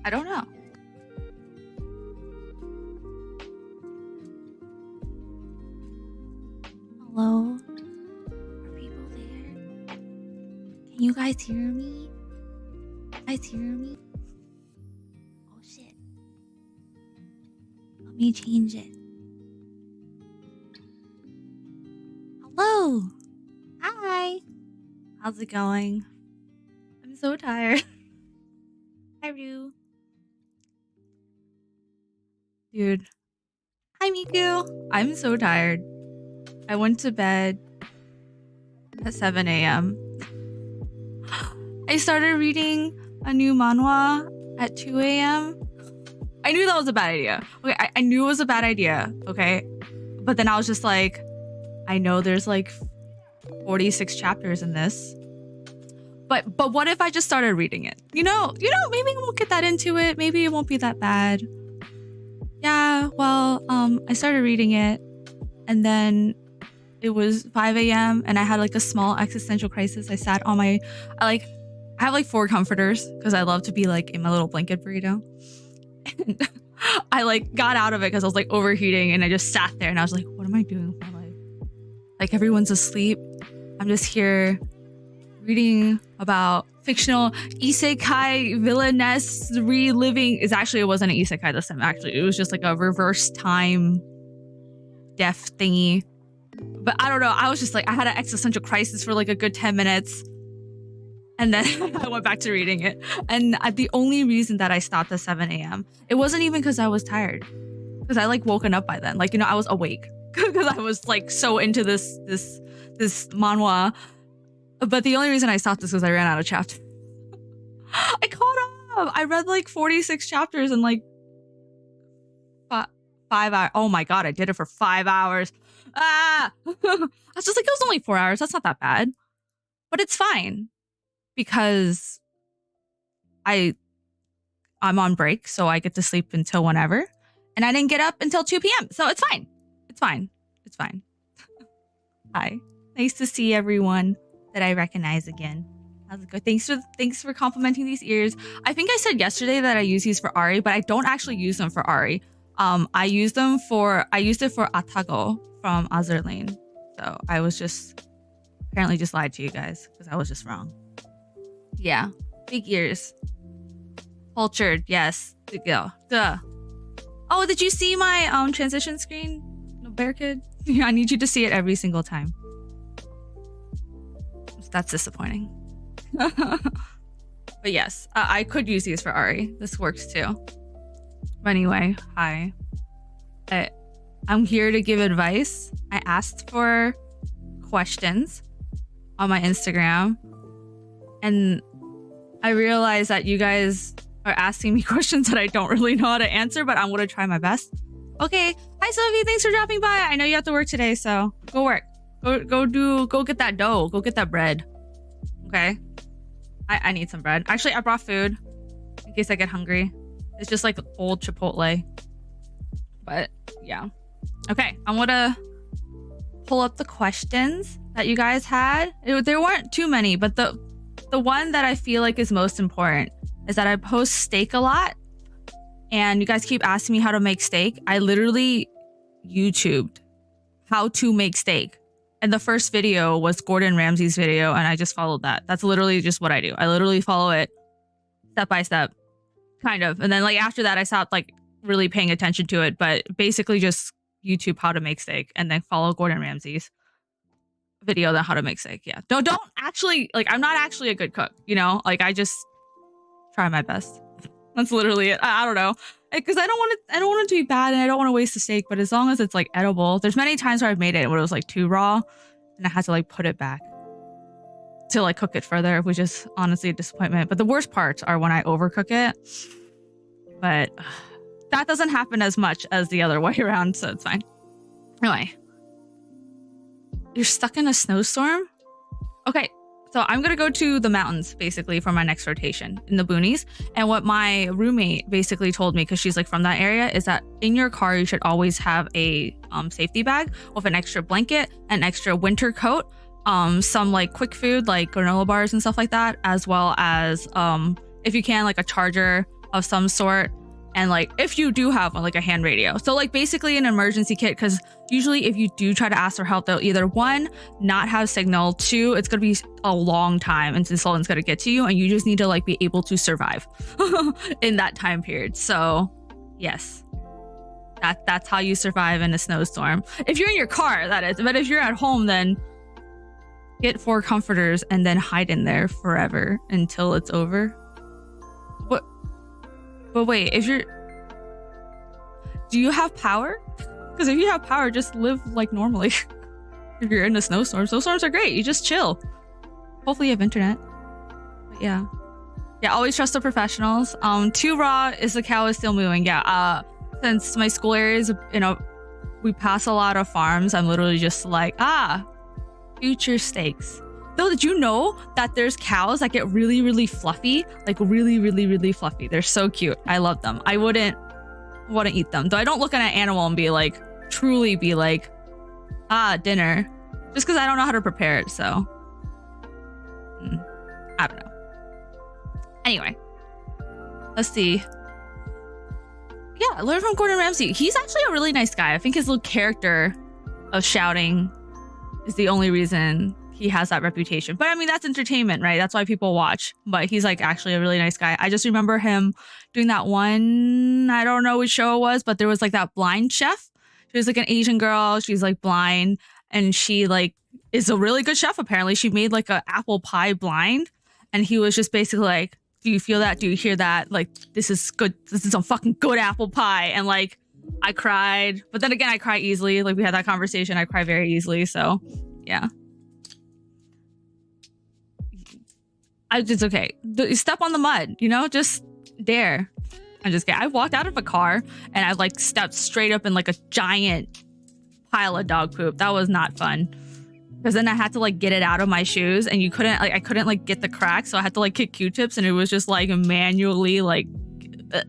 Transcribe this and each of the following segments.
I don't know. Hello? Are people there? Can you guys hear me? Guys hear me? Oh shit. Let me change it. Hello. Hi. How's it going? I'm so tired. Hi, Rue. Dude. Hi, Miku. I'm so tired. I went to bed at 7 a.m. I started reading a new manhwa at 2 a.m. I knew that was a bad idea. Okay, I knew it was a bad idea, okay? But then I was just like, I know there's like 46 chapters in this. But what if I just started reading it? You know, maybe we'll get that into it. Maybe it won't be that bad. Yeah, well, I started reading it and then it was 5 a.m. and I had like a small existential crisis. I sat on I have like 4 comforters because I love to be like in my little blanket burrito. And I like got out of it because I was like overheating and I just sat there and I was like, what am I doing with my life? Like everyone's asleep. I'm just here reading about fictional isekai villainess reliving. It wasn't an isekai this time, actually. It was just like a reverse time death thingy. But I don't know. I was just like, I had an existential crisis for like a good 10 minutes. And then I went back to reading it. And the only reason that I stopped at 7 a.m., it wasn't even because I was tired. Because I like woken up by then. Like, I was awake. Because I was like so into this manhwa. But the only reason I stopped is because I ran out of chapters. I caught up. I read like 46 chapters in like 5 hours. Oh my god, I did it for 5 hours. I was just like, it was only 4 hours. That's not that bad. But it's fine. Because I'm on break, so I get to sleep until whenever. And I didn't get up until 2 p.m. So it's fine. It's fine. It's fine. Hi. Nice to see everyone that I recognize again. How's it go? Thanks for complimenting these ears. I think I said yesterday that I use these for Ari, but I don't actually use them for Ari. I used it for Atago from Azurlane. So I was apparently just lied to you guys because I was just wrong. Yeah, big ears. Cultured, yes. Duh. Oh, did you see my transition screen? No, Bear Kid? Yeah, I need you to see it every single time. That's disappointing. But yes, I could use these for Ari. This works too. But anyway, hi. I'm here to give advice. I asked for questions on my Instagram. And I realized that you guys are asking me questions that I don't really know how to answer, but I'm going to try my best. Okay. Hi, Sophie. Thanks for dropping by. I know you have to work today, so go work. Go get that dough. Go get that bread. Okay. I need some bread. Actually, I brought food in case I get hungry. It's just like old Chipotle. But yeah. Okay. I'm going to pull up the questions that you guys had. There weren't too many, but the one that I feel like is most important is that I post steak a lot. And you guys keep asking me how to make steak. I literally YouTubed how to make steak. And the first video was Gordon Ramsay's video, and I just followed that. That's literally just what I do. I literally follow it step by step, kind of. And then like after that, I stopped like really paying attention to it, but basically just YouTube how to make steak and then follow Gordon Ramsay's video on how to make steak. Yeah. Don't actually, like, I'm not actually a good cook, like I just try my best. That's literally it. I don't know. Because I don't want it to be bad and I don't want to waste the steak, but as long as it's like edible. There's many times where I've made it where it was like too raw and I had to like put it back to like cook it further, which is honestly a disappointment. But the worst parts are when I overcook it. But that doesn't happen as much as the other way around, so it's fine. Anyway. You're stuck in a snowstorm? Okay. So I'm going to go to the mountains, basically, for my next rotation in the boonies. And what my roommate basically told me, because she's like from that area, is that in your car, you should always have a safety bag with an extra blanket, an extra winter coat, some like quick food, like granola bars and stuff like that, as well as, if you can, like a charger of some sort. And like if you do have one, like a hand radio, so like basically an emergency kit, because usually if you do try to ask for help, they'll either one, not have signal, two, it's gonna be a long time until someone's gonna get to you, and you just need to like be able to survive in that time period. So yes, that's how you survive in a snowstorm. If you're in your car, that is. But if you're at home, then get 4 comforters and then hide in there forever until it's over. But wait, do you have power? Because if you have power, just live like normally. If you're in a snowstorm, snowstorms are great. You just chill. Hopefully you have internet. But yeah, always trust the professionals. 2 raw is the cow is still moving. Yeah. Since my school area is, we pass a lot of farms. I'm literally just like, future steaks. Though, did you know that there's cows that get really, really fluffy? Like really, really, really fluffy. They're so cute. I love them. I wouldn't eat them. Though I don't look at an animal and truly be like, dinner. Just because I don't know how to prepare it. So, I don't know. Anyway, let's see. Yeah, learn from Gordon Ramsay. He's actually a really nice guy. I think his little character of shouting is the only reason he has that reputation. But I mean, that's entertainment, right? That's why people watch. But he's like actually a really nice guy. I just remember him doing that one, I don't know which show it was, but there was like that blind chef. She was like an Asian girl. She's like blind, and she like is a really good chef. Apparently she made like an apple pie blind, and he was just basically like, do you feel that? Do you hear that? Like, this is good. This is some fucking good apple pie. And like, I cried. But then again, I cry easily. Like, we had that conversation. I cry very easily. So yeah. It's okay. Step on the mud, just dare. I'm just kidding. I walked out of a car and I like stepped straight up in like a giant pile of dog poop. That was not fun. Because then I had to like get it out of my shoes, and I couldn't like get the crack, so I had to like get Q-tips, and it was just like manually like, it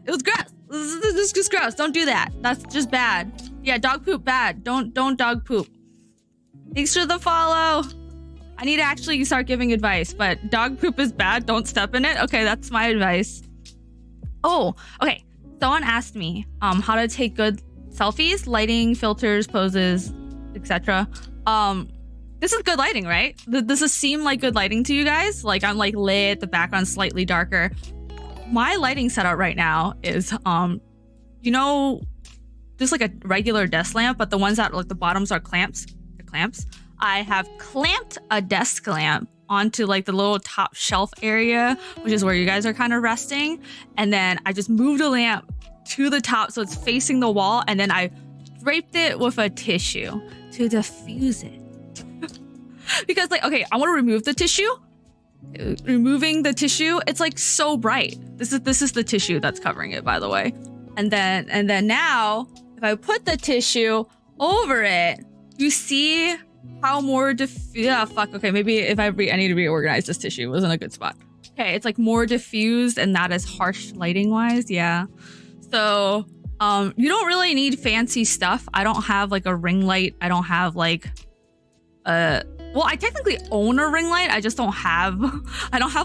was gross. This is just gross. Don't do that. That's just bad. Yeah, dog poop bad. Don't dog poop. Thanks for the follow. I need to actually start giving advice, but dog poop is bad. Don't step in it. Okay, that's my advice. Oh, okay. Someone asked me how to take good selfies, lighting, filters, poses, etc. This is good lighting, right? Does this seem like good lighting to you guys? Like I'm like lit, the background's slightly darker. My lighting setup right now is just like a regular desk lamp, but the ones that like the bottoms are clamps. The clamps. I have clamped a desk lamp onto like the little top shelf area, which is where you guys are kind of resting. And then I just moved the lamp to the top so it's facing the wall, and then I draped it with a tissue to diffuse it. Because like, okay, I want to remove the tissue. Removing the tissue, it's like so bright. This is the tissue that's covering it, by the way. And then now, if I put the tissue over it, you see how more okay, maybe if I need to reorganize this tissue. It wasn't a good spot. Okay, it's like more diffused and not as harsh lighting wise. Yeah. So you don't really need fancy stuff. I don't have like a ring light. I don't have like well, I technically own a ring light. I just don't have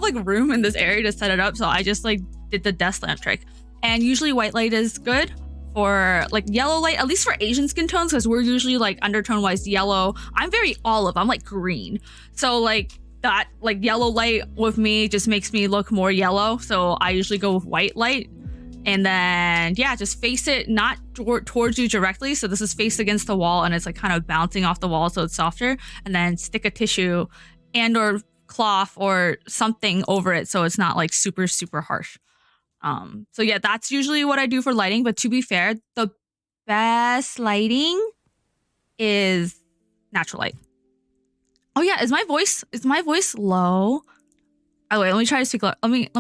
like room in this area to set it up. So I just like did the desk lamp trick. And usually white light is good. For like yellow light, at least for Asian skin tones, because we're usually like undertone wise yellow. I'm very olive. I'm like green. So like that like yellow light with me just makes me look more yellow. So I usually go with white light. And then, yeah, just face it not towards you directly. So this is faced against the wall and it's like kind of bouncing off the wall so it's softer. And then stick a tissue and or cloth or something over it so it's not like super, super harsh. So yeah, that's usually what I do for lighting. But to be fair, the best lighting is natural light. Oh yeah, is my voice low? Oh wait, let me try to speak low. Let me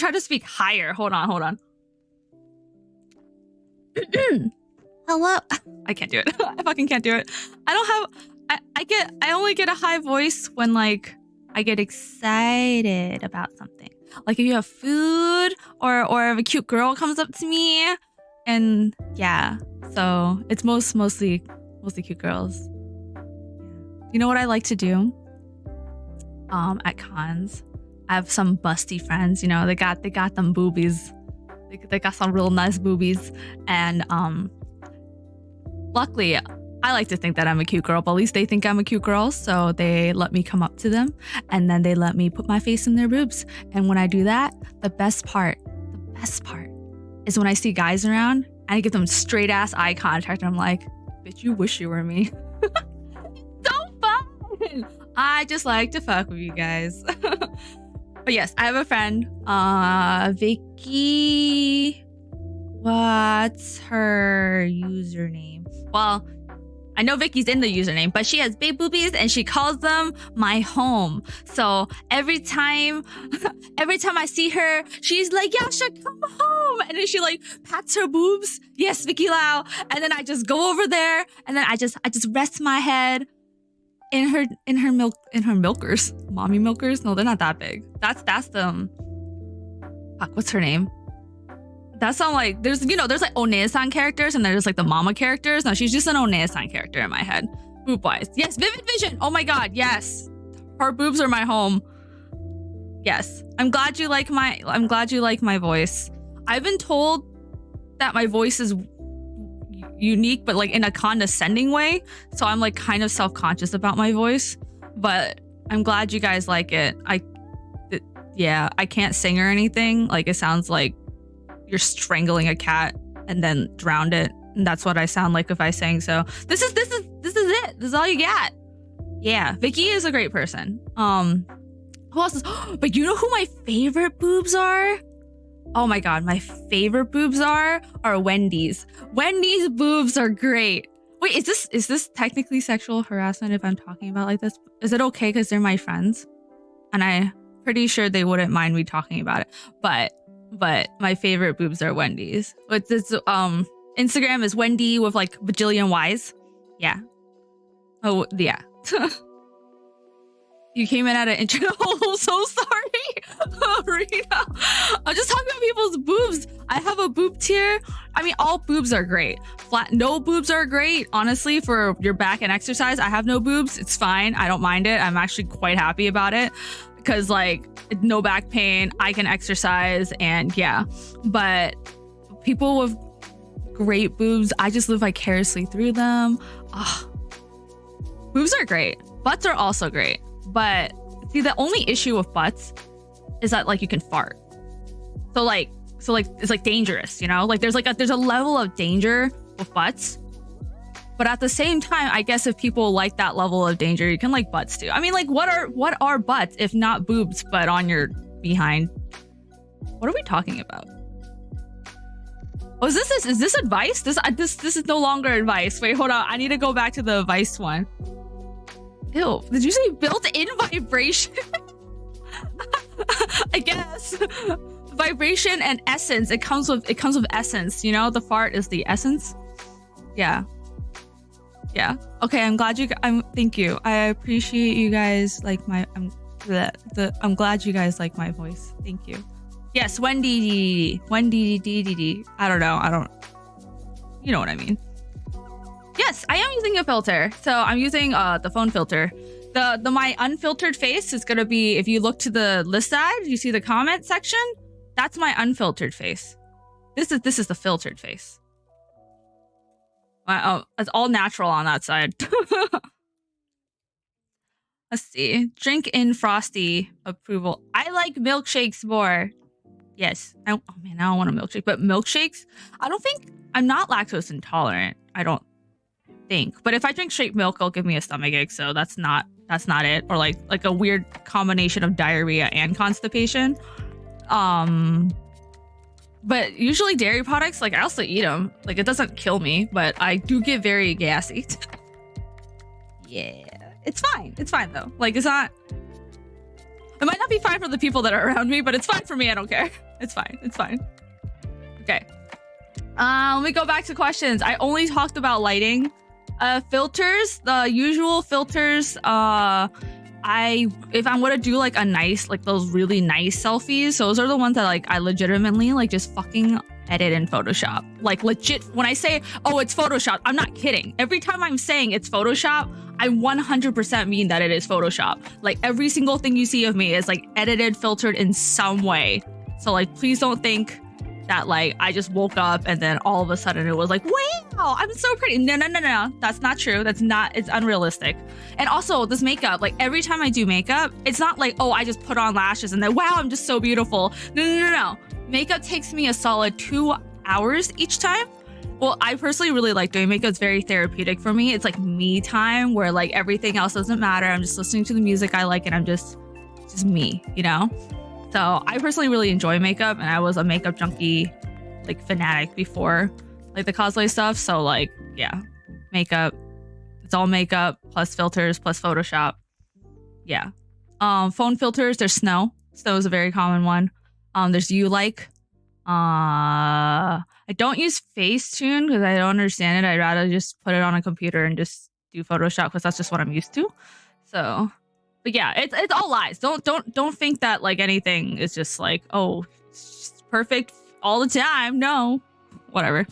try to speak higher. Hold on. Hello. I can't do it. I fucking can't do it. I only get a high voice when like I get excited about something. Like if you have food or if a cute girl comes up to me, and yeah, so it's mostly cute girls. You know what I like to do at cons I have some busty friends, you know, they got them boobies. They got some real nice boobies. And luckily, I like to think that I'm a cute girl, but at least they think I'm a cute girl. So they let me come up to them and then they let me put my face in their boobs. And when I do that, the best part is when I see guys around and I give them straight ass eye contact. And I'm like, bitch, you wish you were me. So fun. I just like to fuck with you guys. But yes, I have a friend, Vicky. What's her username? Well, I know Vicky's in the username, but she has big boobies and she calls them my home. So every time I see her, she's like, Yasha, come home. And then she like pats her boobs. Yes, Vicky Lau. And then I just go over there and then I just rest my head in her milkers. Mommy milkers? No, they're not that big. That's the fuck, what's her name? That's not like there's like One-san characters and there's like the mama characters. No, she's just an One-san character in my head. Boob wise. Yes, Vivid Vision. Oh my god, yes. Her boobs are my home. Yes. I'm glad you like my voice. I've been told that my voice is unique, but like in a condescending way. So I'm like kind of self-conscious about my voice. But I'm glad you guys like it. I can't sing or anything. Like it sounds like you're strangling a cat and then drowned it. And that's what I sound like if I sang. So this is it. This is all you got. Yeah, Vicky is a great person. Who else is but you know who my favorite boobs are? Oh my god, my favorite boobs are Wendy's. Wendy's boobs are great. Wait, is this technically sexual harassment if I'm talking about like this? Is it okay because they're my friends? And I'm pretty sure they wouldn't mind me talking about it. But my favorite boobs are Wendy's. But this Instagram is Wendy with like bajillion Y's. Yeah. Oh yeah. You came in at an intro. Oh, so sorry, Rita. I'm just talking about people's boobs. I have a boob tier. I mean, all boobs are great. No boobs are great. Honestly, for your back and exercise, I have no boobs. It's fine. I don't mind it. I'm actually quite happy about it because like no back pain. I can exercise and yeah. But people with great boobs, I just live vicariously through them. Boobs are great. Butts are also great. But see, the only issue with butts is that like you can fart. So it's like dangerous, you know? Like there's a level of danger with butts. But at the same time, I guess if people like that level of danger, you can like butts too. I mean, like what are butts if not boobs, but on your behind? What are we talking about? Oh, is this advice? This is no longer advice. Wait, hold on. I need to go back to the advice one. Ew, did you say built-in vibration? I guess. Vibration and essence. It comes with essence, you know? The fart is the essence. Yeah. Yeah. Okay, I'm glad thank you. I appreciate you guys like I'm glad you guys like my voice. Thank you. Yes, Wendy. I don't know. You know what I mean. Yes, I am using a filter. So I'm using the phone filter. The my unfiltered face is gonna be, if you look to the list side, you see the comment section. That's my unfiltered face. This is the filtered face. It's all natural on that side. Let's see. Drink in frosty approval. I like milkshakes more. Yes. Oh man, I don't want a milkshake, but milkshakes. I'm not lactose intolerant. I don't think, but if I drink straight milk, it'll give me a stomachache. So that's not it, or like a weird combination of diarrhea and constipation. But usually dairy products, like I also eat them. Like it doesn't kill me, but I do get very gassy. Yeah, it's fine. It's fine though. Like it might not be fine for the people that are around me, but it's fine for me. I don't care. It's fine. It's fine. Okay. Let me go back to questions. I only talked about lighting. Filters, the usual filters. If I'm gonna do like a nice, like those really nice selfies, those are the ones that like I legitimately like just fucking edit in Photoshop. Like legit, when I say, oh, it's Photoshop, I'm not kidding. Every time I'm saying it's Photoshop, I 100% mean that it is Photoshop. Like every single thing you see of me is like edited, filtered in some way. So like, please don't think that like I just woke up and then all of a sudden it was like, wow, I'm so pretty. No. That's not true. It's unrealistic. And also this makeup, like every time I do makeup, it's not like, oh, I just put on lashes and then, wow, I'm just so beautiful. No. Makeup takes me a solid 2 hours each time. Well, I personally really like doing makeup. It's very therapeutic for me. It's like me time where like everything else doesn't matter. I'm just listening to the music I like and I'm just me, you know? So I personally really enjoy makeup, and I was a makeup junkie, like fanatic before like the cosplay stuff. So like, yeah, makeup, it's all makeup plus filters plus Photoshop. Yeah. Phone filters, there's Snow. Snow is a very common one. There's I don't use Facetune because I don't understand it. I'd rather just put it on a computer and just do Photoshop because that's just what I'm used to. So, but yeah, it's all lies. Don't think that like anything is just like, oh, it's just perfect all the time. No, whatever.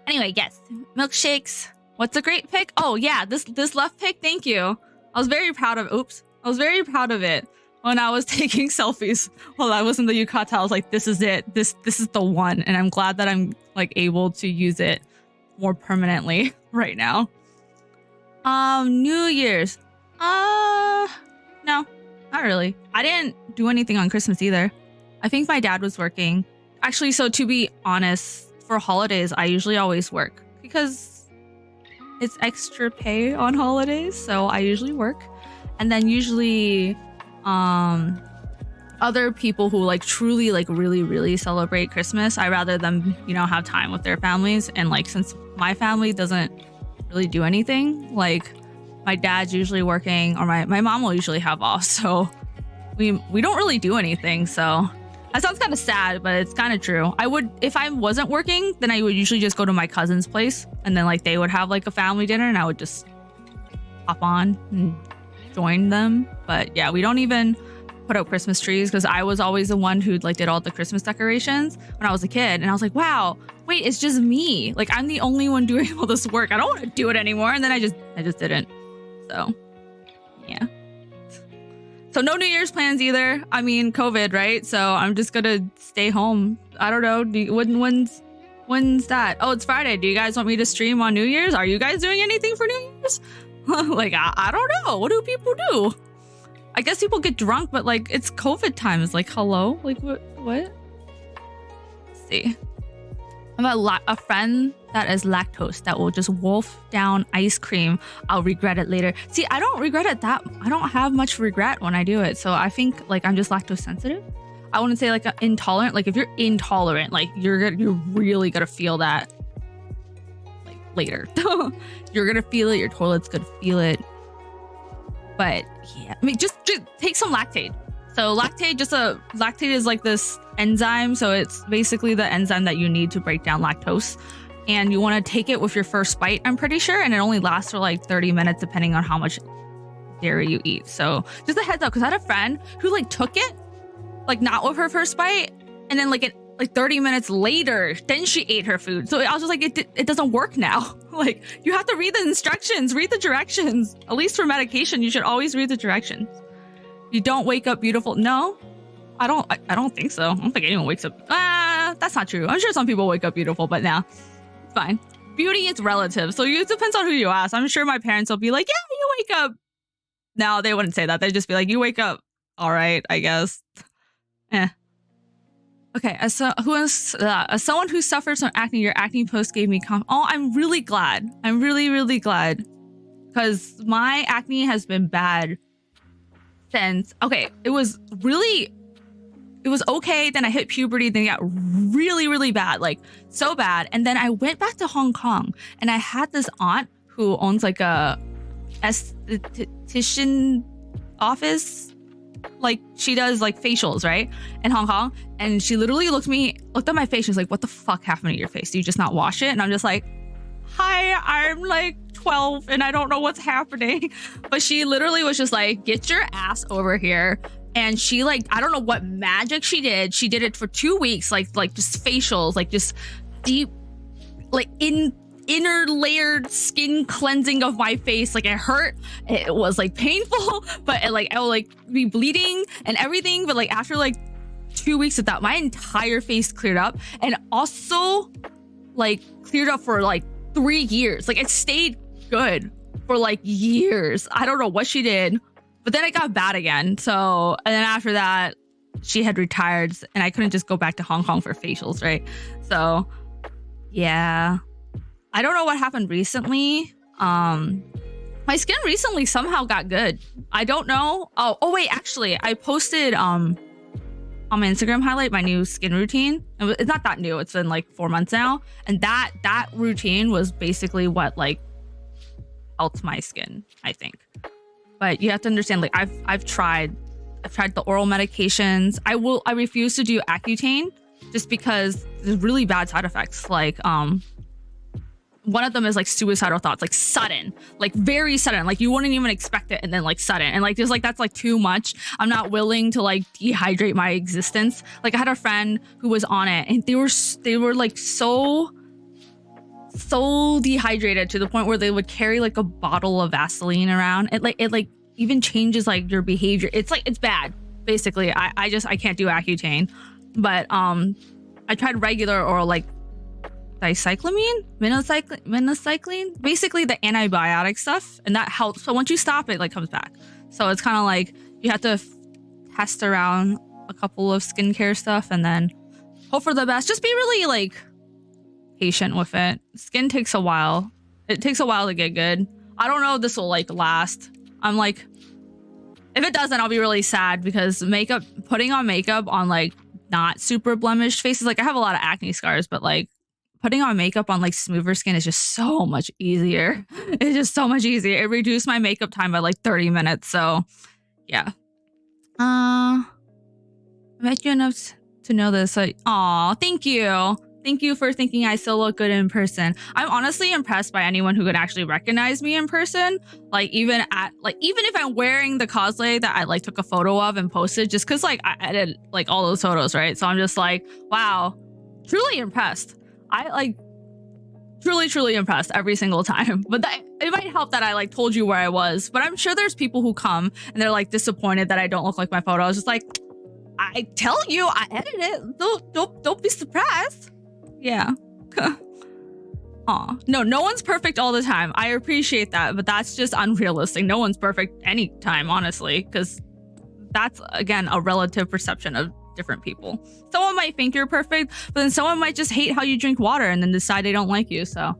Anyway, yes, milkshakes. What's a great pick? Oh yeah, this left pick. Thank you. I was very proud of. I was very proud of it. When I was taking selfies while I was in the yukata, I was like, this is it. This is the one. And I'm glad that I'm like able to use it more permanently right now. New Year's. No, not really. I didn't do anything on Christmas either. I think my dad was working. Actually, so to be honest, for holidays, I usually always work because it's extra pay on holidays. So I usually work. And then usually other people who like truly like really celebrate Christmas, I rather them, you know, have time with their families. And like, since my family doesn't really do anything, like my dad's usually working, or my mom will usually have off, so we don't really do anything. So that sounds kind of sad, but it's kind of true. I would, if I wasn't working, then I would usually just go to my cousin's place, and then like they would have like a family dinner and I would just hop on and join them. But yeah, we don't even put up Christmas trees because I was always the one who like did all the Christmas decorations when I was a kid, and I was like, wow, wait, it's just me. Like I'm the only one doing all this work. I don't want to do it anymore. And then I just didn't. So yeah. So no New Year's plans either. I mean, COVID, right? So I'm just gonna stay home. I don't know. When's that? Oh, it's Friday. Do you guys want me to stream on New Year's? Are you guys doing anything for New Year's? Like, I don't know. What do people do? I guess people get drunk, but like it's COVID time. It's like, hello? Like what? Let's see. I'm a friend that is lactose that will just wolf down ice cream. I'll regret it later. See, I don't regret it I don't have much regret when I do it. So I think like I'm just lactose sensitive. I wouldn't say like intolerant. Like if you're intolerant, like you're really gonna feel that like later. You're gonna feel it. Your toilet's gonna feel it. But yeah, I mean, just take some lactate. So lactate is like this enzyme. So it's basically the enzyme that you need to break down lactose. And you want to take it with your first bite, I'm pretty sure. And it only lasts for like 30 minutes, depending on how much dairy you eat. So just a heads up, because I had a friend who like took it, like not with her first bite. And then like 30 minutes later, then she ate her food. So I was just like, it doesn't work now. Like you have to read the instructions, read the directions. At least for medication, you should always read the directions. You don't wake up beautiful. No, I don't think so. I don't think anyone wakes up. That's not true. I'm sure some people wake up beautiful, but nah, it's fine. Beauty is relative. So it depends on who you ask. I'm sure my parents will be like, yeah, you wake up. No, they wouldn't say that. They'd just be like, you wake up. All right, I guess. Okay, as someone who suffers from acne, your acne post gave me Oh, I'm really glad. I'm really glad. Because my acne has been bad since, it was okay, then I hit puberty, then it got really bad, like so bad. And then I went back to Hong Kong, and I had this aunt who owns like a esthetician office. Like she does like facials, right, in Hong Kong. And she literally looked at my face. She was like, what the fuck happened to your face? Do you just not wash it? And I'm just like, hi, I'm like 12 and I don't know what's happening. But she literally was just like, get your ass over here. And she like, I don't know what magic she did. She did it for 2 weeks, like just facials, like just deep, like in inner layered skin cleansing of my face. Like it hurt, it was like painful, but it, like I would like be bleeding and everything. But like after like 2 weeks of that, my entire face cleared up, and also like cleared up for like 3 years. Like it stayed good for like years. I don't know what she did, but then it got bad again. So, and then after that, she had retired, and I couldn't just go back to Hong Kong for facials, right? So, yeah. I don't know what happened recently. My skin recently somehow got good. I don't know. Oh wait, actually, I posted on my Instagram highlight my new skin routine. It's not that new. It's been like 4 months now, and that routine was basically what like helped my skin, I think. But you have to understand, like I've tried the oral medications. I refuse to do Accutane just because there's really bad side effects. Like one of them is like suicidal thoughts, like sudden, like very sudden, like you wouldn't even expect it, and then like sudden, and like just like that's like too much. I'm not willing to like dehydrate my existence. Like I had a friend who was on it, and they were like so dehydrated to the point where they would carry like a bottle of Vaseline around. It like even changes like your behavior. It's like it's bad. Basically, I can't do Accutane, but I tried regular oral like dicyclamine, minocycline, basically the antibiotic stuff, and that helps. So once you stop it, like comes back. So it's kind of like you have to test around a couple of skincare stuff and then hope for the best. Just be really like patient with it. Skin takes a while. It takes a while to get good. I don't know if this will like last. I'm like, if it doesn't, I'll be really sad, because putting on makeup on like not super blemished faces, like I have a lot of acne scars, but like putting on makeup on like smoother skin is just so much easier. It's just so much easier. It reduced my makeup time by like 30 minutes. So yeah. I met you enough to know this. So, aw, thank you. Thank you for thinking I still look good in person. I'm honestly impressed by anyone who could actually recognize me in person. Like even if I'm wearing the cosplay that I like took a photo of and posted, just because like I edited like all those photos, right? So I'm just like, wow, truly impressed. I like truly impressed every single time. But it might help that I like told you where I was. But I'm sure there's people who come and they're like disappointed that I don't look like my photo. I was just like, I tell you, I edited it. Don't be surprised. Yeah. Aw. No one's perfect all the time. I appreciate that, but that's just unrealistic. No one's perfect anytime, honestly, because that's again a relative perception of different people. Someone might think you're perfect, but then someone might just hate how you drink water and then decide they don't like you. So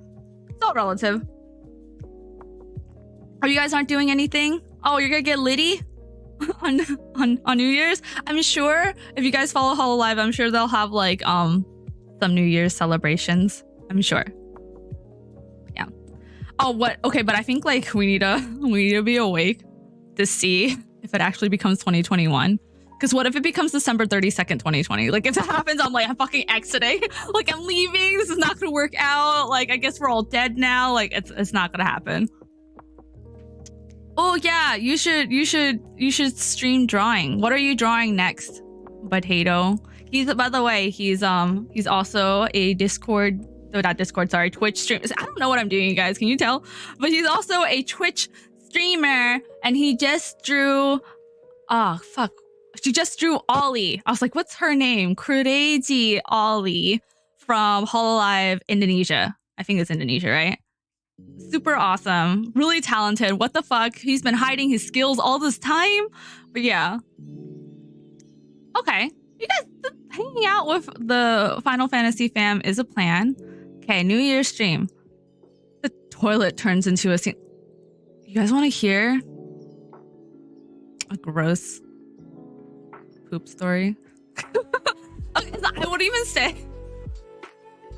it's all relative. Are you guys not doing anything? Oh, you're gonna get litty on New Year's? I'm sure if you guys follow Hololive, I'm sure they'll have like some New Year's celebrations. I'm sure. Yeah. Oh, what? Okay, but I think like we need to be awake to see if it actually becomes 2021. Because what if it becomes December 32nd, 2020? Like if that happens, I'm like, I'm fucking exiting. Like I'm leaving. This is not gonna work out. Like I guess we're all dead now. Like it's not gonna happen. Oh yeah, you should stream drawing. What are you drawing next, Potato? By the way, he's also a Twitch streamer. I don't know what I'm doing, you guys. Can you tell? But he's also a Twitch streamer, and he just drew. Oh fuck. She just drew Ollie. I was like, what's her name? Crazy Ollie from Hololive Indonesia. I think it's Indonesia, right? Super awesome. Really talented. What the fuck? He's been hiding his skills all this time. But yeah. Okay. You guys hanging out with the Final Fantasy fam is a plan. Okay, New Year's stream. The toilet turns into a scene. You guys want to hear a gross poop story? Okay, I wouldn't even say.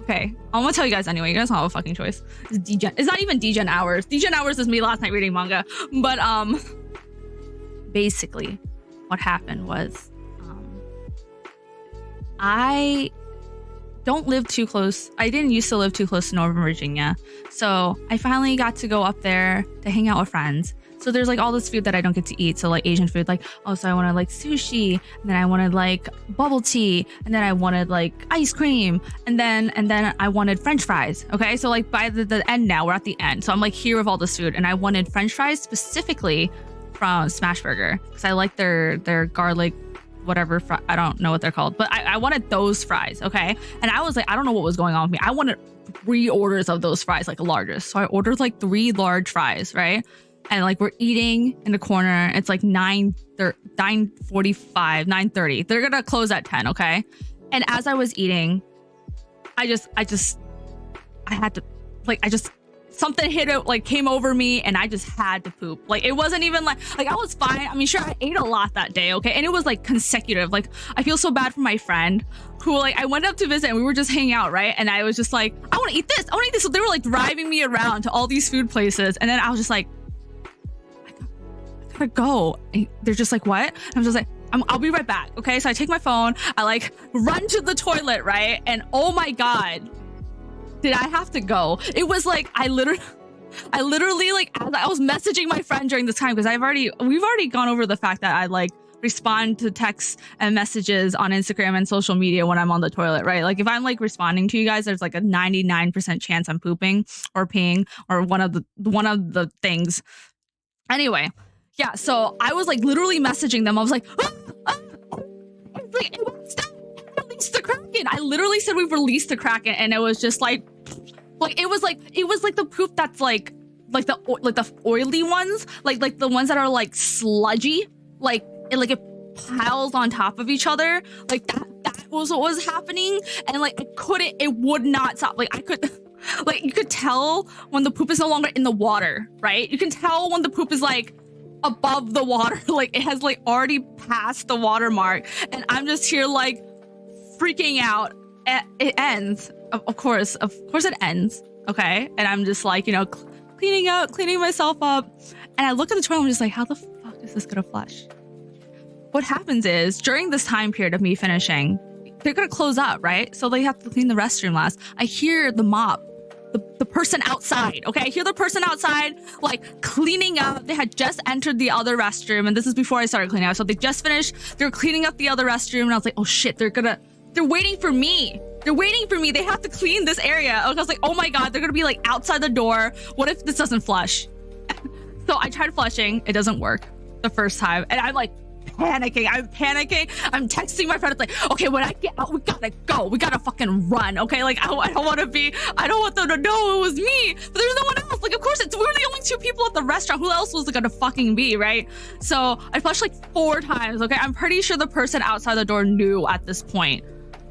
Okay, I'm gonna tell you guys anyway. You guys don't have a fucking choice. It's degen. It's not even degen hours. Degen hours is me last night reading manga. But basically, what happened was, I don't live too close. I didn't used to live too close to Northern Virginia. So I finally got to go up there to hang out with friends. So there's like all this food that I don't get to eat. So like Asian food, like, oh, so I wanted like sushi, and then I wanted like bubble tea, and then I wanted like ice cream, and then I wanted French fries. Okay, so like by the end now, we're at the end. So I'm like here with all this food, and I wanted French fries specifically from Smashburger because I like their garlic whatever I don't know what they're called, but I wanted those fries. Okay, and I was like, I don't know what was going on with me. I wanted 3 orders of those fries, like the largest. So I ordered like 3 large fries, right? And like we're eating in the corner. It's like 9:45, 9:30. They're gonna close at 10, okay? And as I was eating, I had to, like, something hit it, like came over me, and I just had to poop. Like it wasn't even like I was fine. I mean, sure, I ate a lot that day, okay? And it was like consecutive. Like I feel so bad for my friend who, like, I went up to visit and we were just hanging out, right? And I was just like, I want to eat this. I want to eat this. So they were like driving me around to all these food places, and then I was just like, I gotta go. And they're just like, what? And I'm just like, I'll be right back. Okay. So I take my phone, I like run to the toilet, right? And oh my God, did I have to go? It was like, I literally like, as I was messaging my friend during this time, because we've already gone over the fact that I like respond to texts and messages on Instagram and social media when I'm on the toilet, right? Like if I'm like responding to you guys, there's like a 99% chance I'm pooping or peeing or one of the things. Anyway, yeah, so I was like literally messaging them. I was like, it won't stop. Release the Kraken. I literally said we've released the Kraken, and it was just like it was like the poop that's like the oily ones, like the ones that are like sludgy, like it piles on top of each other, like that was what was happening, and like it would not stop. Like I could. Like you could tell when the poop is no longer in the water, right? You can tell when the poop is like above the water, like it has like already passed the watermark, and I'm just here like freaking out. It ends, of course it ends, okay? And I'm just like, you know, cleaning myself up, and I look at the toilet. I'm just like, how the fuck is this gonna flush? What happens is during this time period of me finishing, they're gonna close up, right? So they have to clean the restroom last. I hear the mop. The person outside, okay? I hear the person outside, like, cleaning up. They had just entered the other restroom, and this is before I started cleaning up. So they just finished. They were cleaning up the other restroom, and I was like, oh shit, they're waiting for me. They're waiting for me. They have to clean this area. I was like, oh my God, they're gonna be, like, outside the door. What if this doesn't flush? So I tried flushing. It doesn't work the first time. And I'm, like, panicking. I'm texting my friend. It's like, okay, when I get out, we gotta go. We gotta fucking run. Okay, like I don't want them to know it was me. But there's no one else. Like, of course, we're the only 2 people at the restaurant. Who else was it gonna fucking be, right? So I flushed like 4 times. Okay, I'm pretty sure the person outside the door knew at this point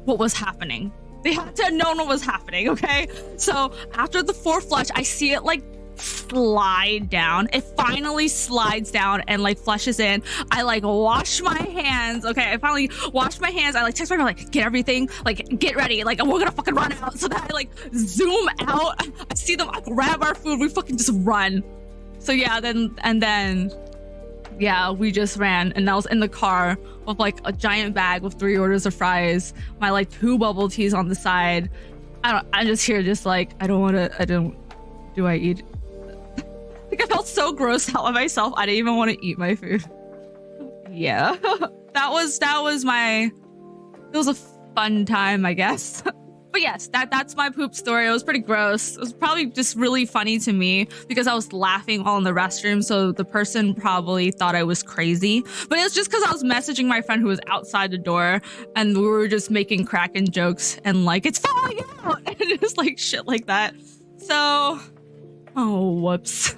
what was happening. They had to have known what was happening. Okay, so after the 4th flush, I see it like slide down. It finally slides down and like flushes in. I like wash my hands. Okay, I finally wash my hands. I like text my friend, like, get everything, like get ready, like we're gonna fucking run out. So that I like zoom out. I see them, I grab our food, we fucking just run. So yeah, then yeah, we just ran, and I was in the car with like a giant bag with 3 orders of fries, my like 2 bubble teas on the side. I'm just here just like, do I eat? Like I felt so grossed out of myself. I didn't even want to eat my food. Yeah, that was it was a fun time, I guess. But yes, that's my poop story. It was pretty gross. It was probably just really funny to me because I was laughing while in the restroom. So the person probably thought I was crazy. But it was just because I was messaging my friend who was outside the door, and we were just making Kraken jokes and like, it's falling out, and just like shit like that. So, oh, whoops.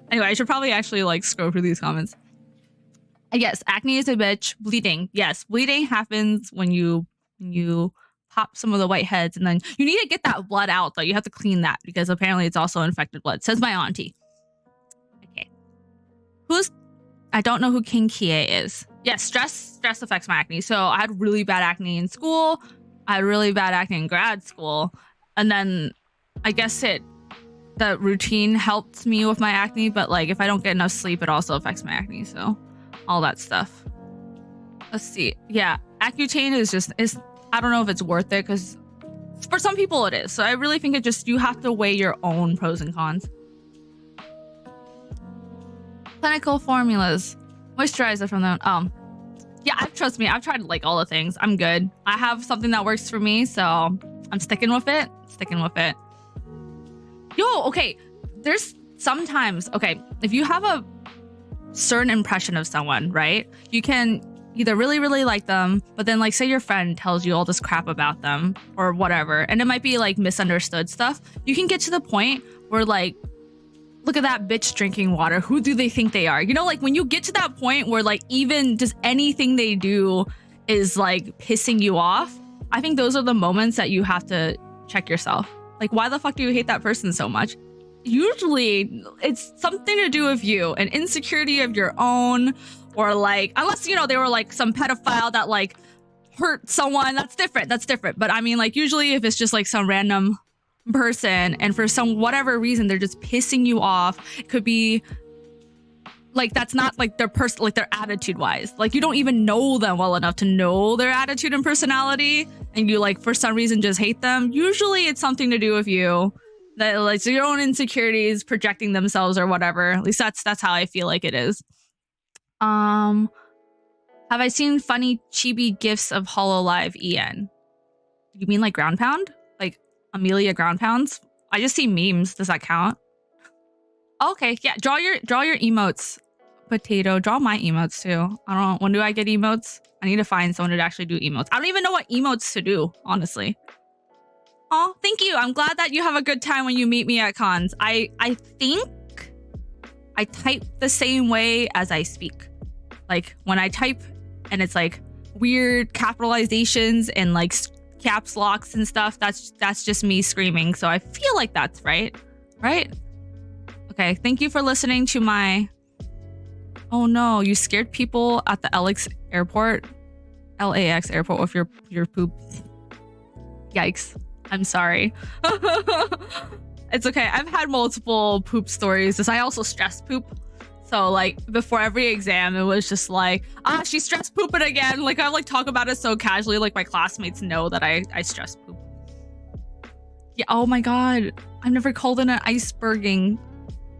Anyway, I should probably actually like scroll through these comments. Yes, acne is a bitch. Bleeding. Yes, bleeding happens when you pop some of the whiteheads, and then you need to get that blood out though. You have to clean that because apparently it's also infected blood, says my auntie. Okay. I don't know who King Kie is. Yes, stress affects my acne. So I had really bad acne in school. I had really bad acne in grad school. And then I guess the routine helped me with my acne, but like if I don't get enough sleep, it also affects my acne. So all that stuff. Let's see. Yeah, Accutane is I don't know if it's worth it because For some people it is. So I really think you have to weigh your own pros and cons. Clinical formulas. Moisturizer from them. Yeah, trust me, I've tried like all the things. I'm good. I have something that works for me, so I'm sticking with it. Yo, okay. There's sometimes, okay, if you have a certain impression of someone, right? You can either really, really like them, but then like say your friend tells you all this crap about them or whatever, and it might be like misunderstood stuff. You can get to the point where like, look at that bitch drinking water. Who do they think they are? You know, like when you get to that point where like even just anything they do is like pissing you off, I think those are the moments that you have to check yourself. Like, why the fuck do you hate that person so much? Usually it's something to do with you, an insecurity of your own, or like, unless, you know, they were like some pedophile that like hurt someone, that's different. But I mean, like usually if it's just like some random person and for some whatever reason they're just pissing you off, it could be like that's not like their person, like their attitude wise, like you don't even know them well enough to know their attitude and personality, and you like for some reason just hate them. Usually it's something to do with you, that like so your own insecurities projecting themselves or whatever. At least that's how I feel like it is. Have I seen funny chibi gifs of Hololive EN? You mean like ground pound, like Amelia ground pounds? I just see memes. Does that count? Okay, yeah. Draw your emotes. Potato. Draw my emotes too. I don't know. When do I get emotes? I need to find someone to actually do emotes. I don't even know what emotes to do, honestly. Oh, thank you. I'm glad that you have a good time when you meet me at cons. I think I type the same way as I speak. Like when I type and it's like weird capitalizations and like caps locks and stuff, that's just me screaming. So I feel like that's right. Okay, thank you for listening to my... Oh no, you scared people at the LAX airport with your poop. Yikes. I'm sorry. It's okay. I've had multiple poop stories. I also stress poop. So like before every exam, it was just like, she stress pooping again. Like I like talk about it so casually, like my classmates know that I stress poop. Yeah. Oh my God. I've never called it an iceberging,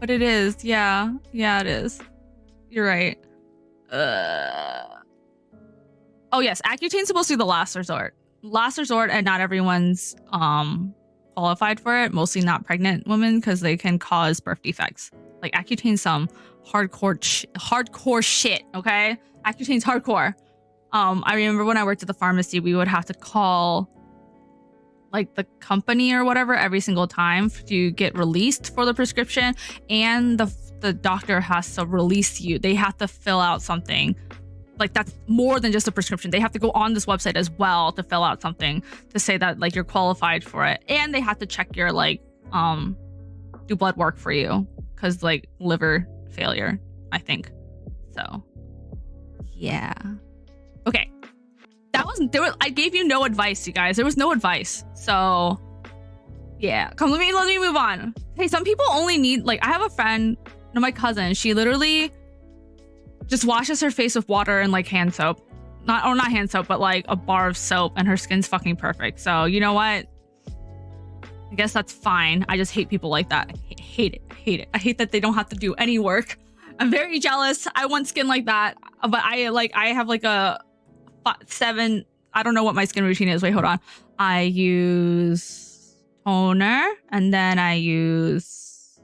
but it is. Yeah, it is. You're right. Oh yes, Accutane's supposed to be the last resort, and not everyone's qualified for it. Mostly not pregnant women, because they can cause birth defects. Like Accutane's some hardcore shit. Okay, Accutane's hardcore. I remember when I worked at the pharmacy, we would have to call like the company or whatever every single time to get released for the prescription, and the doctor has to release you. They have to fill out something. Like that's more than just a prescription. They have to go on this website as well to fill out something to say that like you're qualified for it. And they have to check your like, do blood work for you. Cause like liver failure, I think. So yeah. Okay. I gave you no advice, you guys. There was no advice. So yeah, let me move on. Hey, some people only need, like I have a friend, no, my cousin, she literally just washes her face with water and like hand soap. Not hand soap, but like a bar of soap, and her skin's fucking perfect. So you know what? I guess that's fine. I just hate people like that. I hate it. I hate that they don't have to do any work. I'm very jealous. I want skin like that. But I have like a 7, I don't know what my skin routine is. Wait, hold on. I use toner, and then I use,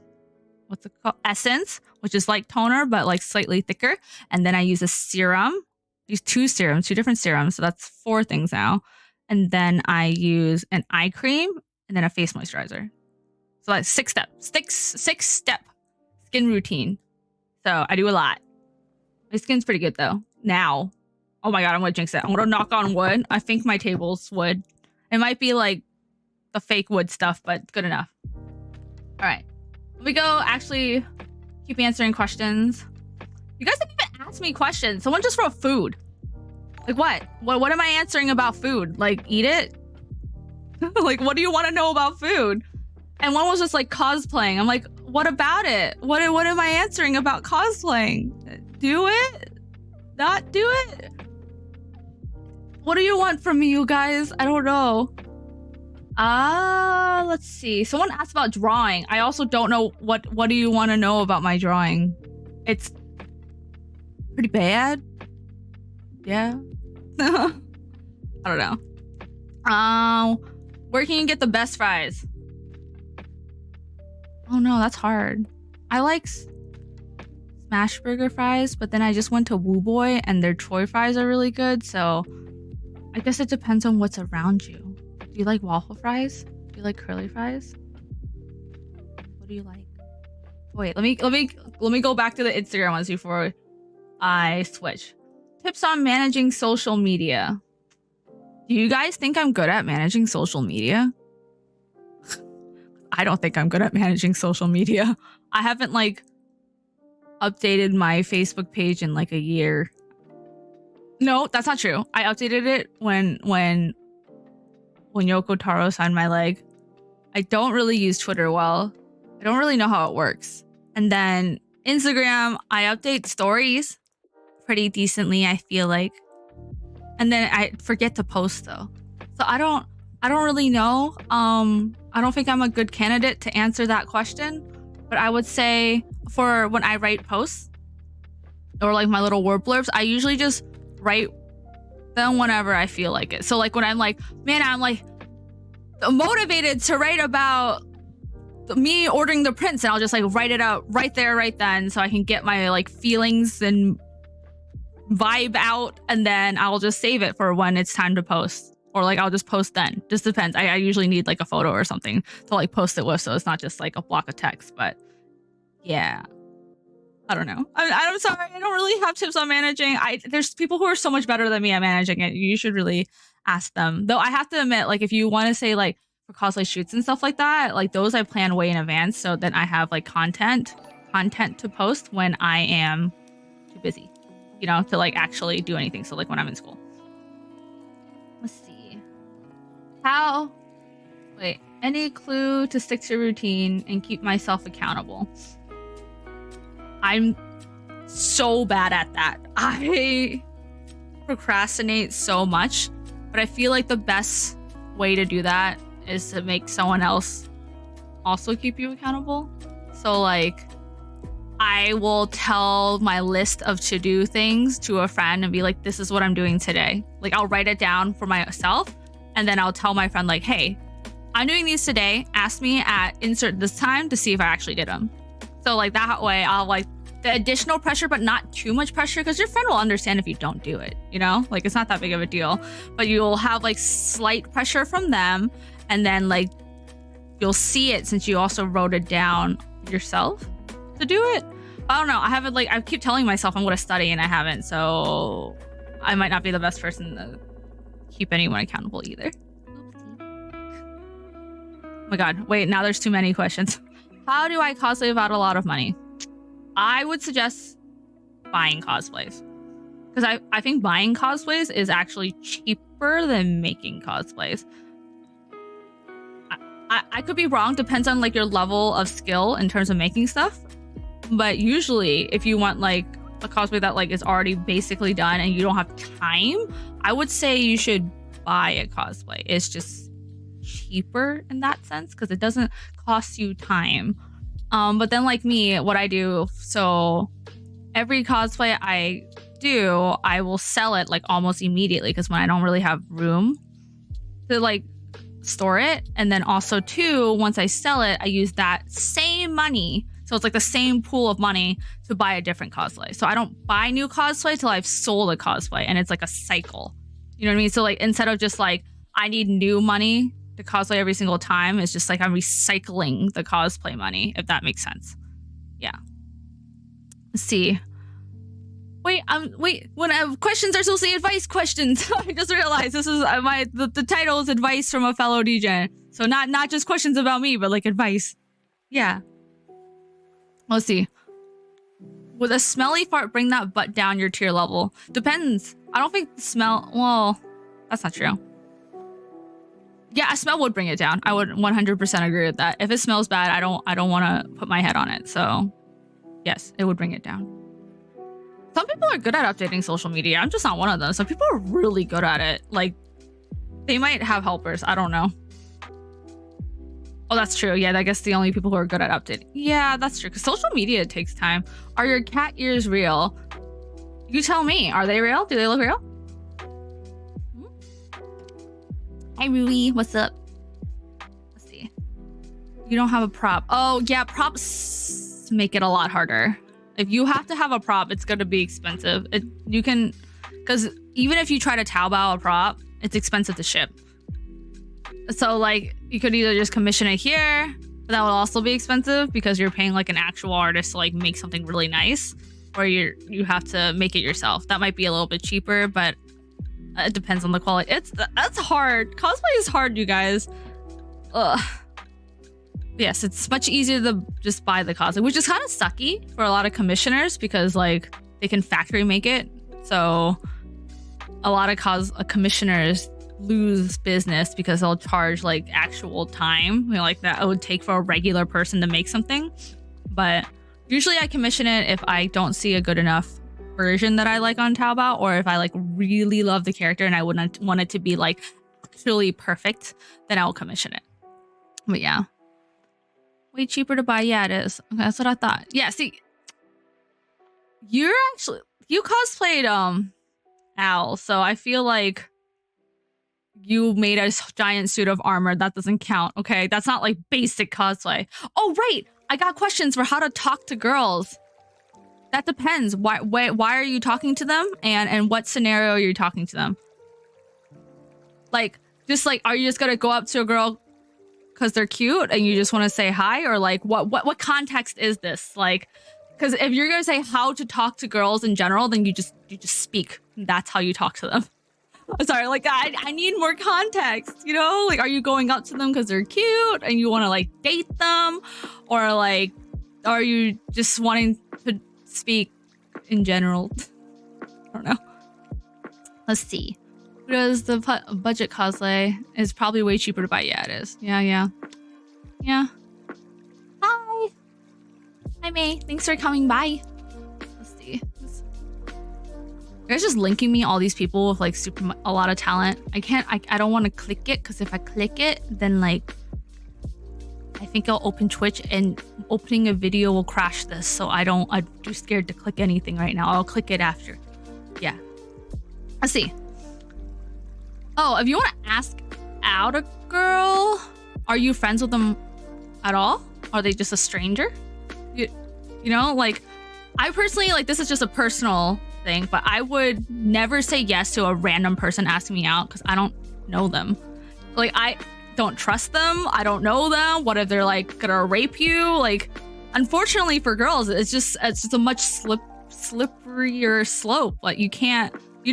what's it called? Essence, which is like toner, but like slightly thicker. And then I use a serum. I use 2 different serums. So that's 4 things now. And then I use an eye cream and then a face moisturizer. So that's 6-step skin routine. So I do a lot. My skin's pretty good though. Now, oh my God, I'm gonna jinx it. I'm gonna knock on wood. I think my table's wood. It might be like the fake wood stuff, but good enough. All right, we go. Actually, keep answering questions. You guys didn't even ask me questions. Someone just wrote food. Like what? What am I answering about food? Like eat it? Like what do you want to know about food? And one was just like cosplaying. I'm like, what about it? What am I answering about cosplaying? Do it? Not do it? What do you want from me, you guys? I don't know. Let's see. Someone asked about drawing. I also don't know what do you want to know about my drawing? It's pretty bad. Yeah. I don't know. Where can you get the best fries? Oh no, that's hard. I like Smash Burger fries, but then I just went to Woo Boy and their Troy fries are really good, so I guess it depends on what's around you. Do you like waffle fries? Do you like curly fries? What do you like? Wait, let me go back to the Instagram ones before I switch. Tips on managing social media. Do you guys think I'm good at managing social media? I don't think I'm good at managing social media. I haven't like updated my Facebook page in like a year. No, that's not true. I updated it when Yoko Taro signed my leg. I don't really use Twitter well. I don't really know how it works. And then Instagram, I update stories pretty decently, I feel like. And then I forget to post though. So I don't really know. I don't think I'm a good candidate to answer that question, but I would say for when I write posts or like my little word blurbs, I usually just write them whenever I feel like it. So like when I'm like, man, I'm like motivated to write about me ordering the prints, and I'll just like write it out right there, right then, so I can get my like feelings and vibe out, and then I'll just save it for when it's time to post. Or like I'll just post then. Just depends. I usually need like a photo or something to like post it with, so it's not just like a block of text. But yeah, I don't know. I'm sorry. I don't really have tips on managing. There's people who are so much better than me at managing it. You should really ask them. Though I have to admit, like if you want to say like for cosplay shoots and stuff like that, like those I plan way in advance, so then I have like content to post when I am too busy, you know, to like actually do anything. So like when I'm in school. Let's see. Any clue to stick to routine and keep myself accountable? I'm so bad at that. I procrastinate so much, but I feel like the best way to do that is to make someone else also keep you accountable. So like I will tell my list of to-do things to a friend and be like, this is what I'm doing today. Like I'll write it down for myself, and then I'll tell my friend like, hey, I'm doing these today. Ask me at insert this time to see if I actually did them. So like that way I'll like the additional pressure, but not too much pressure, because your friend will understand if you don't do it, you know? Like it's not that big of a deal, but you'll have like slight pressure from them, and then like you'll see it since you also wrote it down yourself to do it. I don't know. I haven't I keep telling myself I'm going to study and I haven't, so I might not be the best person to keep anyone accountable either. Oh my god, wait, now there's too many questions. How do I cosplay without a lot of money? I would suggest buying cosplays, because I think buying cosplays is actually cheaper than making cosplays. I could be wrong, depends on like your level of skill in terms of making stuff, but usually if you want like a cosplay that like is already basically done and you don't have time, I would say you should buy a cosplay. It's just cheaper in that sense because it doesn't cost you time. But then like me, what I do, so every cosplay I do, I will sell it like almost immediately, because when I don't really have room to like store it, and then also too, once I sell it, I use that same money, so it's like the same pool of money, to buy a different cosplay. So I don't buy new cosplay till I've sold a cosplay, and it's like a cycle, you know what I mean? So like instead of just like I need new money to cosplay every single time, it's just like I'm recycling the cosplay money, if that makes sense. Yeah. Let's see. Wait, when questions are supposed to be advice questions. I just realized this is the title is advice from a fellow degen. So not just questions about me, but like advice. Yeah. Let's see. Would a smelly fart bring that butt down your tier level? Depends. I don't think the smell, well, that's not true. Yeah, a smell would bring it down. I would 100% agree with that. If it smells bad, I don't want to put my head on it. So yes, it would bring it down. Some people are good at updating social media. I'm just not one of them. Some people are really good at it. Like, they might have helpers. I don't know. Oh, that's true. Yeah, I guess the only people who are good at updating. Yeah, that's true. Because social media takes time. Are your cat ears real? You tell me. Are they real? Do they look real? Hi, Rui. What's up? Let's see. You don't have a prop. Oh, yeah. Props make it a lot harder. If you have to have a prop, it's going to be expensive. You can... Because even if you try to Taobao a prop, it's expensive to ship. So, like, you could either just commission it here, but that would also be expensive because you're paying, like, an actual artist to, like, make something really nice. Or you have to make it yourself. That might be a little bit cheaper, but it depends on the quality. That's hard. Cosplay is hard, you guys. Ugh. Yes, it's much easier to just buy the cosplay, which is kind of sucky for a lot of commissioners because, like, they can factory make it. So a lot of commissioners lose business because they'll charge, like, actual time, like that it would take for a regular person to make something. But usually I commission it if I don't see a good enough version that I like on Taobao, or if I, like, really love the character and I wouldn't want it to be, like, actually perfect, then I'll commission it. But yeah. Way cheaper to buy. Yeah, it is. Okay, that's what I thought. Yeah, see, you cosplayed Al, so I feel like you made a giant suit of armor. That doesn't count. Okay, that's not like basic cosplay. Oh, right. I got questions for how to talk to girls. That depends. Why are you talking to them, and what scenario are you talking to them? Like, just like, are you just gonna go up to a girl because they're cute and you just want to say hi, or like what context is this? Like, because if you're gonna say how to talk to girls in general, then you just speak. That's how you talk to them. I'm sorry, like, I need more context, you know? Like, are you going up to them because they're cute and you want to, like, date them? Or, like, are you just wanting to speak in general? I don't know. Let's see. Who does the budget cosplay? Is probably way cheaper to buy. Yeah, it is. Yeah. Hi. Hi, May. Thanks for coming by. Let's see. You guys just linking me all these people with, like, a lot of talent. I don't want to click it, because if I click it, then, like, I think I'll open Twitch and opening a video will crash this. So I'm too scared to click anything right now. I'll click it after. Yeah. Let's see. Oh, if you want to ask out a girl, are you friends with them at all? Are they just a stranger? You know, like, I personally, like, this is just a personal thing, but I would never say yes to a random person asking me out because I don't know them. Like, I don't trust them. I don't know them. What if they're, like, gonna rape you? Like, unfortunately for girls, it's just a much slipperier slope. Like, you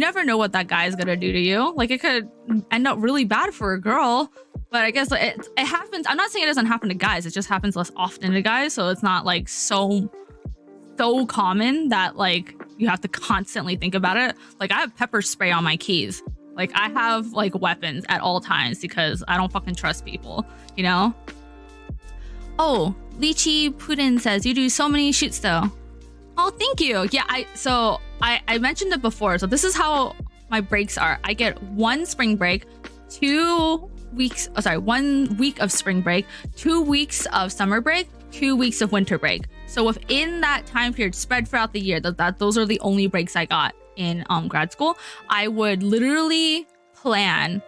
never know what that guy is gonna do to you. Like, it could end up really bad for a girl. But I guess it happens. I'm not saying it doesn't happen to guys. It just happens less often to guys. So it's not, like, so common that, like, you have to constantly think about it. Like, I have pepper spray on my keys. Like, I have, like, weapons at all times because I don't fucking trust people, you know? Oh, Lychee Putin says, you do so many shoots though. Oh, thank you. Yeah, I mentioned it before. So this is how my breaks are. I get one spring break, 1 week of spring break, 2 weeks of summer break, 2 weeks of winter break. So within that time period, spread throughout the year, those are the only breaks I got in grad school. I would literally plan,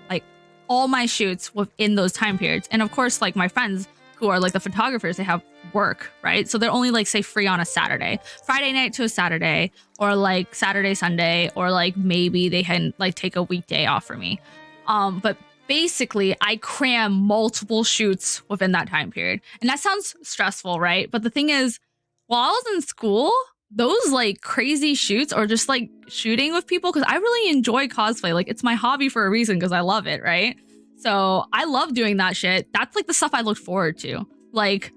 like, all my shoots within those time periods. And of course, like, my friends who are, like, the photographers, they have work, right? So they're only, like, say, free on a Saturday, Friday night to a Saturday, or, like, Saturday, Sunday, or, like, maybe they can, like, take a weekday off for me. But basically, I cram multiple shoots within that time period. And that sounds stressful, right? But the thing is, while I was in school, those, like, crazy shoots, or just, like, shooting with people, because I really enjoy cosplay. Like, it's my hobby for a reason, because I love it, right? So I love doing that shit. That's, like, the stuff I looked forward to. Like,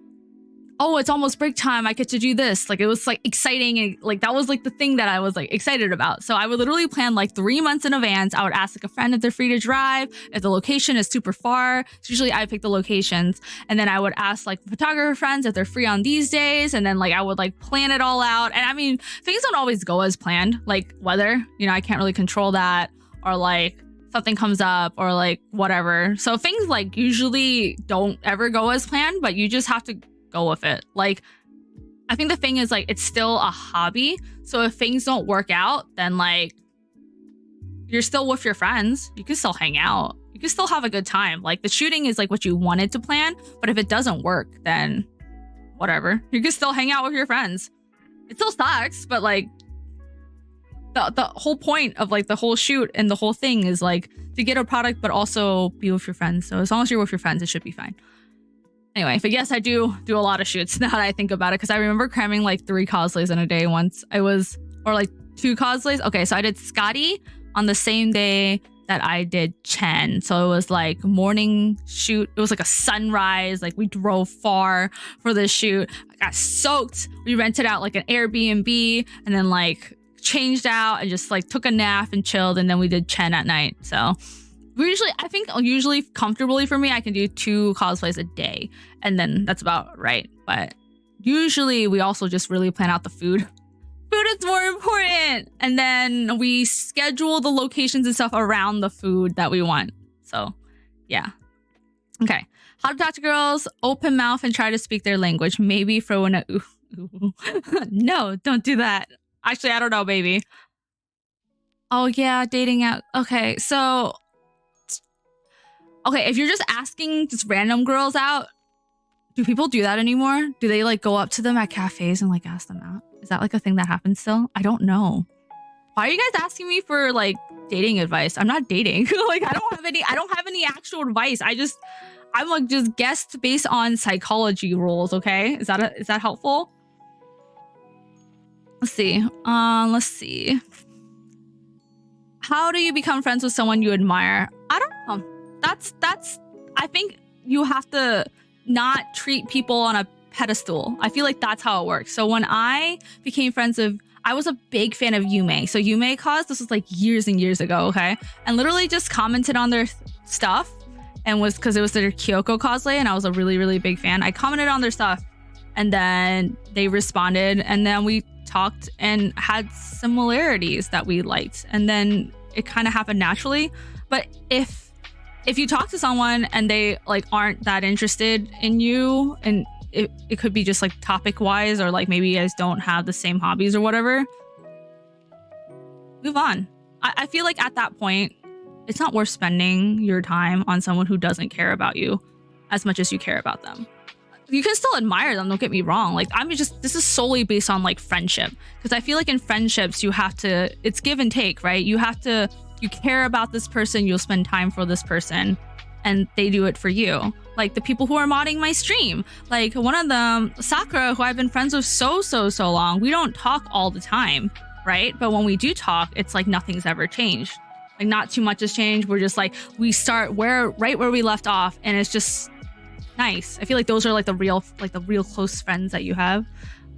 oh, it's almost break time. I get to do this. Like, it was, like, exciting. And, like, that was, like, the thing that I was, like, excited about. So I would literally plan, like, 3 months in advance. I would ask, like, a friend if they're free to drive, if the location is super far. So usually I pick the locations. And then I would ask, like, photographer friends if they're free on these days. And then, like, I would, like, plan it all out. And I mean, things don't always go as planned. Like, weather, you know, I can't really control that. Or, like, something comes up or like whatever. So things like usually don't ever go as planned, but you just have to go with it. Like, I think the thing is like, it's still a hobby. So if things don't work out, then like, you're still with your friends. You can still hang out. You can still have a good time. Like the shooting is like what you wanted to plan, but if it doesn't work, then whatever. You can still hang out with your friends. It still sucks, but like the whole point of like the whole shoot and the whole thing is like to get a product, but also be with your friends. So as long as you're with your friends, it should be fine. Anyway, but yes, I do a lot of shoots now that I think about it, because I remember cramming like 3 cosplays in a day once. Or like 2 cosplays. Okay, so I did Scotty on the same day that I did Chen. So it was like morning shoot. It was like a sunrise. Like we drove far for this shoot. I got soaked. We rented out like an Airbnb and then like changed out and just like took a nap and chilled. And then we did Chen at night. So I think usually comfortably for me, I can do 2 cosplays a day. And then that's about right. But usually we also just really plan out the food. Food is more important. And then we schedule the locations and stuff around the food that we want. So yeah. Okay. How to talk to girls, open mouth and try to speak their language. Maybe throw in a ooh. No, don't do that. Actually, I don't know, baby. Oh yeah, dating out. Okay, so if you're just asking just random girls out, do people do that anymore? Do they like go up to them at cafes and like ask them out? Is that like a thing that happens still? I don't know. Why are you guys asking me for like dating advice? I'm not dating. Like I don't have any actual advice. I'm like just guessed based on psychology rules, okay? Is that helpful? Let's see. How do you become friends with someone you admire? I don't know. That's I think you have to not treat people on a pedestal. I feel like that's how it works. So when I became friends with, I was a big fan of Yume. So Yume Cause, this was like years and years ago, okay? And literally just commented on their stuff, and was because it was their Kyoko cosplay and I was a really, really big fan. I commented on their stuff and then they responded and then we talked and had similarities that we liked. And then it kind of happened naturally. But if you talk to someone and they like aren't that interested in you, and it could be just like topic wise, or like maybe you guys don't have the same hobbies or whatever, move on. I feel like at that point, it's not worth spending your time on someone who doesn't care about you as much as you care about them. You can still admire them, don't get me wrong. Like this is solely based on like friendship, because I feel like in friendships it's give and take, right? You care about this person, you'll spend time for this person, and they do it for you. Like the people who are modding my stream, like one of them, Sakura, who I've been friends with so long, we don't talk all the time, right? But when we do talk, it's like nothing's ever changed. Like not too much has changed. We're just like, we start right where we left off, and it's just nice. I feel like those are like the real close friends that you have.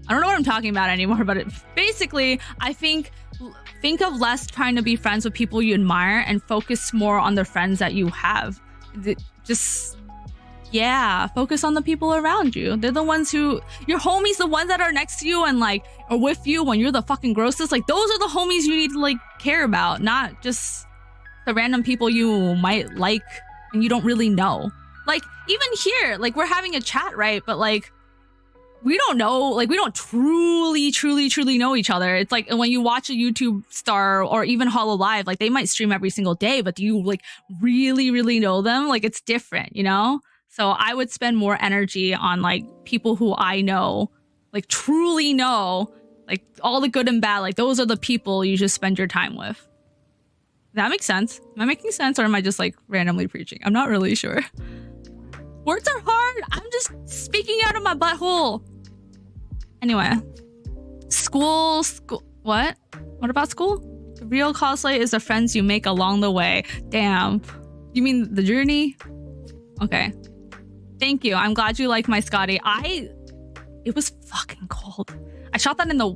I don't know what I'm talking about anymore, but basically, I think of less trying to be friends with people you admire and focus more on the friends that you have. Focus on the people around you. They're the ones your homies, the ones that are next to you and like are with you when you're the fucking grossest. Like those are the homies you need to like care about, not just the random people you might like and you don't really know. Like even here, like we're having a chat, right? But like we don't know, like we don't truly know each other. It's like when you watch a YouTube star or even Hololive, like they might stream every single day, but do you like really know them? Like it's different, you know? So I would spend more energy on like people who I know, like truly know, like all the good and bad. Like those are the people you just spend your time with. That makes sense. Am I making sense, or am I just like randomly preaching? I'm not really sure. Words are hard. I'm just speaking out of my butthole. Anyway, school. What? What about school? The real cosplay is the friends you make along the way. Damn. You mean the journey? Okay. Thank you. I'm glad you like my Scotty. It was fucking cold. I shot that in the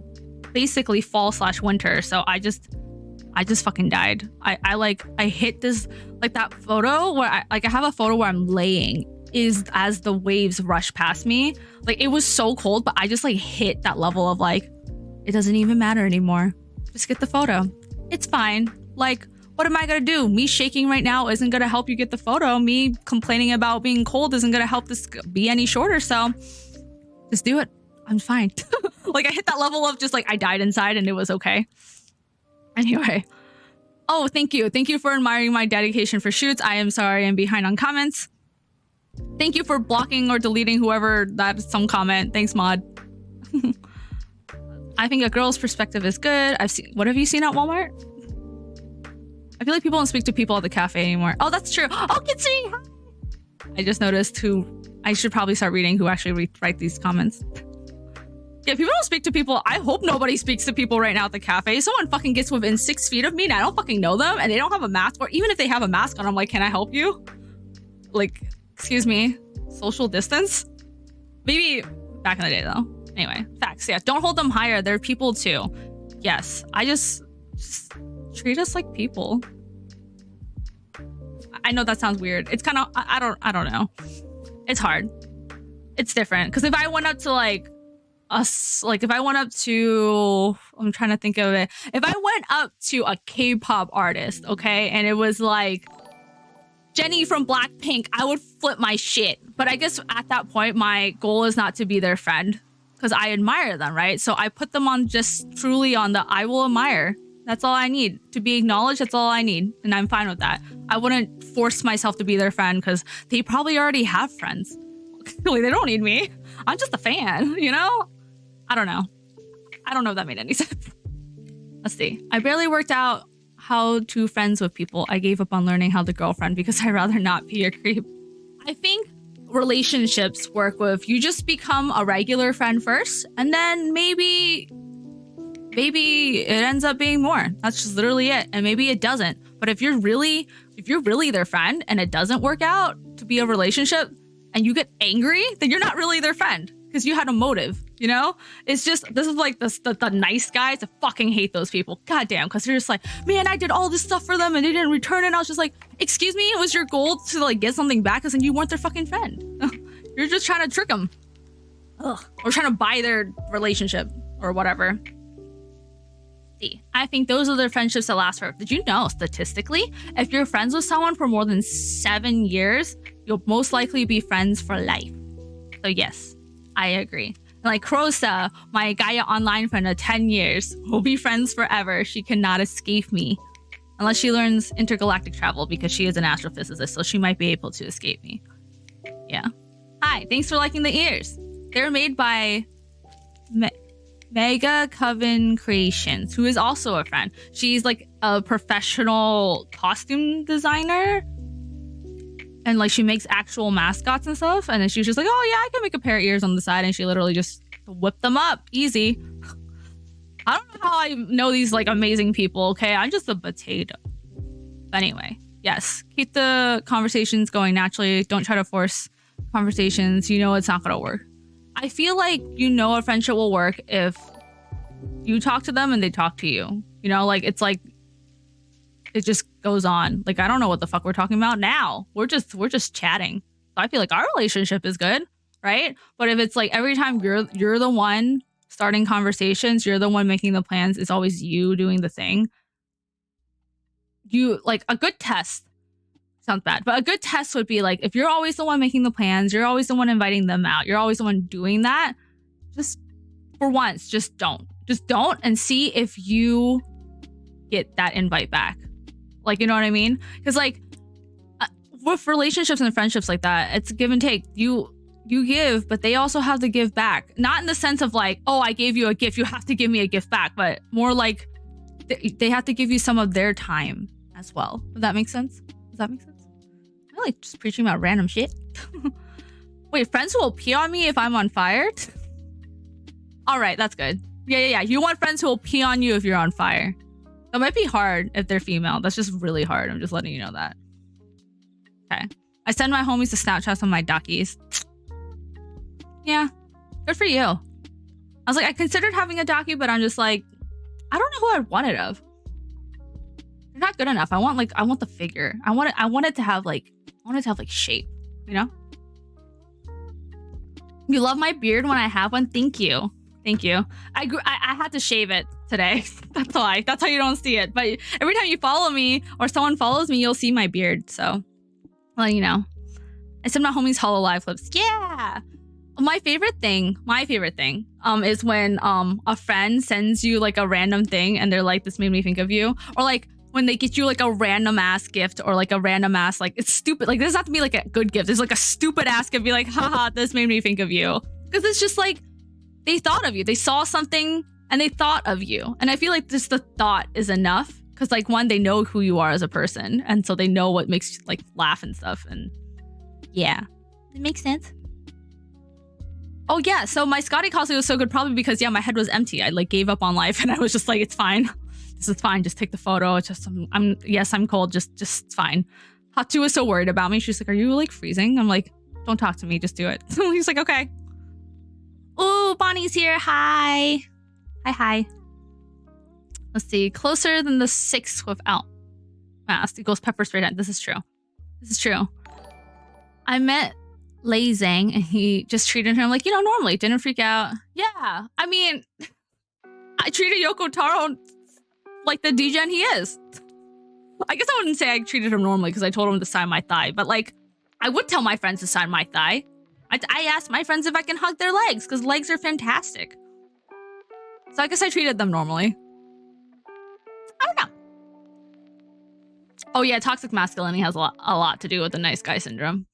basically fall/winter, so I just fucking died. I hit this, like that photo where I have a photo where I'm laying is as the waves rush past me. Like it was so cold, but I just like hit that level of like, it doesn't even matter anymore. Just get the photo. It's fine. Like, What am I gonna do? Me shaking right now isn't gonna help you get the photo. Me complaining about being cold isn't gonna help this be any shorter. So just do it. I'm fine. Like I hit that level of just like I died inside and it was okay. Anyway. Oh, thank you. Thank you for admiring my dedication for shoots. I am sorry I'm behind on comments. Thank you for blocking or deleting whoever that's some comment. Thanks, mod. I think a girl's perspective is good. I've seen. What have you seen at Walmart? I feel like people don't speak to people at the cafe anymore. Oh, that's true. Oh, Kitsune! I just noticed who. I should probably start reading who actually write these comments. Yeah, people don't speak to people. I hope nobody speaks to people right now at the cafe. Someone fucking gets within 6 feet of me and I don't fucking know them and they don't have a mask, or even if they have a mask on, I'm like, can I help you? Like, excuse me, social distance? Maybe back in the day though. Anyway, facts. Yeah, don't hold them higher. They're people too. Yes, I just treat us like people. I know that sounds weird. It's kind of, I don't know. It's hard. It's different. Because if I went up to like us, like if I went up to, I'm trying to think of it. If I went up to a K-pop artist, okay, and it was like Jennie from Blackpink, I would flip my shit. But I guess at that point, my goal is not to be their friend because I admire them, right? So I put them on just truly on the I will admire. That's all I need. To be acknowledged, that's all I need. And I'm fine with that. I wouldn't force myself to be their friend because they probably already have friends. Really, they don't need me. I'm just a fan, you know? I don't know. I don't know if that made any sense. Let's see. I barely worked out how to friends with people. I gave up on learning how to girlfriend because I'd rather not be a creep. I think relationships work with you just become a regular friend first and then maybe it ends up being more. That's just literally it. And maybe it doesn't. But if you're really their friend and it doesn't work out to be a relationship and you get angry, then you're not really their friend because you had a motive, you know? It's just, this is like the nice guys. I fucking hate those people. Goddamn. Because they're just like, man, I did all this stuff for them and they didn't return it. And I was just like, excuse me, it was your goal to like get something back because then you weren't their fucking friend. You're just trying to trick them. Ugh. Or trying to buy their relationship or whatever. I think those are the friendships that last forever. Did you know, statistically, if you're friends with someone for more than 7 years, you'll most likely be friends for life. So yes, I agree. And like Crosa, my Gaia online friend of 10 years, we'll be friends forever. She cannot escape me. Unless she learns intergalactic travel because she is an astrophysicist, so she might be able to escape me. Yeah. Hi, thanks for liking the ears. They're made by Mega Coven Creations, who is also a friend. She's like a professional costume designer. And like she makes actual mascots and stuff. And then she was just like, oh yeah, I can make a pair of ears on the side. And she literally just whipped them up. Easy. I don't know how I know these like amazing people, okay? I'm just a potato. But anyway, yes. Keep the conversations going naturally. Don't try to force conversations. You know it's not gonna work. I feel like you know a friendship will work if you talk to them and they talk to you. You know, like it's like it just goes on. Like I don't know what the fuck we're talking about now. We're just chatting. So I feel like our relationship is good, right? But if it's like every time you're the one starting conversations, you're the one making the plans, it's always you doing the thing. You like a good test. Sounds bad, but a good test would be like if you're always the one making the plans, you're always the one inviting them out, you're always the one doing that, just for once, just don't and see if you get that invite back. Like, you know what I mean? Because like with relationships and friendships like that, it's give and take. You give, but they also have to give back. Not in the sense of like, oh, I gave you a gift, you have to give me a gift back, but more like they have to give you some of their time as well. Does that make sense? Does that make sense? I like just preaching about random shit. Wait, friends who will pee on me if I'm on fire? All right, that's good. Yeah. You want friends who will pee on you if you're on fire. That might be hard if they're female. That's just really hard. I'm just letting you know that. Okay. I send my homies to Snapchats on my duckies. Yeah, good for you. I was like, I considered having a docu, but I'm just like, I don't know who I'd want it of. They're not good enough. I want the figure. I want it to have like shape, you know? You love my beard when I have one? Thank you. Thank you. I had to shave it today. That's why. That's how you don't see it. But every time you follow me or someone follows me, you'll see my beard. So, well, you know. I said my homies Hollow Live clips. Yeah. My favorite thing is when a friend sends you like a random thing and they're like, this made me think of you. Or like when they get you like a random ass gift or like a random ass, like it's stupid. Like, this doesn't have to be like a good gift. It's like a stupid ass gift. Be like, haha, this made me think of you. Because it's just like, they thought of you. They saw something and they thought of you. And I feel like just the thought is enough. Because like, one, they know who you are as a person. And so they know what makes you like laugh and stuff. And yeah, it makes sense. Oh yeah, so my Scotty cosplay was so good probably because, yeah, my head was empty. I like gave up on life and I was just like, it's fine. This is fine. Just take the photo. It's just, I'm cold. Just it's fine. Hatu was so worried about me. She's like, are you like freezing? I'm like, don't talk to me. Just do it. So he's like, okay. Oh, Bonnie's here. Hi. Hi. Let's see. Closer than the 6th without mask. It goes pepper spray. This is true. I met Lei Zhang and he just treated her like, normally. Didn't freak out. Yeah. I mean, I treated Yoko Taro like the degen he is. I guess I wouldn't say I treated him normally because I told him to sign my thigh. But like, I would tell my friends to sign my thigh. I asked my friends if I can hug their legs because legs are fantastic. So I guess I treated them normally. I don't know. Oh yeah, toxic masculinity has a lot to do with the nice guy syndrome.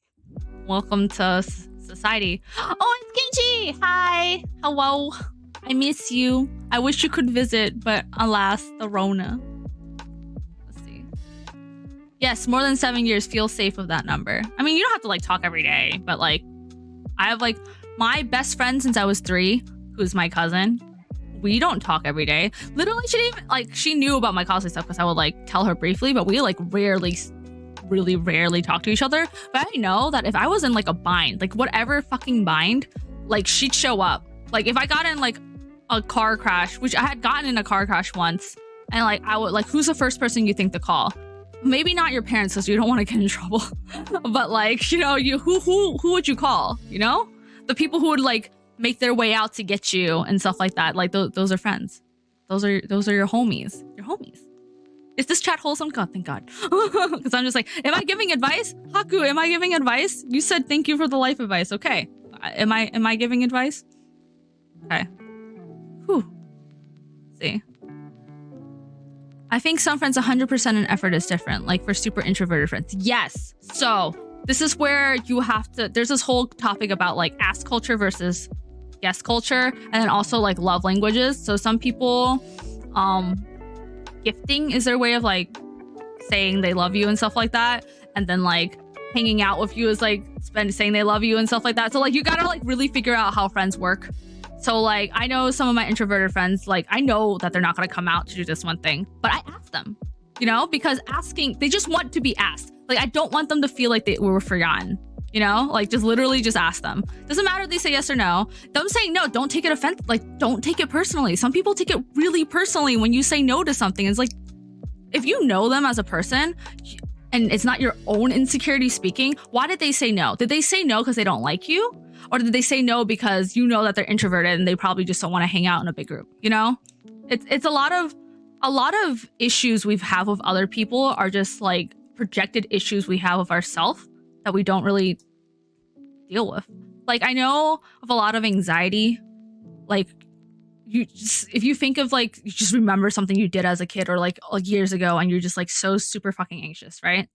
Welcome to society. Oh, it's Genji! Hi! Hello. I miss you. I wish you could visit, but alas, the Rona. Let's see. Yes, more than 7 years. Feel safe with that number. I mean, you don't have to like talk every day, but like, I have like my best friend since I was 3, who's my cousin. We don't talk every day. Literally, she knew about my cosplay stuff because I would like tell her briefly, but we like really rarely talk to each other. But I know that if I was in like a bind, like whatever fucking bind, like she'd show up. Like if I got in like a car crash, which I had gotten in a car crash once, and like I would like, who's the first person you think to call? Maybe not your parents because you don't want to get in trouble. But like, who would you call? The people who would like make their way out to get you and stuff like that. Like those are friends. Those are your homies. Is this chat wholesome? God, thank God. Because I'm just like, am I giving advice? Haku, am I giving advice? You said thank you for the life advice. Okay. Am I giving advice? Okay. Whew. Let's see. I think some friends 100% in effort is different. Like for super introverted friends. Yes. So this is where you have to, there's this whole topic about like ask culture versus guest culture. And then also like love languages. So some people, gifting is their way of like saying they love you and stuff like that, and then like hanging out with you is like saying they love you and stuff like that. So like you gotta like really figure out how friends work. So like I know some of my introverted friends, like I know that they're not gonna come out to do this one thing, but I ask them, because asking, they just want to be asked. Like I don't want them to feel like they were forgotten. Like just literally just ask them. Doesn't matter if they say yes or no. Them saying no, don't take it offensive. Like don't take it personally. Some people take it really personally when you say no to something. It's like, if you know them as a person and it's not your own insecurity speaking, why did they say no? Did they say no because they don't like you? Or did they say no because you know that they're introverted and they probably just don't want to hang out in a big group? It's a lot of issues we have with other people are just like projected issues we have of ourselves that we don't really deal with. Like I know of a lot of anxiety, like if you think of like, you just remember something you did as a kid or like years ago and you're just like so super fucking anxious, right?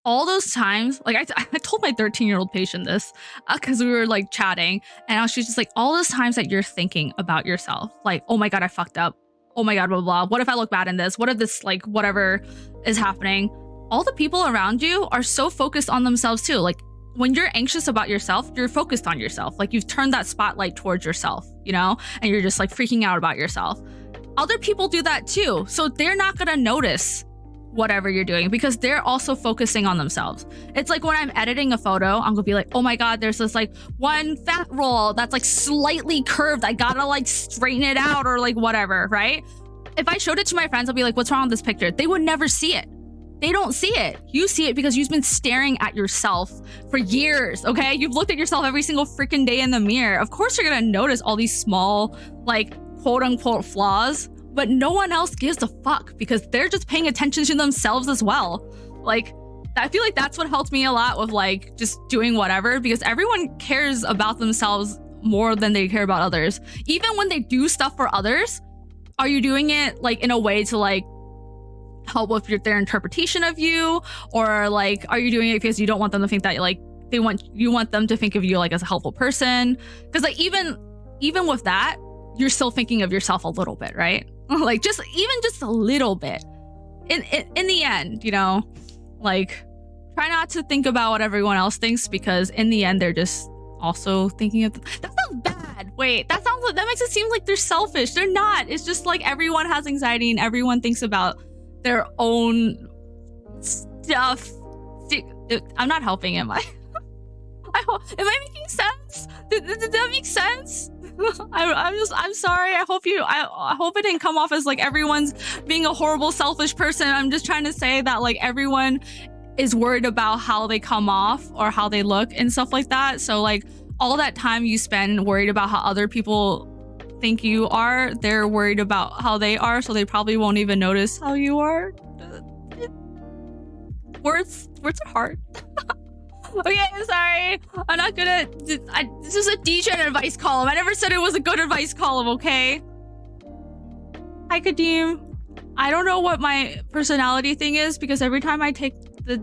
All those times, like I told my 13-year-old patient this because we were like chatting and she's just like, all those times that you're thinking about yourself, like, oh my God, I fucked up. Oh my God, blah, blah, blah. What if I look bad in this? What if this, like, whatever is happening? All the people around you are so focused on themselves too. Like when you're anxious about yourself, you're focused on yourself. Like you've turned that spotlight towards yourself, and you're just like freaking out about yourself. Other people do that too. So they're not going to notice whatever you're doing because they're also focusing on themselves. It's like when I'm editing a photo, I'm gonna be like, oh my God, there's this like one fat roll that's like slightly curved. I gotta like straighten it out or like whatever, right? If I showed it to my friends, I'll be like, what's wrong with this picture? They would never see it. they don't see it. You see it because you've been staring at yourself for years, okay? You've looked at yourself every single freaking day in the mirror. Of course you're gonna notice all these small, like, quote unquote flaws, but no one else gives a fuck because they're just paying attention to themselves as well. Like, I feel like that's what helped me a lot with like just doing whatever, because everyone cares about themselves more than they care about others. Even when they do stuff for others, are you doing it like in a way to like help with their interpretation of you, or like are you doing it because you don't want them to think that like you want them to think of you like as a helpful person? Because like even with that, you're still thinking of yourself a little bit, right? Like just a little bit. In the end, you know, like try not to think about what everyone else thinks, because in the end they're just also thinking of that sounds bad. Wait, that makes it seem like they're selfish. They're not. It's just like everyone has anxiety and everyone thinks about their own stuff. I'm not helping, am I? Am I making sense? Did that make sense? I'm sorry. I hope it didn't come off as like everyone's being a horrible, selfish person. I'm just trying to say that like everyone is worried about how they come off or how they look and stuff like that. So like all that time you spend worried about how other people think you are, they're worried about how they are, so they probably won't even notice how you are. Words are hard. Okay, I'm sorry. I'm not gonna. This is a degen advice column. I never said it was a good advice column, okay? Hi, Kadeem. I don't know what my personality thing is, because every time I take the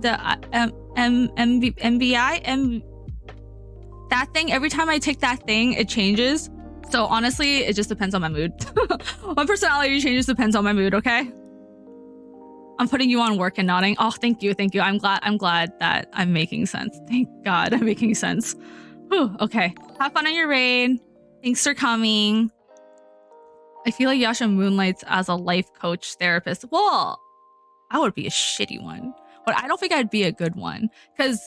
MBI, that thing, every time I take that thing, it changes. So honestly, it just depends on my mood. My personality changes depends on my mood, okay? I'm putting you on work and nodding. Oh, thank you. I'm glad that I'm making sense. Thank God I'm making sense. Whew, okay. Have fun on your raid. Thanks for coming. I feel like Yasha moonlights as a life coach therapist. Well, I would be a shitty one, but I don't think I'd be a good one, because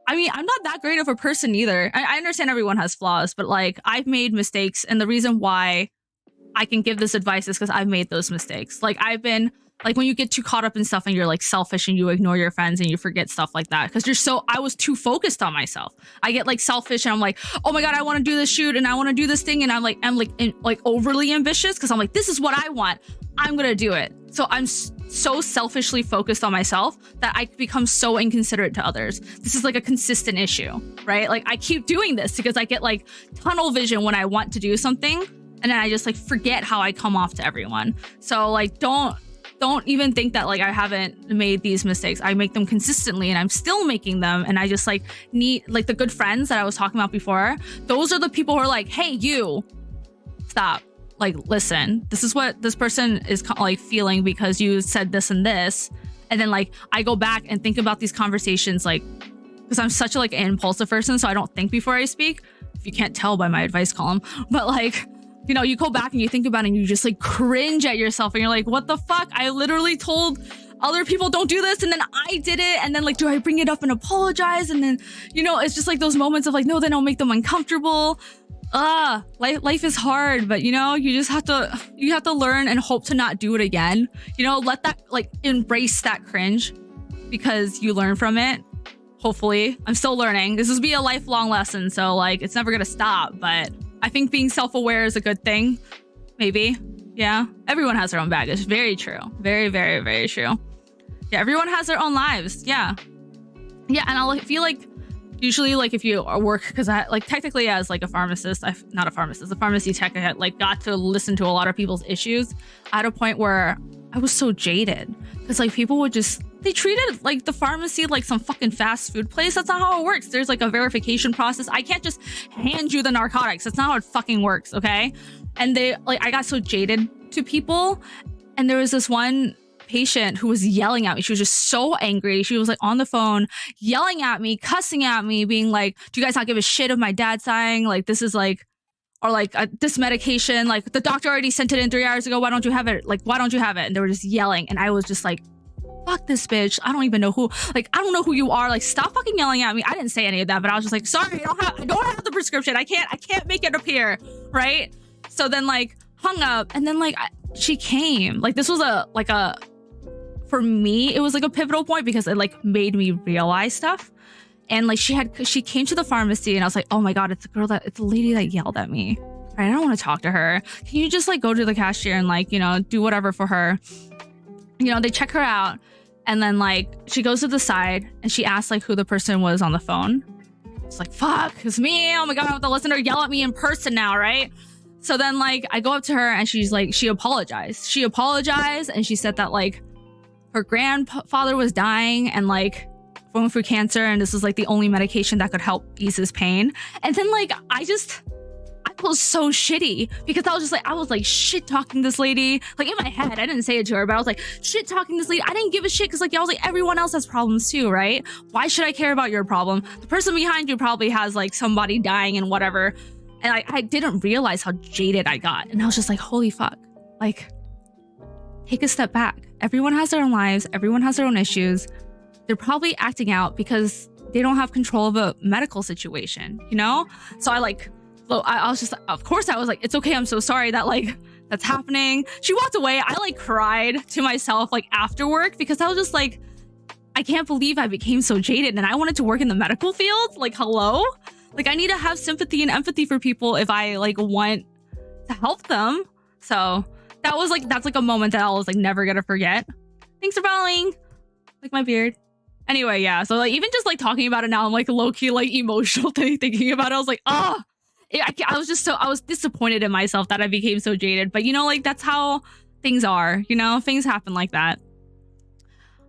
I mean, I'm not that great of a person either. I understand everyone has flaws, but like I've made mistakes, and the reason why I can give this advice is because I've made those mistakes. Like I've been like, when you get too caught up in stuff and you're like selfish and you ignore your friends and you forget stuff like that because I was too focused on myself. I get like selfish and I'm like, oh my God, I want to do this shoot and I want to do this thing, and I'm like overly ambitious because I'm like, this is what I want. I'm gonna do it. So I'm so selfishly focused on myself that I become so inconsiderate to others. This is like a consistent issue, right? Like I keep doing this because I get like tunnel vision when I want to do something, and then I just like forget how I come off to everyone. So like don't even think that like I haven't made these mistakes. I make them consistently and I'm still making them, and I just like need like the good friends that I was talking about before. Those are the people who are like, hey, you stop. Like, listen, this is what this person is like feeling because you said this and this. And then like I go back and think about these conversations, like, because I'm such a like an impulsive person, so I don't think before I speak, if you can't tell by my advice column. But like, you know, you go back and you think about it and you just like cringe at yourself and you're like, what the fuck? I literally told other people don't do this, and then I did it, and then like, do I bring it up and apologize? And then, you know, it's just like those moments of like, no, then I'll make them uncomfortable. Life is hard, but you know, you have to learn and hope to not do it again. You know, let that like embrace that cringe because you learn from it. Hopefully, I'm still learning. This will be a lifelong lesson, so like it's never gonna stop. But I think being self-aware is a good thing. Maybe, yeah. Everyone has their own baggage. Very true. Very, very, very true. Yeah, everyone has their own lives. Yeah, and I feel like. Usually, like if you work, because I like technically as like a pharmacist, a pharmacy tech, I had like got to listen to a lot of people's issues at a point where I was so jaded because like people would they treated like the pharmacy like some fucking fast food place. That's not how it works. There's like a verification process. I can't just hand you the narcotics. That's not how it fucking works. Okay. And I got so jaded to people, and there was this one patient who was yelling at me. She was just so angry. She was like on the phone yelling at me, cussing at me, being like, do you guys not give a shit if my dad's dying? Like this is like, or like this medication, like the doctor already sent it in 3 hours ago. Why don't you have it? Like, why don't you have it? And they were just yelling. And I was just like, fuck this bitch. I don't even know who, like, I don't know who you are. Like, stop fucking yelling at me. I didn't say any of that, but I was just like, sorry, I don't have the prescription. I can't make it appear. Right. So then like hung up, and then like she came, like this was a for me, it was like a pivotal point because it like made me realize stuff. And like she came to the pharmacy and I was like, oh my God, it's the lady that yelled at me. Right, I don't want to talk to her. Can you just like go to the cashier and like, you know, do whatever for her? You know, they check her out and then like she goes to the side and she asks like who the person was on the phone. It's like, fuck, it's me. Oh my God, I have to listen to her yell at me in person now, right? So then like I go up to her and she's like, she apologized. She apologized and she said that like her grandfather was dying and like going through cancer and this was like the only medication that could help ease his pain. And then like I feel so shitty because I was like shit talking this lady. Like in my head, I didn't say it to her, but I was like shit talking this lady. I didn't give a shit because like I was like, everyone else has problems too, right? Why should I care about your problem? The person behind you probably has like somebody dying and whatever. And I didn't realize how jaded I got. And I was just like, holy fuck. Like, take a step back. Everyone has their own lives. Everyone has their own issues. They're probably acting out because they don't have control of a medical situation, you know? So I was just, of course I was like, it's okay. I'm so sorry that like, that's happening. She walked away. I like cried to myself like after work because I was just like, I can't believe I became so jaded and I wanted to work in the medical field. Like, hello? Like I need to have sympathy and empathy for people if I like want to help them. So that's like a moment that I was like never gonna forget. Thanks for following. Like my beard. Anyway, yeah. So like even just like talking about it now, I'm like low key like emotional thinking about it. I was like, oh. I was disappointed in myself that I became so jaded. But, you know, like, that's how things are. You know, things happen like that.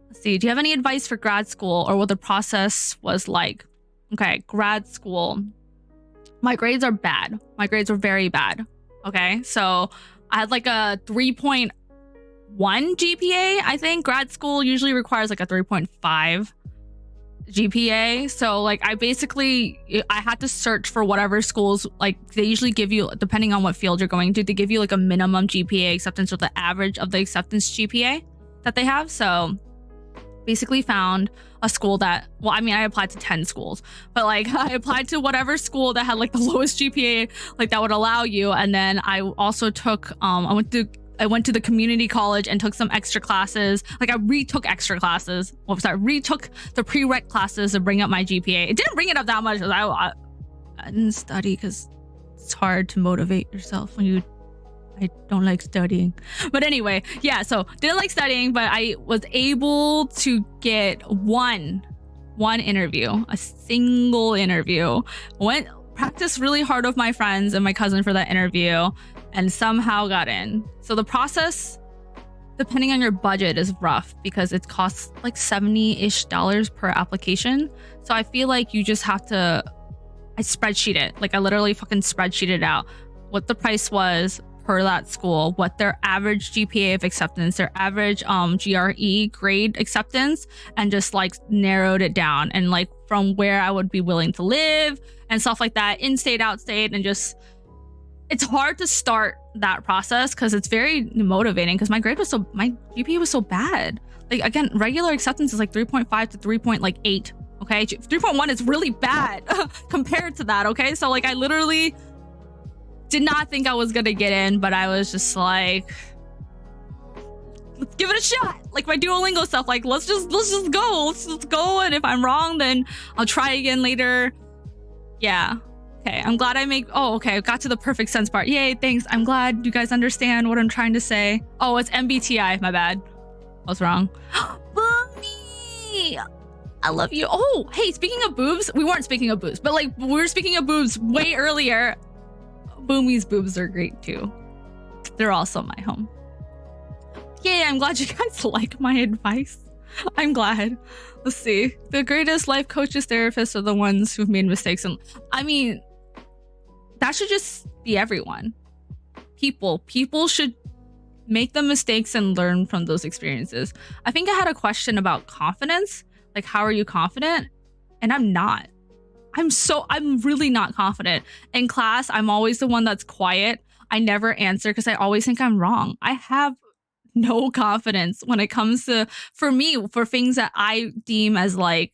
Let's see. Do you have any advice for grad school or what the process was like? Okay, grad school. My grades are bad. My grades were very bad. Okay, so I had like a 3.1 GPA, I think. Grad school usually requires like a 3.5 GPA. So like I had to search for whatever schools, like they usually give you, depending on what field you're going to, they give you like a minimum GPA acceptance or the average of the acceptance GPA that they have. So basically found a school that, well, I mean, I applied to 10 schools, but like I applied to whatever school that had like the lowest GPA, like that would allow you. And then I also took, I went to the community college and took some extra classes. Like I retook extra classes. Retook the prereq classes to bring up my GPA. It didn't bring it up that much. I didn't study because it's hard to motivate yourself when I don't like studying. But anyway, yeah, so didn't like studying, but I was able to get one interview, a single interview. Practiced really hard with my friends and my cousin for that interview and somehow got in. So the process, depending on your budget, is rough because it costs like $70-ish per application. So I feel like you just have to, I spreadsheet it. Like I literally fucking spreadsheeted out what the price was per that school, what their average GPA of acceptance, their average GRE grade acceptance, and just like narrowed it down and like from where I would be willing to live and stuff like that, in-state, out-state, and just, it's hard to start that process because it's very motivating because my GPA was so bad. Like again, regular acceptance is like 3.5 to 3.8. Okay, 3.1 is really bad compared to that. Okay, so like I literally did not think I was gonna get in, but I was just like, let's give it a shot. Like my Duolingo stuff, like let's just go. Let's just go. And if I'm wrong, then I'll try again later. Yeah. Okay, I'm glad I got to the perfect sense part. Yay, thanks. I'm glad you guys understand what I'm trying to say. Oh, it's MBTI, my bad. I was wrong. Boomy! I love you. Oh, hey, speaking of boobs, we weren't speaking of boobs, but like we were speaking of boobs way earlier. Boomy's boobs are great too. They're also my home. Yay, I'm glad you guys like my advice. I'm glad. Let's see. The greatest life coaches, therapists are the ones who've made mistakes. And I mean, that should just be everyone. People should make the mistakes and learn from those experiences. I think I had a question about confidence. Like, how are you confident? And I'm not. I'm really not confident. In class, I'm always the one that's quiet. I never answer because I always think I'm wrong. I have no confidence when it comes to, for me, for things that I deem as like,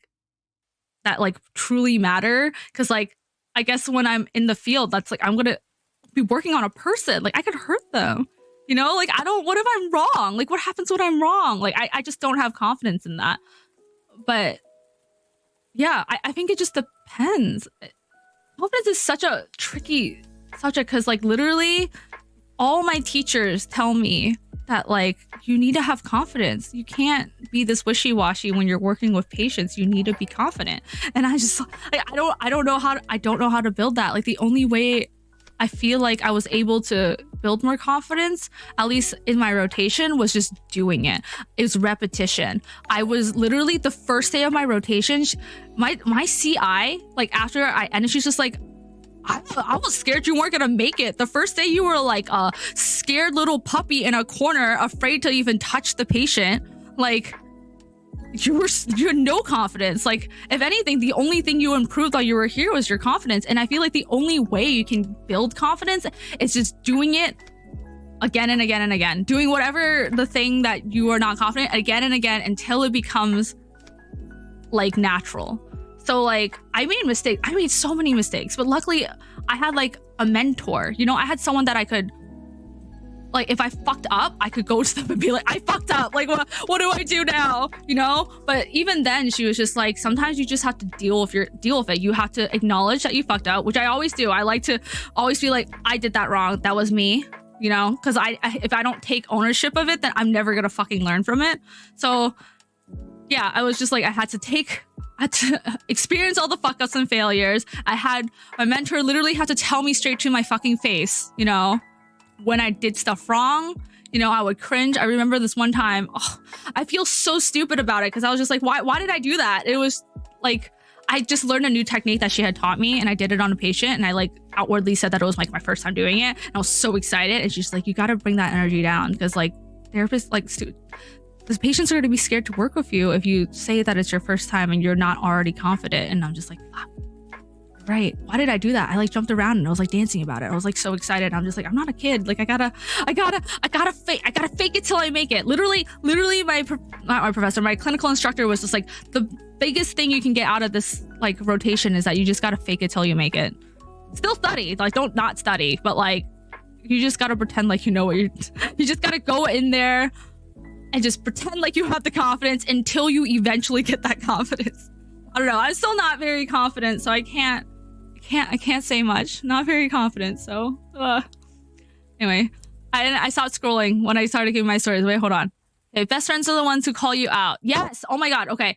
that like truly matter. Because like, I guess when I'm in the field, that's like, I'm going to be working on a person. Like I could hurt them. You know, like, what if I'm wrong? Like, what happens when I'm wrong? Like, I just don't have confidence in that. But yeah, I think it just depends. Confidence is such a tricky subject because, like, literally all my teachers tell me that, like, you need to have confidence. You can't be this wishy-washy when you're working with patients. You need to be confident. And I just, like, I don't know how to build that. Like, the only way I feel like I was able to build more confidence, at least in my rotation, was just doing it. It was repetition. I was literally, the first day of my rotation, my CI, like, after I ended, she's just like, I was scared you weren't gonna make it. The first day you were like a scared little puppy in a corner, afraid to even touch the patient. Like, you had no confidence. Like, if anything, the only thing you improved while you were here was your confidence. And I feel like the only way you can build confidence is just doing it again and again and again. Doing whatever the thing that you are not confident again and again until it becomes, like, natural. So, like, I made mistakes. I made so many mistakes, but luckily I had, like, a mentor. You know, I had someone that I could, like, if I fucked up, I could go to them and be like, I fucked up. Like, what do I do now? You know? But even then, she was just like, sometimes you just have to deal with it. You have to acknowledge that you fucked up, which I always do. I like to always be like, I did that wrong. That was me. You know? Because if I don't take ownership of it, then I'm never gonna fucking learn from it. So yeah, I was just like, I had to experience all the fuck ups and failures. I had my mentor literally had to tell me straight to my fucking face, you know, when I did stuff wrong. You know, I would cringe. I remember this one time, I feel so stupid about it because I was just like, why did I do that? It was like, I just learned a new technique that she had taught me and I did it on a patient and I, like, outwardly said that it was, like, my first time doing it. And I was so excited. And she's like, you got to bring that energy down because, like, therapists, like, the patients are going to be scared to work with you if you say that it's your first time and you're not already confident. And I'm just like, fuck, right. Why did I do that? I, like, jumped around and I was, like, dancing about it. I was, like, so excited. I'm just like, I'm not a kid. Like, I gotta fake it till I make it. Literally my clinical instructor was just like, the biggest thing you can get out of this, like, rotation is that you just gotta fake it till you make it. Still study. Like, don't not study, but, like, you just gotta pretend like you know what you just gotta go in there and just pretend like you have the confidence until you eventually get that confidence. I don't know. I'm still not very confident, so I can't say much. Not very confident. So anyway, I stopped scrolling when I started giving my stories. Wait, hold on. Okay, best friends are the ones who call you out. Yes. Oh my God. Okay.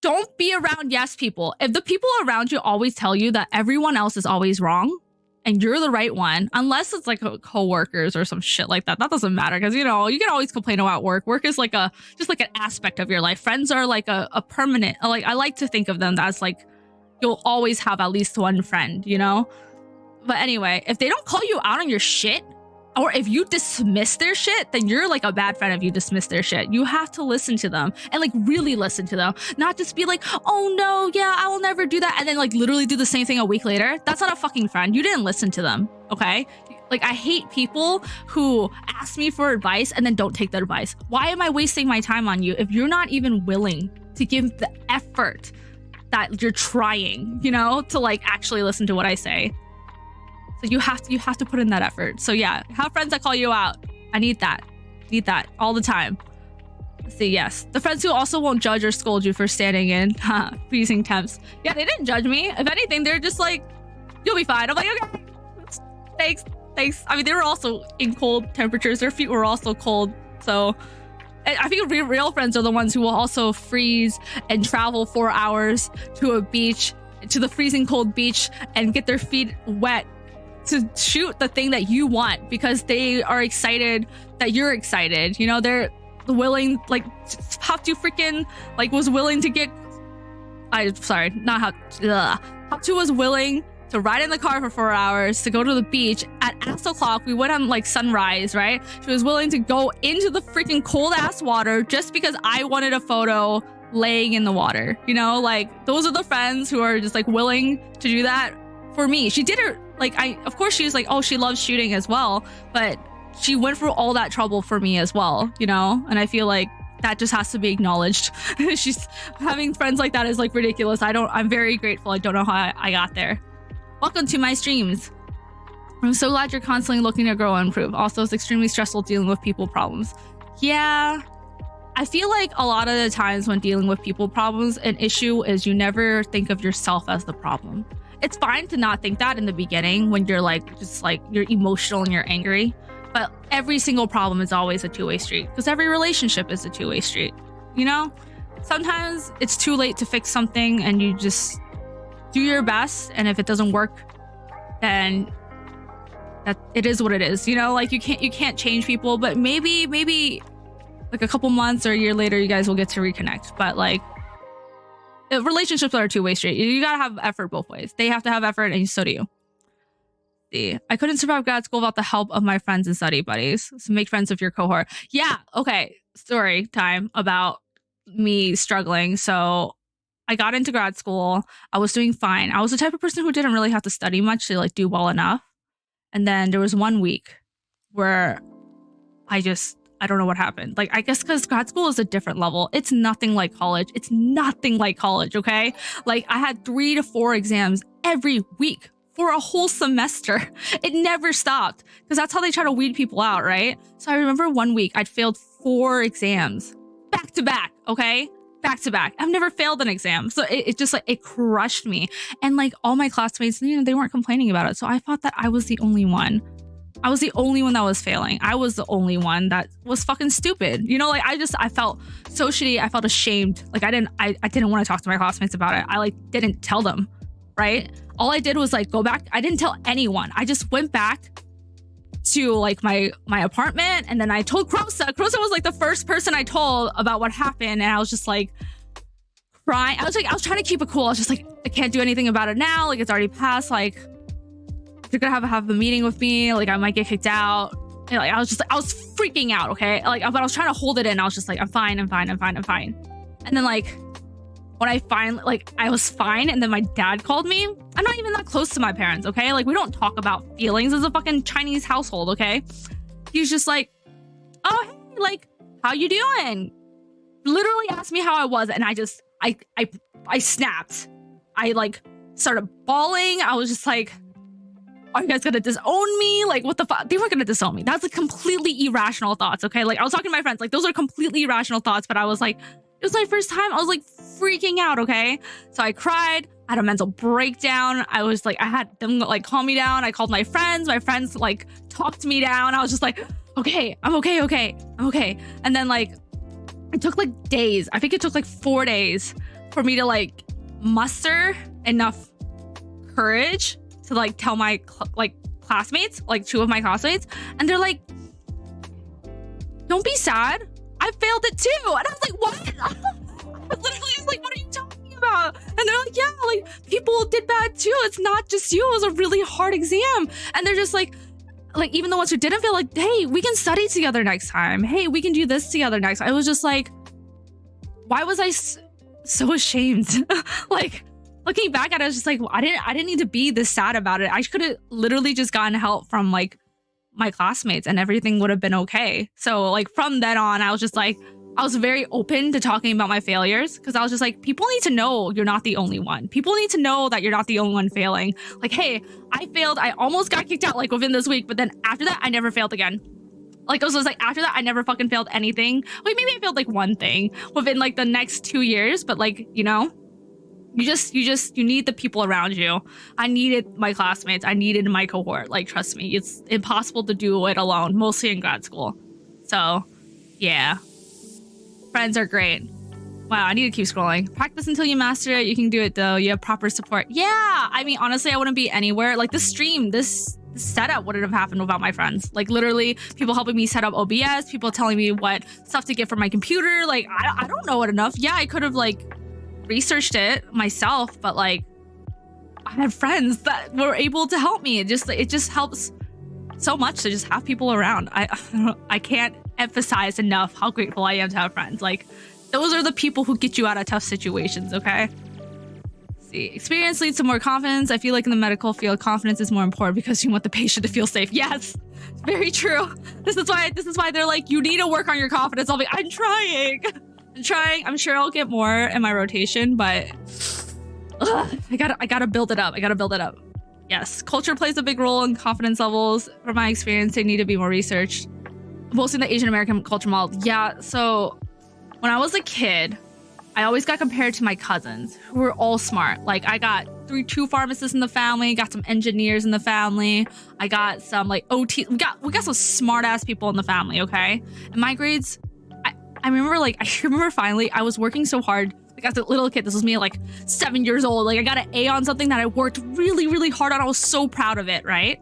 Don't be around yes people. If the people around you always tell you that everyone else is always wrong, and you're the right one, unless it's like co-workers or some shit like that. That doesn't matter because, you know, you can always complain about work. Work is like just like an aspect of your life. Friends are like a permanent, like, I like to think of them as like, you'll always have at least one friend, you know? But anyway, if they don't call you out on your shit, or if you dismiss their shit, then you're like a bad friend if you dismiss their shit. You have to listen to them and, like, really listen to them. Not just be like, oh no, yeah, I will never do that. And then, like, literally do the same thing a week later. That's not a fucking friend. You didn't listen to them, okay? Like, I hate people who ask me for advice and then don't take that advice. Why am I wasting my time on you if you're not even willing to give the effort that you're trying, you know, to, like, actually listen to what I say? So you have to put in that effort. So yeah, have friends that call you out. I need that all the time. Let's see, yes. The friends who also won't judge or scold you for standing in freezing temps. Yeah, they didn't judge me. If anything, they're just like, you'll be fine. I'm like, okay, thanks. I mean, they were also in cold temperatures. Their feet were also cold. So I think real friends are the ones who will also freeze and travel 4 hours to a beach, to the freezing cold beach, and get their feet wet to shoot the thing that you want because they are excited that you're excited. You know, they're willing, like, Hop to freaking, like, was willing to get, Hop to was willing to ride in the car for 4 hours to go to the beach at ass o'clock. We went on, like, sunrise, right? She was willing to go into the freaking cold ass water just because I wanted a photo laying in the water. You know, like, those are the friends who are just, like, willing to do that for me. She did it, like, of course she was like, oh, she loves shooting as well, but she went through all that trouble for me as well, you know? And I feel like that just has to be acknowledged. She's having friends like that is, like, ridiculous. I'm very grateful. I don't know how I got there. Welcome to my streams. I'm so glad you're constantly looking to grow and improve. Also, it's extremely stressful dealing with people problems. Yeah, I feel like a lot of the times when dealing with people problems, an issue is you never think of yourself as the problem. It's fine to not think that in the beginning when you're like, just like you're emotional and you're angry. But every single problem is always a two-way street because every relationship is a two-way street. You know, sometimes it's too late to fix something and you just do your best. And if it doesn't work, then that it is what it is. You know, like you can't change people, but maybe like a couple months or a year later, you guys will get to reconnect. But like relationships are a two-way street. You gotta have effort both ways. They have to have effort and so do you. See, I couldn't survive grad school without the help of my friends and study buddies. So make friends with your cohort. Yeah, okay. Story time about me struggling. So I got into grad school. I was doing fine. I was the type of person who didn't really have to study much to like do well enough. And then there was 1 week where I don't know what happened. Like, I guess because grad school is a different level. It's nothing like college. It's nothing like college, okay? Like, I had 3 to 4 exams every week for a whole semester. It never stopped because that's how they try to weed people out, right? So I remember 1 week I'd failed 4 exams back to back, okay? Back to back. I've never failed an exam. So it just like, it crushed me. And like all my classmates, you know, they weren't complaining about it. So I thought that I was the only one. I was the only one that was failing. I was the only one that was fucking stupid. You know, like I felt so shitty. I felt ashamed. Like I didn't want to talk to my classmates about it. I like didn't tell them, right? All I did was like go back. I didn't tell anyone. I just went back to like my apartment and then I told Krosa. Krosa was like the first person I told about what happened. And I was just like crying. I was trying to keep it cool. I was just like, I can't do anything about it now. Like it's already passed. Like you're gonna have a meeting with me. Like I might get kicked out. And, like I was freaking out. Okay. Like, but I was trying to hold it in. I was just like, I'm fine. And then like, when I finally, like, I was fine, and then my dad called me. I'm not even that close to my parents, okay? Like, we don't talk about feelings as a fucking Chinese household, okay? He was just like, oh, hey, like, how you doing? Literally asked me how I was, and I snapped. I, like, started bawling. I was just like, are you guys gonna disown me? Like, what the fuck? They weren't gonna disown me. That's a completely irrational thoughts, okay? Like, I was talking to my friends, like, those are completely irrational thoughts, but I was like, it was my first time. I was like freaking out, okay? So I cried. I had a mental breakdown. I was like, I had them like calm me down. I called my friends. My friends like talked me down. I was just like, okay, I'm okay. And then like, it took like days. I think it took like 4 days for me to like muster enough courage to like tell my classmates, like 2 of my classmates. And they're like, don't be sad. I failed it too. And I was like, what? I literally was like, what are you talking about? And they're like, yeah, like people did bad too. It's not just you. It was a really hard exam. And they're just like even the ones who didn't fail, like, hey, we can study together next time. Hey, we can do this together next time. I was just like, why was I so ashamed? Like looking back at it, I was just like, well, I didn't need to be this sad about it. I could have literally just gotten help from like my classmates and everything would have been okay. So like from then on, I was just like, I was very open to talking about my failures because I was just like, people need to know you're not the only one. People need to know that you're not the only one failing. Like, hey, I failed. I almost got kicked out like within this week, but then after that, I never failed again. Like I was like, after that, I never fucking failed anything. Like maybe I failed like one thing within like the next 2 years, but like, you know, you need the people around you. I needed my classmates. I needed my cohort. Like, trust me, it's impossible to do it alone, mostly in grad school. So yeah, friends are great. Wow, I need to keep scrolling. Practice until you master it. You can do it though. You have proper support. Yeah, I mean, honestly, I wouldn't be anywhere. Like this stream, this setup wouldn't have happened without my friends. Like literally people helping me set up OBS, people telling me what stuff to get for my computer. Like, I don't know it enough. Yeah, I could have like researched it myself, but like I had friends that were able to help me. It just helps so much to just have people around. I can't emphasize enough how grateful I am to have friends. Like those are the people who get you out of tough situations, okay? Let's see, experience leads to more confidence. I feel like in the medical field, confidence is more important because you want the patient to feel safe. Yes, very true. This is why they're like, you need to work on your confidence. I'll be, I'm trying. I'm sure I'll get more in my rotation, but I gotta build it up. Yes, culture plays a big role in confidence levels. From my experience, they need to be more researched. Mostly the Asian American culture model. Yeah, so when I was a kid, I always got compared to my cousins who were all smart. Like I got two pharmacists in the family, got some engineers in the family. I got some like OT. We got some smart ass people in the family, okay? And my grades, I remember finally I was working so hard. Like as a little kid, this was me at like 7 years old. Like I got an A on something that I worked really, really hard on. I was so proud of it, right?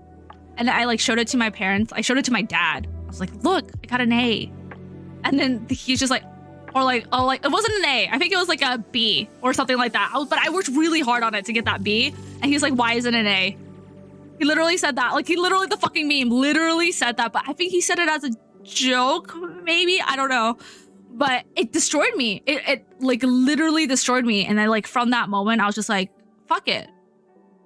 And I like showed it to my parents. I showed it to my dad. I was like, look, I got an A. And then he's just like, it wasn't an A. I think it was like a B or something like that. But I worked really hard on it to get that B. And he's like, why isn't it an A? He literally said that. Like the fucking meme literally said that. But I think he said it as a joke, maybe. I don't know. But it destroyed me. It like literally destroyed me. And then like from that moment, I was just like, fuck it.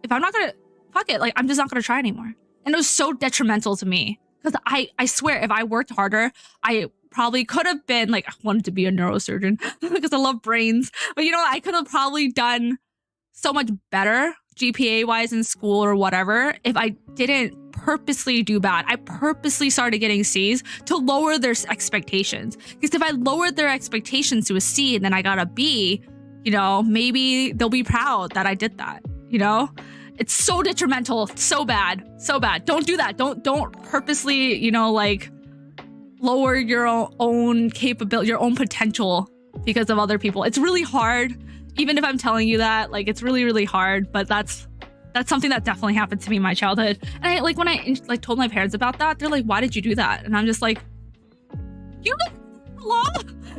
If I'm not gonna, fuck it. Like I'm just not gonna try anymore. And it was so detrimental to me. Because I swear, if I worked harder, I probably could have been like, I wanted to be a neurosurgeon because I love brains. But you know, I could have probably done so much better GPA wise in school or whatever if I didn't purposely do bad. I purposely started getting C's to lower their expectations. Because if I lowered their expectations to a C and then I got a B, you know, maybe they'll be proud that I did that, you know? It's so detrimental, so bad, so bad. Don't do that. Don't purposely, you know, like lower your own capability, your own potential because of other people. It's really hard. Even if I'm telling you that, like, it's really, really hard. But that's something that definitely happened to me in my childhood. And I like when I like told my parents about that, they're like, "Why did you do that?" And I'm just like, "You law."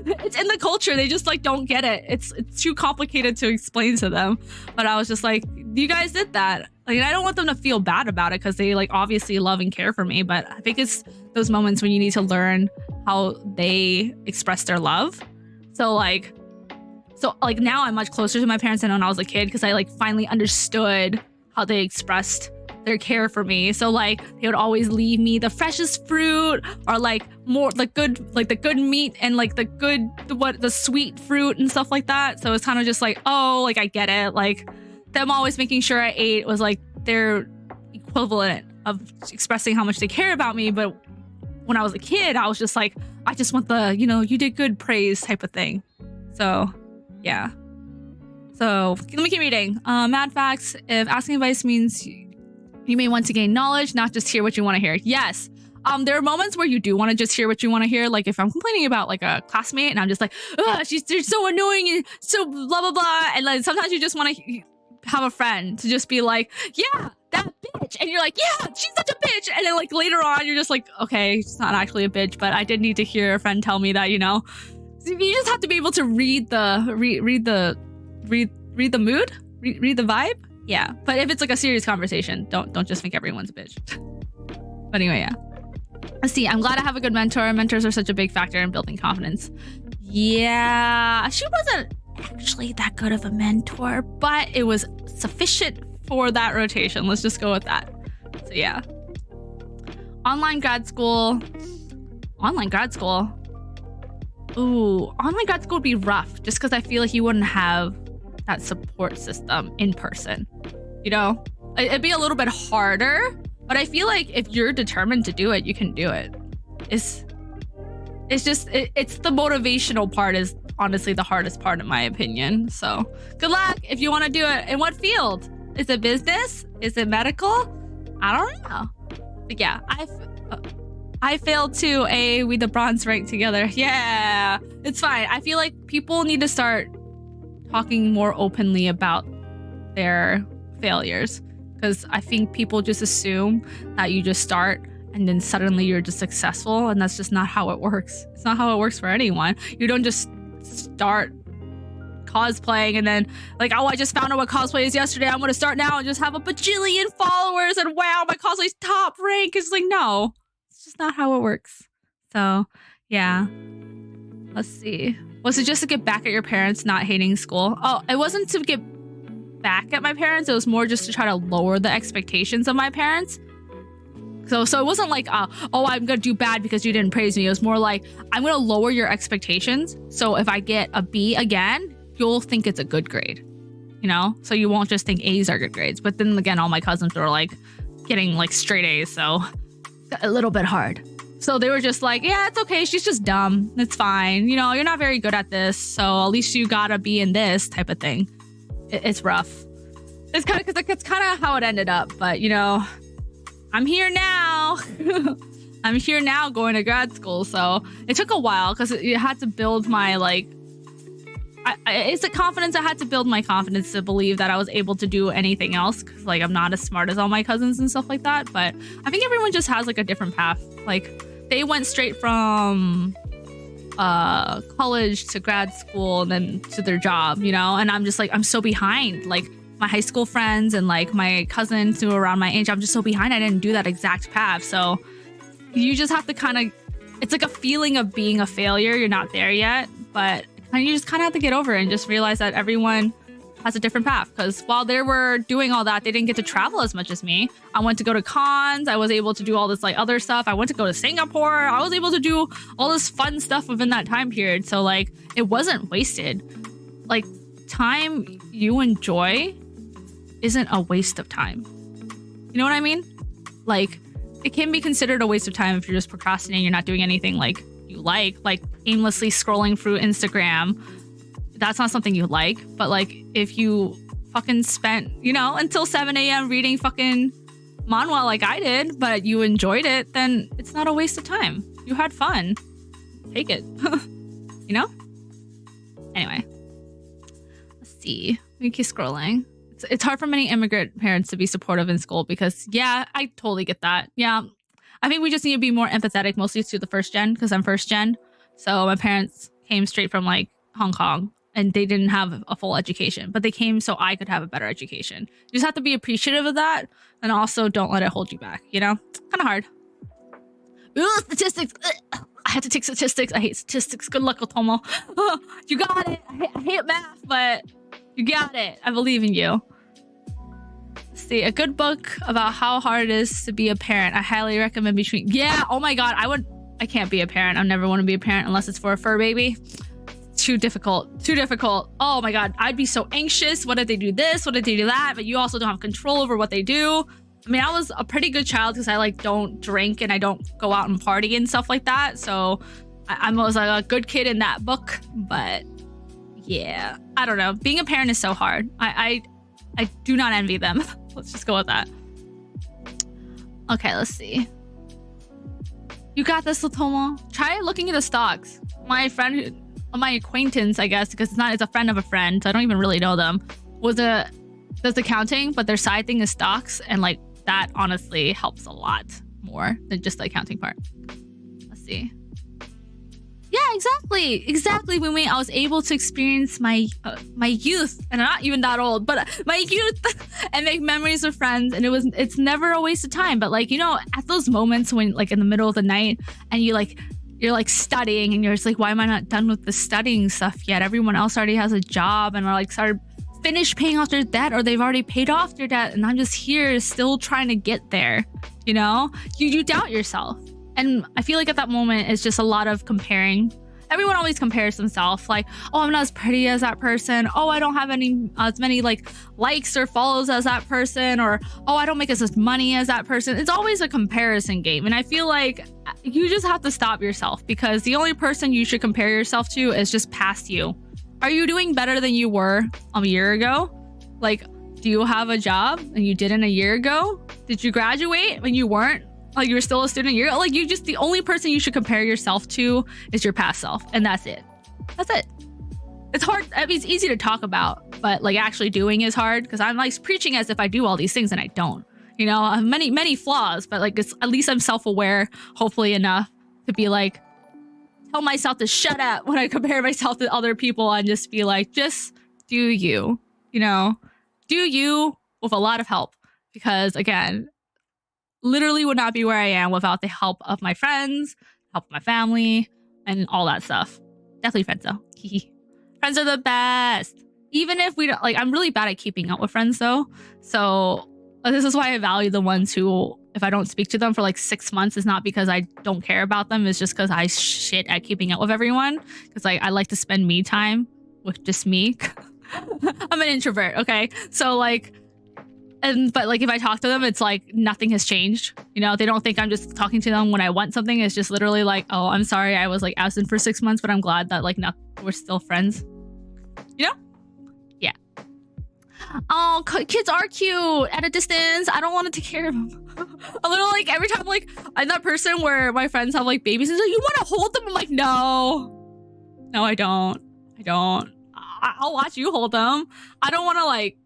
It's in the culture. They just like don't get it. It's too complicated to explain to them. But I was just like, you guys did that. Like, I don't want them to feel bad about it because they like obviously love and care for me. But I think it's those moments when you need to learn how they express their love. So like now I'm much closer to my parents than when I was a kid because I like finally understood how they expressed their care for me. So like they would always leave me the freshest fruit or like more the good meat and like the sweet fruit and stuff like that. So it's kind of just like, oh, like I get it. Like them always making sure I ate was like their equivalent of expressing how much they care about me. But when I was a kid, I was just like, I just want the, you know, you did good praise type of thing. So yeah. So let me keep reading. Mad facts. If asking advice means you may want to gain knowledge, not just hear what you want to hear. Yes. There are moments where you do want to just hear what you want to hear. Like if I'm complaining about like a classmate and I'm just like, they're so annoying and so blah, blah, blah. And like sometimes you just want to have a friend to just be like, yeah, that bitch. And you're like, yeah, she's such a bitch. And then like later on, you're just like, okay, she's not actually a bitch, but I did need to hear a friend tell me that, you know. So you just have to be able to read the mood, read the vibe. Yeah, but if it's like a serious conversation, don't just think everyone's a bitch. But anyway, yeah. Let's see. I'm glad I have a good mentor. Mentors are such a big factor in building confidence. Yeah, she wasn't actually that good of a mentor, but it was sufficient for that rotation. Let's just go with that. So yeah. Online grad school. Ooh, online grad school would be rough just because I feel like you wouldn't have that support system in person. You know, it'd be a little bit harder, but I feel like if you're determined to do it, you can do it. It's the motivational part is honestly the hardest part in my opinion. So good luck if you want to do it. In what field? Is it business? Is it medical? I don't know. But yeah, I failed too. We the bronze rank together. Yeah, it's fine. I feel like people need to start talking more openly about their failures because I think people just assume that you just start and then suddenly you're just successful, and that's just not how it works. It's not how it works for anyone. You don't just start cosplaying and then like, oh, I just found out what cosplay is yesterday, I'm gonna start now and just have a bajillion followers and wow, my cosplay's top rank. It's like, no, it's just not how it works. So yeah, let's see. Was it just to get back at your parents not hating school? Oh, it wasn't to get back at my parents. It was more just to try to lower the expectations of my parents. So it wasn't like, oh, I'm going to do bad because you didn't praise me. It was more like, I'm going to lower your expectations. So if I get a B again, you'll think it's a good grade. you know? So you won't just think A's are good grades. But then again, all my cousins were like getting like straight A's, so a little bit hard. So they were just like, yeah, it's okay. She's just dumb. It's fine. You know, you're not very good at this. So at least you gotta be in this type of thing. It's rough. It's kind of how it ended up. But, you know, I'm here now. I'm here now going to grad school. So it took a while because it had to build my like, it's a confidence. I had to build my confidence to believe that I was able to do anything else. Cause like I'm not as smart as all my cousins and stuff like that. But I think everyone just has like a different path. Like they went straight from college to grad school and then to their job, you know? And I'm just like, I'm so behind. Like my high school friends and like my cousins who are around my age, I'm just so behind. I didn't do that exact path. So you just have to kind of, it's like a feeling of being a failure. You're not there yet, but you just kind of have to get over it and just realize that everyone has a different path. Because while they were doing all that, they didn't get to travel as much as me. I went to go to cons. I was able to do all this like other stuff. I went to go to Singapore. I was able to do all this fun stuff within that time period. So like it wasn't wasted. Like time you enjoy isn't a waste of time. You know what I mean? Like it can be considered a waste of time if you're just procrastinating. You're not doing anything like you like aimlessly scrolling through Instagram. That's not something you like. But like if you fucking spent, you know, until 7 a.m. reading fucking manhwa like I did, but you enjoyed it, then it's not a waste of time. You had fun. Take it. You know? Anyway. Let's see. We keep scrolling. It's hard for many immigrant parents to be supportive in school because, yeah, I totally get that. Yeah. I think we just need to be more empathetic, mostly to the first gen, because I'm first gen. So my parents came straight from like Hong Kong and they didn't have a full education, but they came so I could have a better education. You just have to be appreciative of that and also don't let it hold you back, you know? Kind of hard. Ooh, statistics. Ugh. I had to take statistics. I hate statistics. Good luck, Otomo. You got it. I hate math, but you got it. I believe in you. Let's see, a good book about how hard it is to be a parent. I highly recommend between. Yeah. Oh my God. I can't be a parent. I never want to be a parent unless it's for a fur baby. Too difficult. Too difficult. Oh my God. I'd be so anxious. What if they do this? What if they do that? But you also don't have control over what they do. I mean, I was a pretty good child because I like don't drink and I don't go out and party and stuff like that. So I was like a good kid in that book. But yeah, I don't know. Being a parent is so hard. I do not envy them. Let's just go with that. Okay, let's see. You got this, Latomo. Try looking at the stocks. My friend, my acquaintance, I guess, because it's a friend of a friend, so I don't even really know them, does accounting, but their side thing is stocks, and like that honestly helps a lot more than just the accounting part. Let's see. Yeah, exactly. When I was able to experience my youth, and I'm not even that old, but my youth, and make memories with friends, and it's never a waste of time. But like, you know, at those moments when like in the middle of the night, and you're like studying, and you're just like, why am I not done with the studying stuff yet? Everyone else already has a job and are like finished paying off their debt, or they've already paid off their debt, and I'm just here still trying to get there. You know, you doubt yourself. And I feel like at that moment, it's just a lot of comparing. Everyone always compares themselves, like, oh, I'm not as pretty as that person. Oh, I don't have as many like likes or follows as that person. Or, oh, I don't make as much money as that person. It's always a comparison game. And I feel like you just have to stop yourself, because the only person you should compare yourself to is just past you. Are you doing better than you were a year ago? Like, do you have a job and you didn't a year ago? Did you graduate when you weren't? Like, you're still a student. You're like, the only person you should compare yourself to is your past self. And that's it. That's it. It's hard. I mean, it's easy to talk about, but like actually doing is hard, because I'm like preaching as if I do all these things and I don't. You know, I have many flaws, but like at least I'm self-aware, hopefully enough to be like, tell myself to shut up when I compare myself to other people, and just be like, just do you, you know, do you with a lot of help. Because again, literally would not be where I am without the help of my friends, help of my family, and all that stuff. Definitely friends though. Friends are the best. Even if we don't, like, I'm really bad at keeping up with friends though. So this is why I value the ones who, if I don't speak to them for like 6 months, it's not because I don't care about them. It's just because I shit at keeping up with everyone. Because like I like to spend me time with just me. I'm an introvert, okay? So like, but like if I talk to them, it's like nothing has changed. You know, they don't think I'm just talking to them when I want something. It's just literally like, oh, I'm sorry, I was like absent for 6 months, but I'm glad that like we're still friends. You know? Yeah. Oh, kids are cute at a distance. I don't want to take care of them. A little like every time like I'm that person where my friends have like babies and like, you want to hold them? I'm like, no, I don't. I'll watch you hold them. I don't want to like.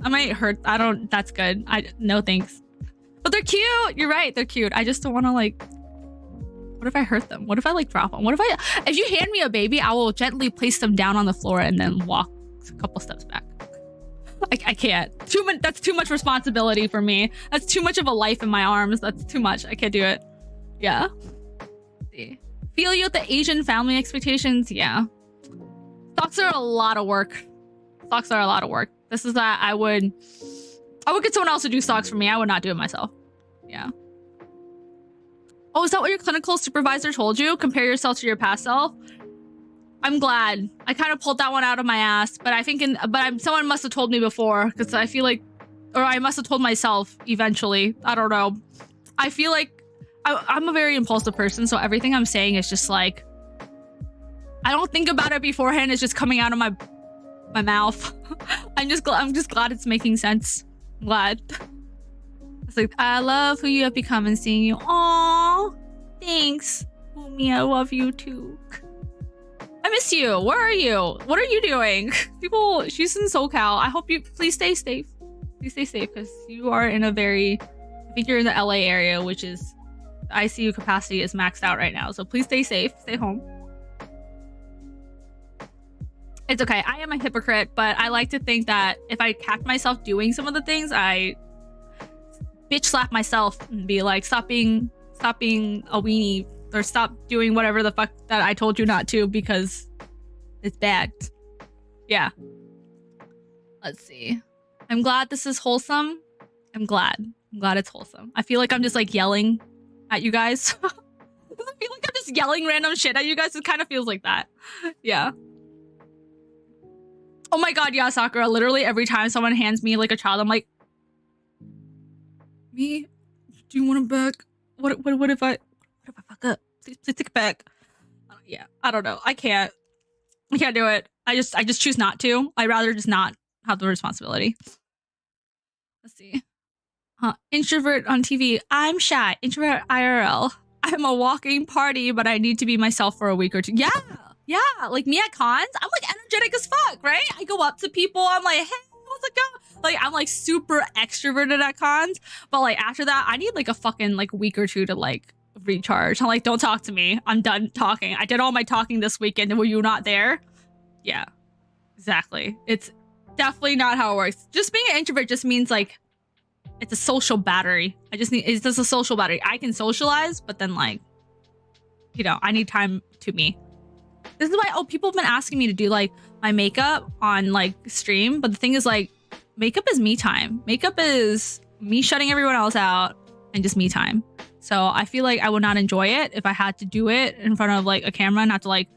I might hurt. I don't. That's good. No thanks. But they're cute. You're right. They're cute. I just don't want to like. What if I hurt them? What if I like drop them? What if you hand me a baby, I will gently place them down on the floor and then walk a couple steps back. I can't. That's too much responsibility for me. That's too much of a life in my arms. That's too much. I can't do it. Yeah. Let's see. Feel you with the Asian family expectations. Yeah. Socks are a lot of work. This is that I would get someone else to do socks for me. I would not do it myself. Yeah. Oh, is that what your clinical supervisor told you? Compare yourself to your past self? I'm glad. I kind of pulled that one out of my ass, but I think someone must have told me before because I feel like, or I must have told myself eventually. I don't know. I feel like I'm a very impulsive person, so everything I'm saying is just like, I don't think about it beforehand. It's just coming out of my mouth. I'm just glad it's making sense. I'm glad. It's like, I love who you have become and seeing you. Aww, thanks. Umi, I love you too. I miss you. Where are you? What are you doing? She's in SoCal. I hope you please stay safe. Please stay safe because you are in I think you're in the LA area, which is ICU capacity is maxed out right now. So please stay safe. Stay home. It's okay. I am a hypocrite, but I like to think that if I catch myself doing some of the things, I bitch slap myself and be like, stop being a weenie or stop doing whatever the fuck that I told you not to because it's bad. Yeah. Let's see. I'm glad this is wholesome. I'm glad it's wholesome. I feel like I'm just like yelling at you guys. I feel like I'm just yelling random shit at you guys. It kind of feels like that. Yeah. Oh my god, yeah, Sakura. Literally every time someone hands me like a child, I'm like, me? Do you want it back? What if I fuck up? Please take it back. Yeah, I don't know. I can't do it. I just choose not to. I'd rather just not have the responsibility. Let's see. Introvert on TV. I'm shy. Introvert IRL. I'm a walking party, but I need to be myself for a week or two. Yeah. Like me at cons, I'm like energetic as fuck, right? I go up to people. I'm like, hey, how's it going? Like I'm like super extroverted at cons, but like after that, I need like a fucking like week or two to like recharge. I'm like, don't talk to me. I'm done talking. I did all my talking this weekend. Were you not there? Yeah, exactly. It's definitely not how it works. Just being an introvert just means like it's a social battery. It's just a social battery. I can socialize, but then like, you know, I need time to me. This is why, people have been asking me to do like my makeup on like stream. But the thing is like, makeup is me time. Makeup is me shutting everyone else out and just me time. So I feel like I would not enjoy it if I had to do it in front of like a camera, not to like,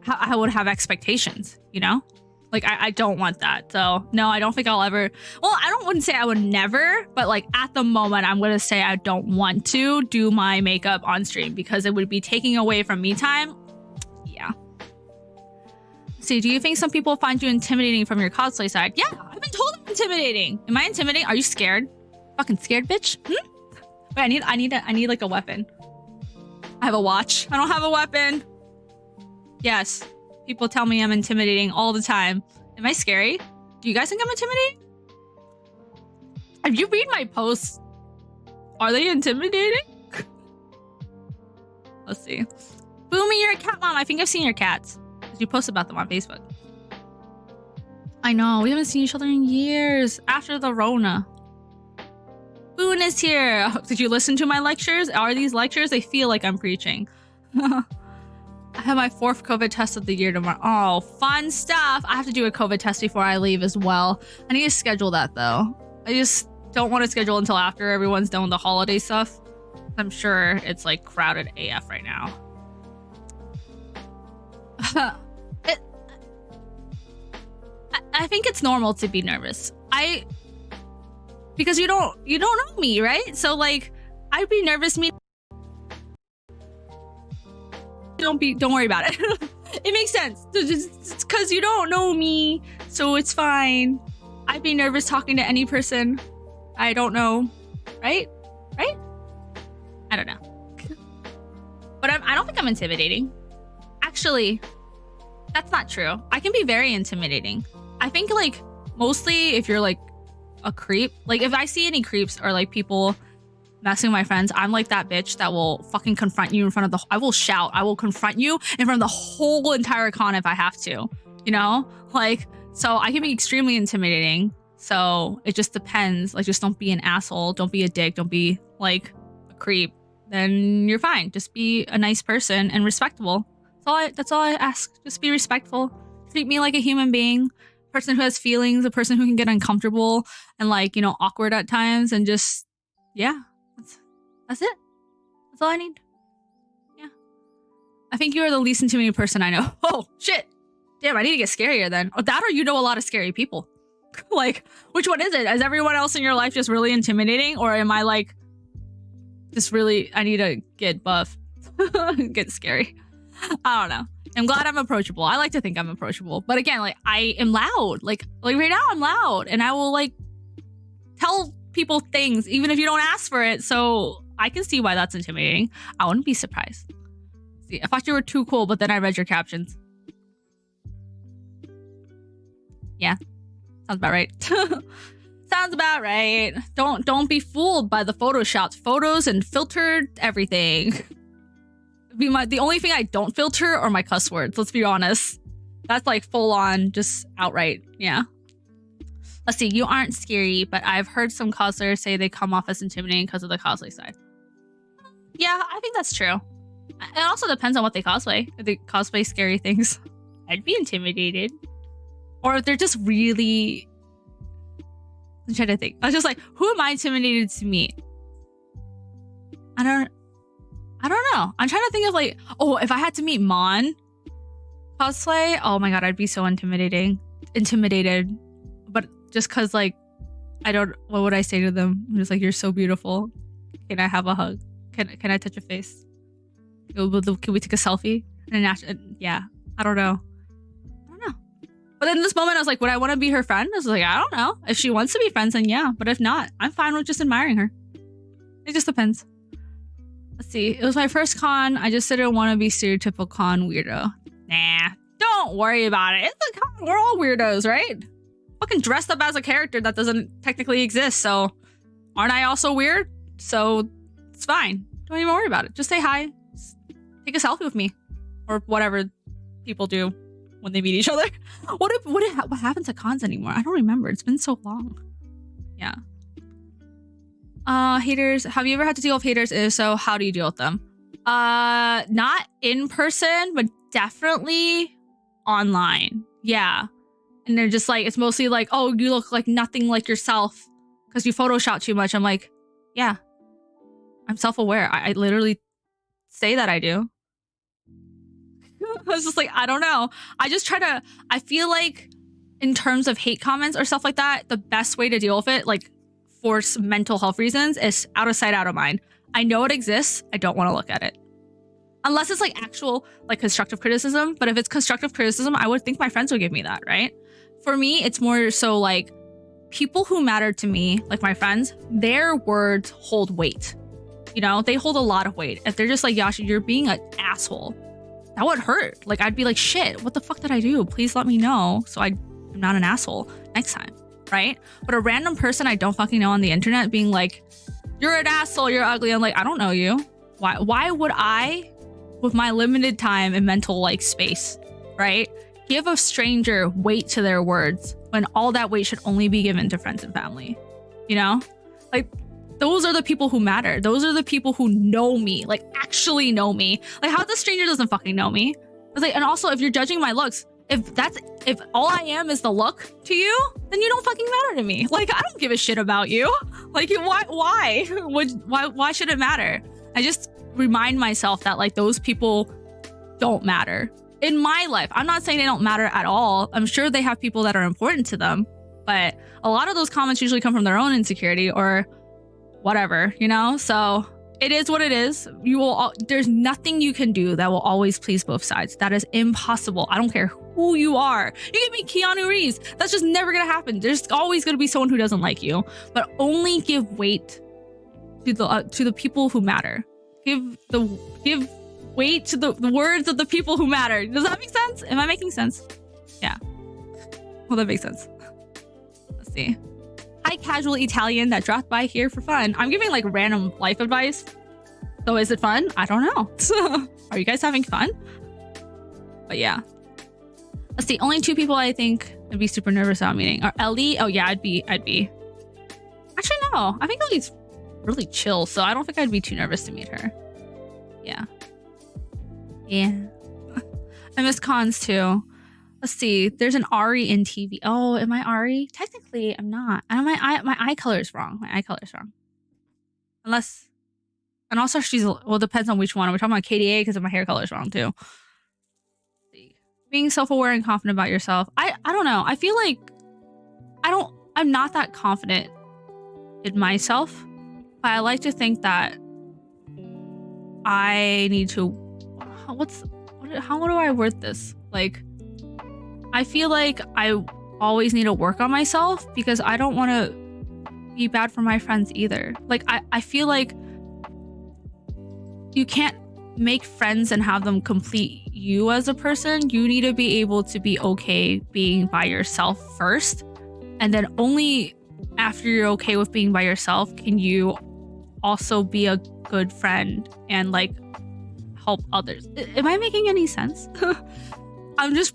I would have expectations, you know? Like I don't want that. So no, I don't think I'll ever, well, wouldn't say I would never, but like at the moment, I'm going to say I don't want to do my makeup on stream because it would be taking away from me time. Yeah. See, do you think some people find you intimidating from your cosplay side? Yeah, I've been told I'm intimidating. Am I intimidating? Are you scared? Fucking scared, bitch? Wait, I need like a weapon. I have a watch. I don't have a weapon. Yes. People tell me I'm intimidating all the time. Am I scary? Do you guys think I'm intimidating? If you read my posts, are they intimidating? Let's see. Boomy, you're a cat mom. I think I've seen your cats. You post about them on Facebook. I know. We haven't seen each other in years. After the Rona. Boone is here. Did you listen to my lectures? Are these lectures? They feel like I'm preaching. I have my 4th COVID test of the year tomorrow. Oh, fun stuff. I have to do a COVID test before I leave as well. I need to schedule that though. I just don't want to schedule until after everyone's done with the holiday stuff. I'm sure it's like crowded AF right now. I think it's normal to be nervous. Because you don't know me, right? So like, I'd be nervous. Don't worry about it. It makes sense. It's because you don't know me, so it's fine. I'd be nervous talking to any person I don't know, right? Right? I don't know. But I don't think I'm intimidating. Actually, that's not true. I can be very intimidating. I think like mostly if you're like a creep, like if I see any creeps or like people messing with my friends, I'm like that bitch that will fucking confront you in front of I will shout. I will confront you in front of the whole entire con if I have to, you know? Like, so I can be extremely intimidating. So it just depends. Like, just don't be an asshole. Don't be a dick. Don't be like a creep. Then you're fine. Just be a nice person and respectable. That's all I ask. Just be respectful. Treat me like a human being, a person who has feelings, a person who can get uncomfortable and like, you know, awkward at times, and just, yeah, that's it. That's all I need. Yeah. I think you are the least intimidating person I know. Oh, shit. Damn, I need to get scarier then. Or that, or you know a lot of scary people. Like, which one is it? Is everyone else in your life just really intimidating? Or am I like, just really, I need to get buff, get scary. I don't know. I'm glad I'm approachable. I like to think I'm approachable. But again, like, I am loud. Like right now I'm loud. And I will like tell people things, even if you don't ask for it. So I can see why that's intimidating. I wouldn't be surprised. See, I thought you were too cool, but then I read your captions. Yeah. Sounds about right. Sounds about right. Don't be fooled by the photoshopped photos and filtered everything. The only thing I don't filter are my cuss words. Let's be honest. That's like full on, just outright. Yeah. Let's see. You aren't scary, but I've heard some cosplayers say they come off as intimidating because of the cosplay side. Yeah, I think that's true. It also depends on what they cosplay. If they cosplay scary things, I'd be intimidated. Or if they're just really... I'm trying to think. I was just like, who am I intimidated to meet? I don't know. I'm trying to think of like, oh, if I had to meet Mon cosplay, oh my god, I'd be so intimidated. But just cause like, what would I say to them? I'm just like, you're so beautiful. Can I have a hug? Can I touch your face? Can we take a selfie? Yeah, I don't know. But in this moment, I was like, would I want to be her friend? I was like, I don't know. If she wants to be friends, then yeah. But if not, I'm fine with just admiring her. It just depends. Let's see. It was my first con. I just didn't want to be stereotypical con weirdo. Nah, don't worry about it. It's a con. We're all weirdos, right? Fucking dressed up as a character that doesn't technically exist. So aren't I also weird? So it's fine. Don't even worry about it. Just say hi. Take a selfie with me. Or whatever people do when they meet each other. What happens at cons anymore? I don't remember. It's been so long. Yeah. Haters. Have you ever had to deal with haters? If so, how do you deal with them? Not in person, but definitely online. Yeah. And they're just like, it's mostly like, oh, you look like nothing like yourself because you Photoshop too much. I'm like, yeah, I'm self-aware. I literally say that I do. I was just like, I don't know. I feel like in terms of hate comments or stuff like that, the best way to deal with it, like for mental health reasons, is out of sight, out of mind. I know it exists. I don't want to look at it. Unless it's like actual like constructive criticism. But if it's constructive criticism, I would think my friends would give me that, right? For me, it's more so like people who matter to me, like my friends, their words hold weight. You know, they hold a lot of weight. If they're just like, Yasha, you're being an asshole, that would hurt. Like, I'd be like, shit, what the fuck did I do? Please let me know so I'm not an asshole next time, right? But a random person I don't fucking know on the internet being like, you're an asshole, you're ugly. I'm like, I don't know you. Why would I, with my limited time and mental like space, right, give a stranger weight to their words when all that weight should only be given to friends and family? You know? Like, those are the people who matter. Those are the people who know me, like actually know me. Like, how the stranger doesn't fucking know me? It's like, and also, if you're judging my looks, if all I am is the look to you, then you don't fucking matter to me. Like, I don't give a shit about you. Like, why should it matter? I just remind myself that like those people don't matter. in my life. I'm not saying they don't matter at all. I'm sure they have people that are important to them, but a lot of those comments usually come from their own insecurity or whatever, you know? So it is what it is. There's nothing you can do that will always please both sides. That is impossible. I don't care who you are. You can be Keanu Reeves. That's just never gonna happen. There's always gonna be someone who doesn't like you, but only give weight to the people who matter. Give weight to the words of the people who matter. Does that make sense? Am I making sense? Yeah. Well, that makes sense. Let's see. Hi, casual Italian that dropped by here for fun. I'm giving like random life advice. So is it fun? I don't know. Are you guys having fun? But yeah. Let's see. Only 2 people I think I'd be super nervous about meeting are Ellie. Oh yeah, I'd be. Actually, no. I think Ellie's really chill, so I don't think I'd be too nervous to meet her. Yeah. Yeah. I miss cons too. Let's see. There's an Ari in TV. Oh, am I Ari? Technically, I'm not. And my eye color is wrong. My eye color is wrong. Unless, and also well, depends on which one. We're talking about KDA because my hair color is wrong too. Let's see. Being self-aware and confident about yourself. I don't know. I feel like I'm not that confident in myself, but I like to think that I need to. How do I word this? Like, I feel like I always need to work on myself because I don't want to be bad for my friends either. Like, I feel like you can't make friends and have them complete you as a person. You need to be able to be okay being by yourself first. And then only after you're okay with being by yourself can you also be a good friend and like help others. Am I making any sense? I'm just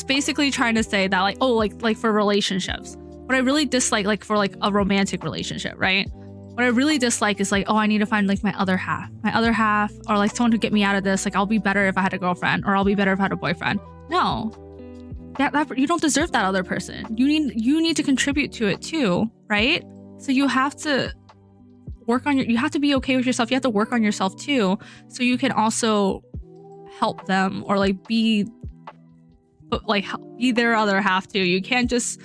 basically trying to say that like for relationships, what I really dislike, like for like a romantic relationship, right? What I really dislike is like, oh, I need to find like my other half, or like someone to get me out of this. Like, I'll be better if I had a girlfriend, or I'll be better if I had a boyfriend. No, that you don't deserve that other person. You need to contribute to it too, right? So you have to work on you have to be okay with yourself. You have to work on yourself too, so you can also help them or be their other half too. You can't just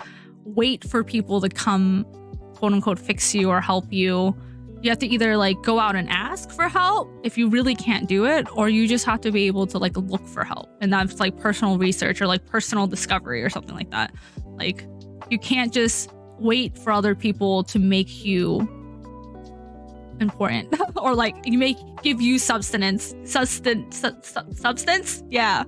wait for people to come, quote unquote, fix you or help you. You have to either like go out and ask for help if you really can't do it, or you just have to be able to like look for help. And that's like personal research or like personal discovery or something like that. Like, you can't just wait for other people to make you important or like give you substance. Yeah.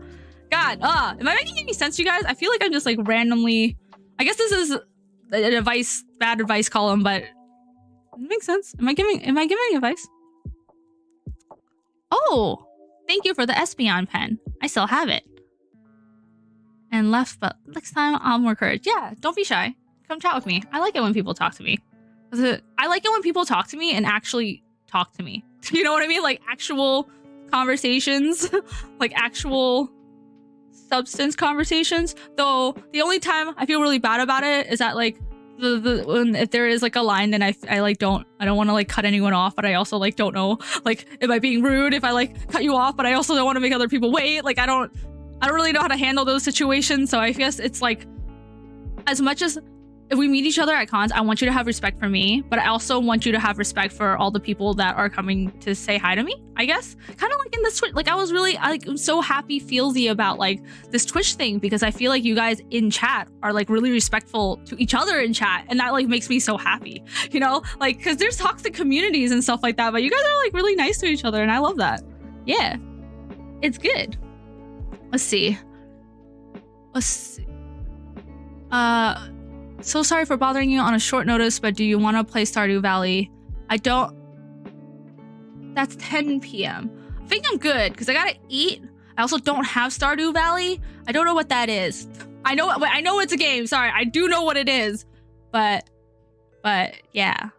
God, am I making any sense, you guys? I feel like I'm just like randomly. I guess this is an bad advice column, but it makes sense. Am I giving advice? Oh, thank you for the Espeon pen. I still have it. And left, but next time I'll have more courage. Yeah, don't be shy. Come chat with me. I like it when people talk to me. I like it when people talk to me and actually talk to me. You know what I mean? Like actual conversations, like actual substance conversations. Though the only time I feel really bad about it is that like if there is like a line, then I don't want to like cut anyone off, but I also like don't know, like, am I being rude if I like cut you off, but I also don't want to make other people wait. Like I don't really know how to handle those situations. So I guess it's like, as much as if we meet each other at cons, I want you to have respect for me, but I also want you to have respect for all the people that are coming to say hi to me, I guess. Kind of like in this Twitch, like I'm so happy feelsy about like this Twitch thing, because I feel like you guys in chat are like really respectful to each other in chat, and that like makes me so happy, you know, like, because there's toxic communities and stuff like that, but you guys are like really nice to each other, and I love that. Yeah, it's good. Let's see. So sorry for bothering you on a short notice, but do you want to play Stardew Valley? I don't. That's 10 p.m. I think I'm good because I gotta eat. I also don't have Stardew Valley. I don't know what that is. I know it's a game. Sorry, I do know what it is, but yeah.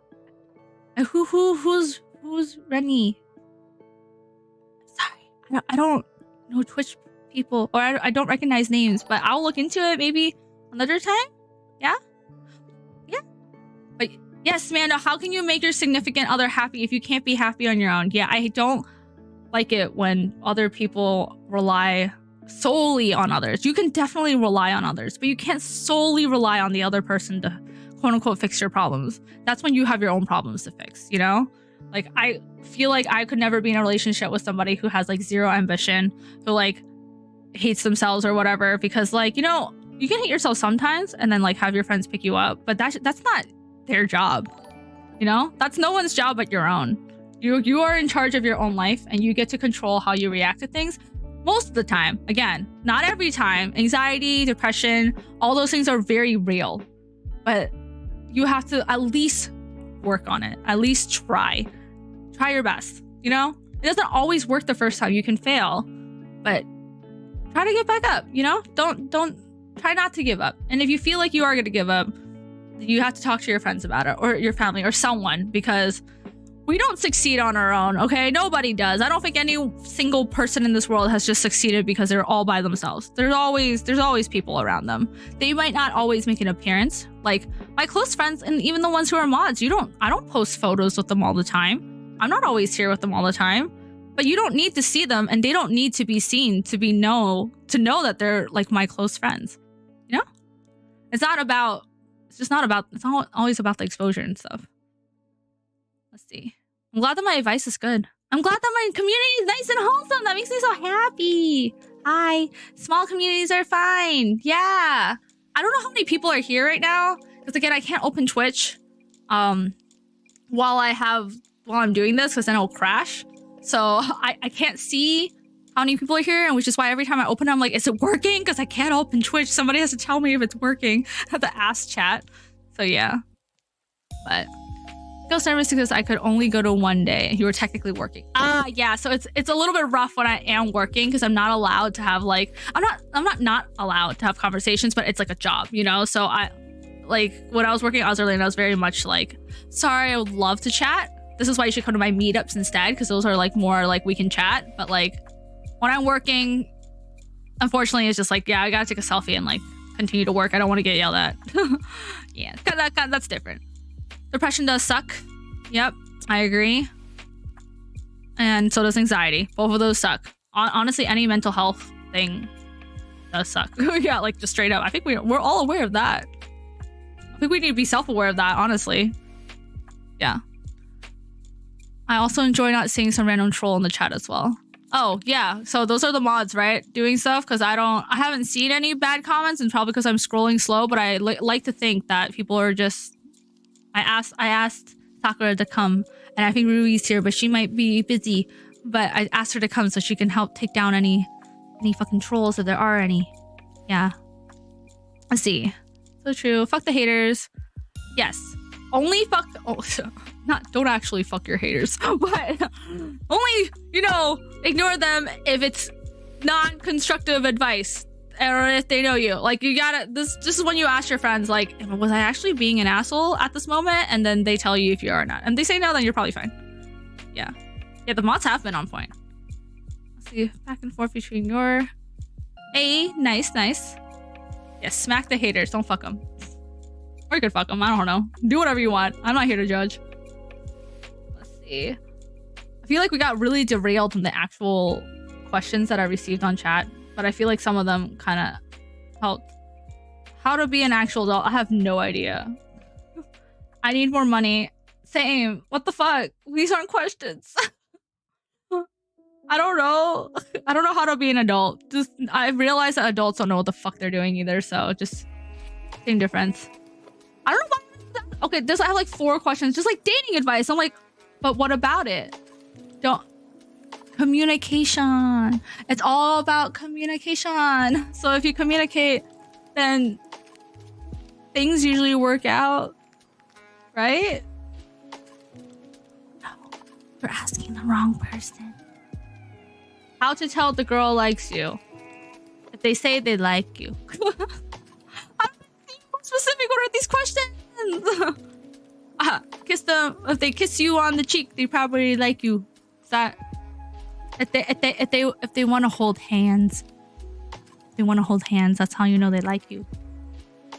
Who's Rennie? Sorry, I don't know Twitch people, or I don't recognize names, but I'll look into it maybe another time. Yeah. But yes, Amanda, how can you make your significant other happy if you can't be happy on your own? Yeah, I don't like it when other people rely solely on others. You can definitely rely on others, but you can't solely rely on the other person to quote unquote fix your problems. That's when you have your own problems to fix, you know? Like, I feel like I could never be in a relationship with somebody who has like zero ambition, who like hates themselves or whatever, because like, you know, you can hate yourself sometimes and then like have your friends pick you up, but that's not their job. You know, that's no one's job but your own. You are in charge of your own life, and you get to control how you react to things most of the time. Again, not every time. Anxiety, depression, all those things are very real, but you have to at least work on it. At least try your best. You know, it doesn't always work the first time. You can fail, but try to get back up. You know, don't try not to give up. And if you feel like you are going to give up, you have to talk to your friends about it, or your family, or someone, because we don't succeed on our own, okay? Nobody does. I don't think any single person in this world has just succeeded because they're all by themselves. There's always people around them. They might not always make an appearance. Like my close friends, and even the ones who are mods, I don't post photos with them all the time. I'm not always here with them all the time. But you don't need to see them, and they don't need to be seen to know that they're like my close friends. You know? It's not always about the exposure and stuff. Let's see. I'm glad that my advice is good. I'm glad that my community is nice and wholesome. That makes me so happy. Hi. Small communities are fine. Yeah. I don't know how many people are here right now, because again, I can't open Twitch while I'm doing this, because then it'll crash. So I can't see how many people are here, and which is why every time I open it, I'm like, is it working? Because I can't open Twitch. Somebody has to tell me if it's working. I have to ask chat. So yeah. But Ghost Service, because I could only go to one day and you were technically working. Yeah, so it's a little bit rough when I am working, because I'm not allowed to have like, I'm not allowed to have conversations, but it's like a job, you know? So I, like, when I was working at Australian, I was very much like, sorry, I would love to chat. This is why you should come to my meetups instead, because those are like more like we can chat. But like when I'm working, unfortunately, it's just like, yeah, I gotta take a selfie and like continue to work. I don't want to get yelled at. Yeah, that's different. Depression does suck. Yep, I agree. And so does anxiety. Both of those suck. Honestly, any mental health thing does suck. Yeah, like just straight up. I think we're all aware of that. I think we need to be self-aware of that, honestly. Yeah. I also enjoy not seeing some random troll in the chat as well. Oh, yeah. So those are the mods, right? Doing stuff, because I haven't seen any bad comments, and probably because I'm scrolling slow, but I like to think that people are just... I asked Sakura to come, and I think Rui's here, but she might be busy. But I asked her to come so she can help take down any fucking trolls if there are any. Yeah. Let's see. So true. Fuck the haters. Yes. Only fuck... Oh, don't actually fuck your haters. But only, you know, ignore them if it's non-constructive advice. Or if they know you. Like, you gotta... This is when you ask your friends, like, was I actually being an asshole at this moment? And then they tell you if you are or not. And they say no, then you're probably fine. Yeah. Yeah, the mods have been on point. Let's see. Back and forth between your... Hey, nice. Yeah, smack the haters. Don't fuck them. Or you could fuck them. I don't know. Do whatever you want. I'm not here to judge. Let's see. I feel like we got really derailed from the actual questions that I received on chat. But I feel like some of them kind of helped. How to be an actual adult? I have no idea. I need more money. Same. What the fuck? These aren't questions. I don't know. I don't know how to be an adult. I realize that adults don't know what the fuck they're doing either. So just same difference. I don't know why. Okay, I have like 4 questions. Just like dating advice. I'm like, but what about it? Communication. It's all about communication. So if you communicate, then things usually work out, right? No, you're asking the wrong person. How to tell the girl likes you? If they say they like you. I'm being more specific. What are these questions? Kiss them. If they kiss you on the cheek, they probably like you. Is that? If they want to hold hands, that's how you know they like you.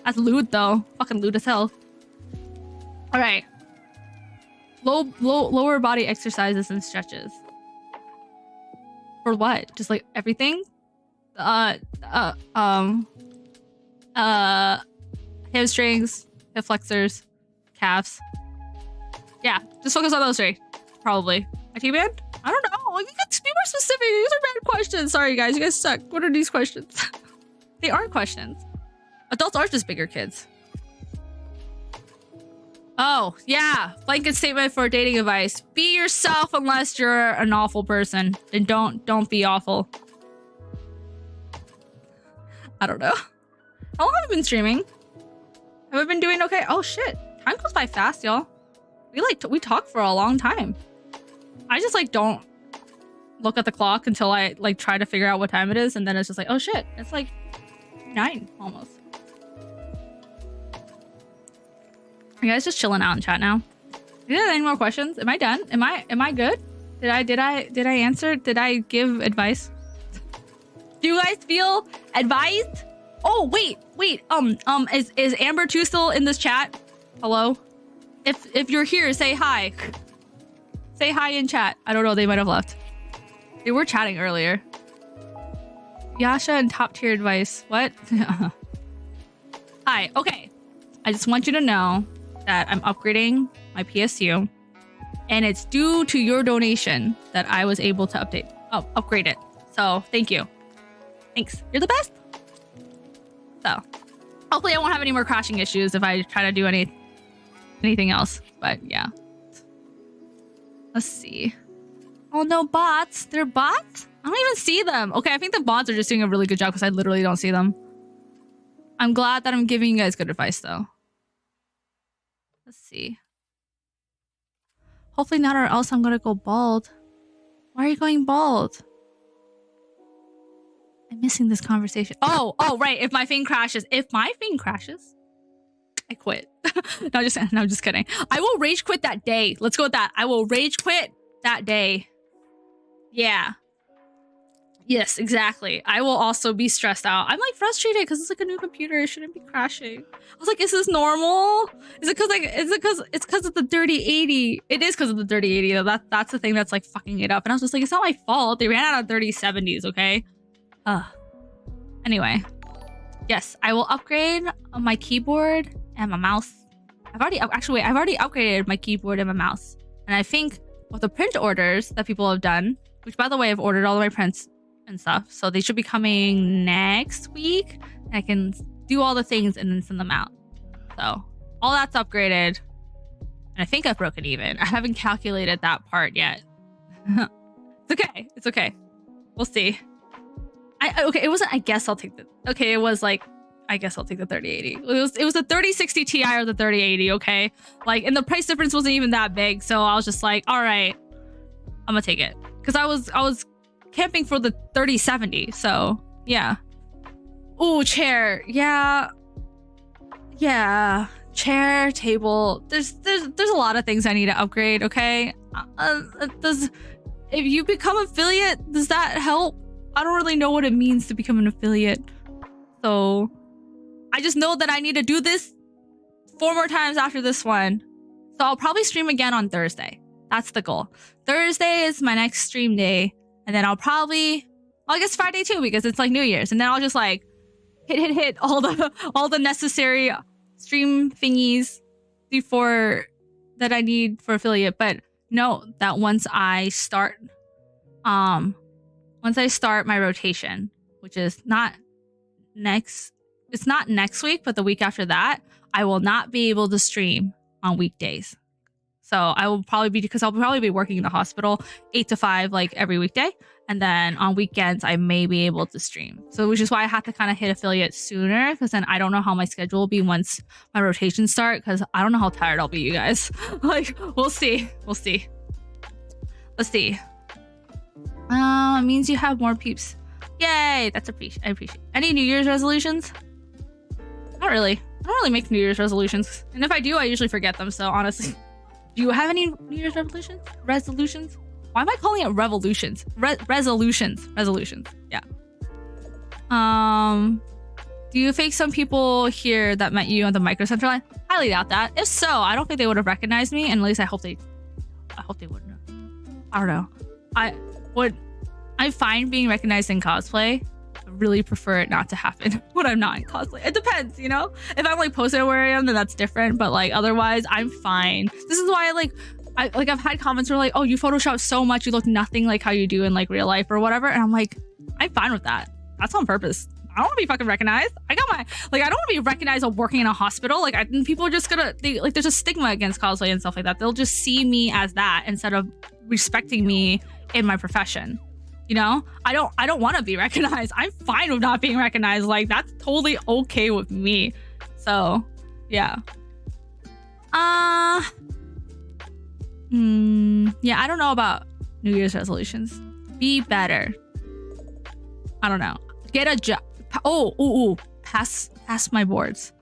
That's lewd though. Fucking lewd as hell. All right. Lower body exercises and stretches. For what? Just like everything? hamstrings, hip flexors, calves. Yeah, just focus on those three. Probably. IT band? I don't know. You got to be more specific. These are bad questions. Sorry, guys. You guys suck. What are these questions? They aren't questions. Adults are just bigger kids. Oh, yeah. Blanket statement for dating advice. Be yourself unless you're an awful person. And don't be awful. I don't know. How long have I been streaming? Have I been doing okay? Oh, shit. Time goes by fast, y'all. We talk for a long time. I just like don't look at the clock until I like try to figure out what time it is, and then it's just like, oh shit, it's like 9 almost. Are you guys just chilling out in chat now? Do you have any more questions? Am I done? Am I good? Did I answer? Did I give advice? Do you guys feel advised? Oh wait. Is Amber 2 still in this chat? Hello? If you're here, say hi. Say hi in chat. I don't know, they might have left. They were chatting earlier. Yasha and top tier advice. What? Hi, okay. I just want you to know that I'm upgrading my PSU, and it's due to your donation that I was able to upgrade it. So thank you. Thanks. You're the best. So hopefully I won't have any more crashing issues if I try to do anything else. But yeah. Let's see. Oh no, bots. They're bots? I don't even see them. Okay, I think the bots are just doing a really good job because I literally don't see them. I'm glad that I'm giving you guys good advice though. Let's see. Hopefully not, or else I'm gonna go bald. Why are you going bald? I'm missing this conversation. Oh, right. If my thing crashes. I quit. No, I'm just kidding. I will rage quit that day. Let's go with that. I will rage quit that day. Yeah. Yes, exactly. I will also be stressed out. I'm like frustrated because it's like a new computer. It shouldn't be crashing. I was like, is this normal? Is it because of the dirty 80? It is because of the dirty 80 though. That's the thing that's like fucking it up. And I was just like, it's not my fault. They ran out of 3070s, okay? Anyway. Yes, I will upgrade my keyboard and my mouse. I've already upgraded my keyboard and my mouse. And I think with the print orders that people have done, which by the way, I've ordered all of my prints and stuff, so they should be coming next week. And I can do all the things and then send them out. So all that's upgraded. And I think I've broken even. I haven't calculated that part yet. It's okay. It's okay. We'll see. Okay, it wasn't, I guess I'll take the, okay, it was like, I guess I'll take the 3080. It was the 3060 Ti or the 3080, okay? Like, and the price difference wasn't even that big, so I was just like, all right, I'm gonna take it. Because I was camping for the 3070, so yeah. Ooh, chair, yeah. Yeah, chair, table. There's a lot of things I need to upgrade, okay? If you become affiliate, does that help? I don't really know what it means to become an affiliate. So I just know that I need to do this 4 more times after this one. So I'll probably stream again on Thursday. That's the goal. Thursday is my next stream day. And then I guess Friday too, because it's like New Year's. And then I'll just like hit all the necessary stream thingies before that I need for affiliate. But note that once I start my rotation, which is not next week, but the week after that, I will not be able to stream on weekdays. So I'll probably be working in the hospital 8 to 5 like every weekday. And then on weekends, I may be able to stream. So which is why I have to kind of hit affiliate sooner, because then I don't know how my schedule will be once my rotations start, because I don't know how tired I'll be, you guys. Like, we'll see. Let's see. It means you have more peeps. Yay! I appreciate. Any New Year's resolutions? Not really. I don't really make New Year's resolutions. And if I do, I usually forget them. So honestly, do you have any New Year's resolutions? Why am I calling it revolutions? Resolutions. Yeah. Do you fake some people here that met you on the Micro Center line? Highly doubt that. If so, I don't think they would have recognized me. And at least I hope they wouldn't have. I don't know. I'm fine being recognized in cosplay, really prefer it not to happen when I'm not in cosplay. It depends, you know? If I'm like posting where I am, then that's different. But like otherwise, I'm fine. This is why I've had comments where like, oh, you Photoshop so much, you look nothing like how you do in like real life or whatever. And I'm like, I'm fine with that. That's on purpose. I don't want to be fucking recognized. I don't want to be recognized while working in a hospital. Like people are just gonna, there's a stigma against cosplay and stuff like that. They'll just see me as that instead of respecting me in my profession. You know, I don't want to be recognized. I'm fine with not being recognized. Like that's totally okay with me. So yeah. Yeah, I don't know about New Year's resolutions. Be better. I don't know. Get a job. Pass my boards.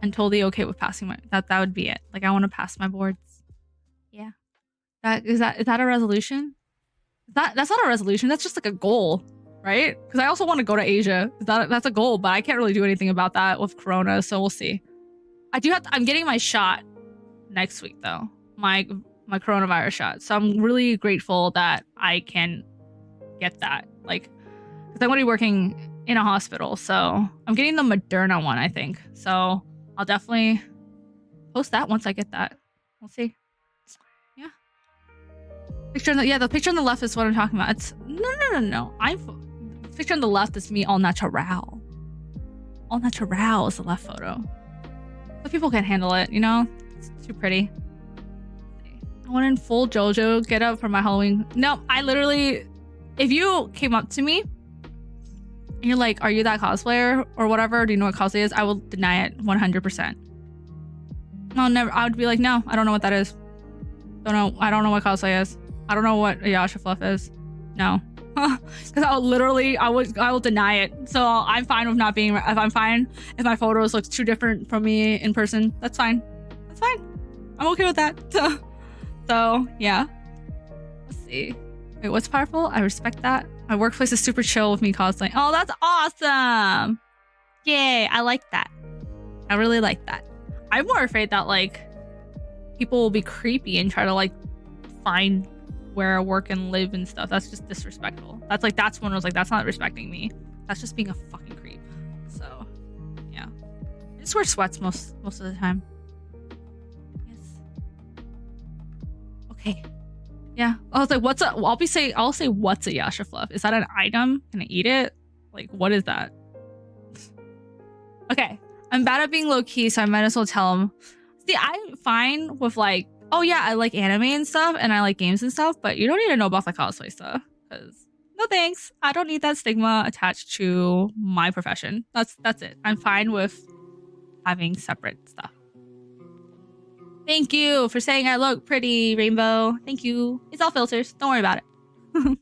I'm totally okay with passing my that would be it. Like I want to pass my boards. Yeah. Is that a resolution? That's not a resolution. That's just like a goal, right? Because I also want to go to Asia. That's a goal, but I can't really do anything about that with Corona, so we'll see. I'm getting my shot next week though. My coronavirus shot. So I'm really grateful that I can get that. Like, because I'm going to be working in a hospital, so I'm getting the Moderna one, I think. So I'll definitely post that once I get that. We'll see. Yeah. The picture on the left is what I'm talking about. It's no. The picture on the left is me all natural. All natural is the left photo. But people can't handle it, you know? It's too pretty. I went in full JoJo get up for my Halloween. No, I literally, if you came up to me and you're like, are you that cosplayer or whatever? Do you know what cosplay is? I will deny it 100%. No, never. I would be like, no, I don't know what that is. I don't know what cosplay is. I don't know what a Yasha Fluff is. No. Because I will deny it. So I'm fine with not being, if I'm fine, if my photos look too different from me in person, that's fine. That's fine. I'm okay with that. So yeah. Let's see. Wait, what's powerful? I respect that. My workplace is super chill with me cosplaying. Oh, that's awesome. Yay. I like that. I really like that. I'm more afraid that like people will be creepy and try to like find where I work and live and stuff. That's just disrespectful. That's when I was like, that's not respecting me. That's just being a fucking creep. So yeah. I just wear sweats most of the time. Yes. Okay. Yeah. I was like, I'll say what's a Yasha Fluff? Is that an item? Can I eat it? Like, what is that? Okay. I'm bad at being low key, so I might as well tell him. See, I'm fine with like, oh yeah, I like anime and stuff, and I like games and stuff, but you don't need to know about the cosplay stuff, because no thanks. I don't need that stigma attached to my profession. That's it. I'm fine with having separate stuff. Thank you for saying I look pretty, Rainbow. Thank you. It's all filters. Don't worry about it.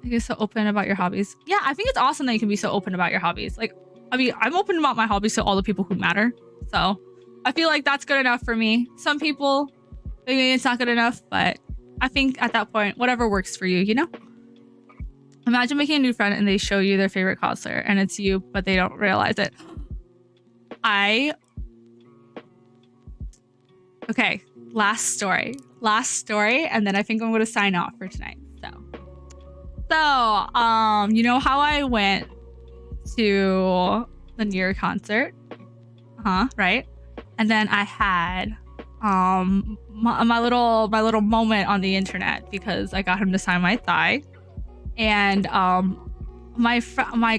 You're so open about your hobbies. Yeah, I think it's awesome that you can be so open about your hobbies. Like, I mean, I'm open about my hobbies to all the people who matter. So I feel like that's good enough for me. Some people, maybe it's not good enough, but I think at that point, whatever works for you, you know? Imagine making a new friend and they show you their favorite cosplayer and it's you, but they don't realize it. Okay, last story, and then I think I'm going to sign off for tonight. So, you know how I went to the Nier concert? Right? And then I had my little moment on the internet because I got him to sign my thigh, and my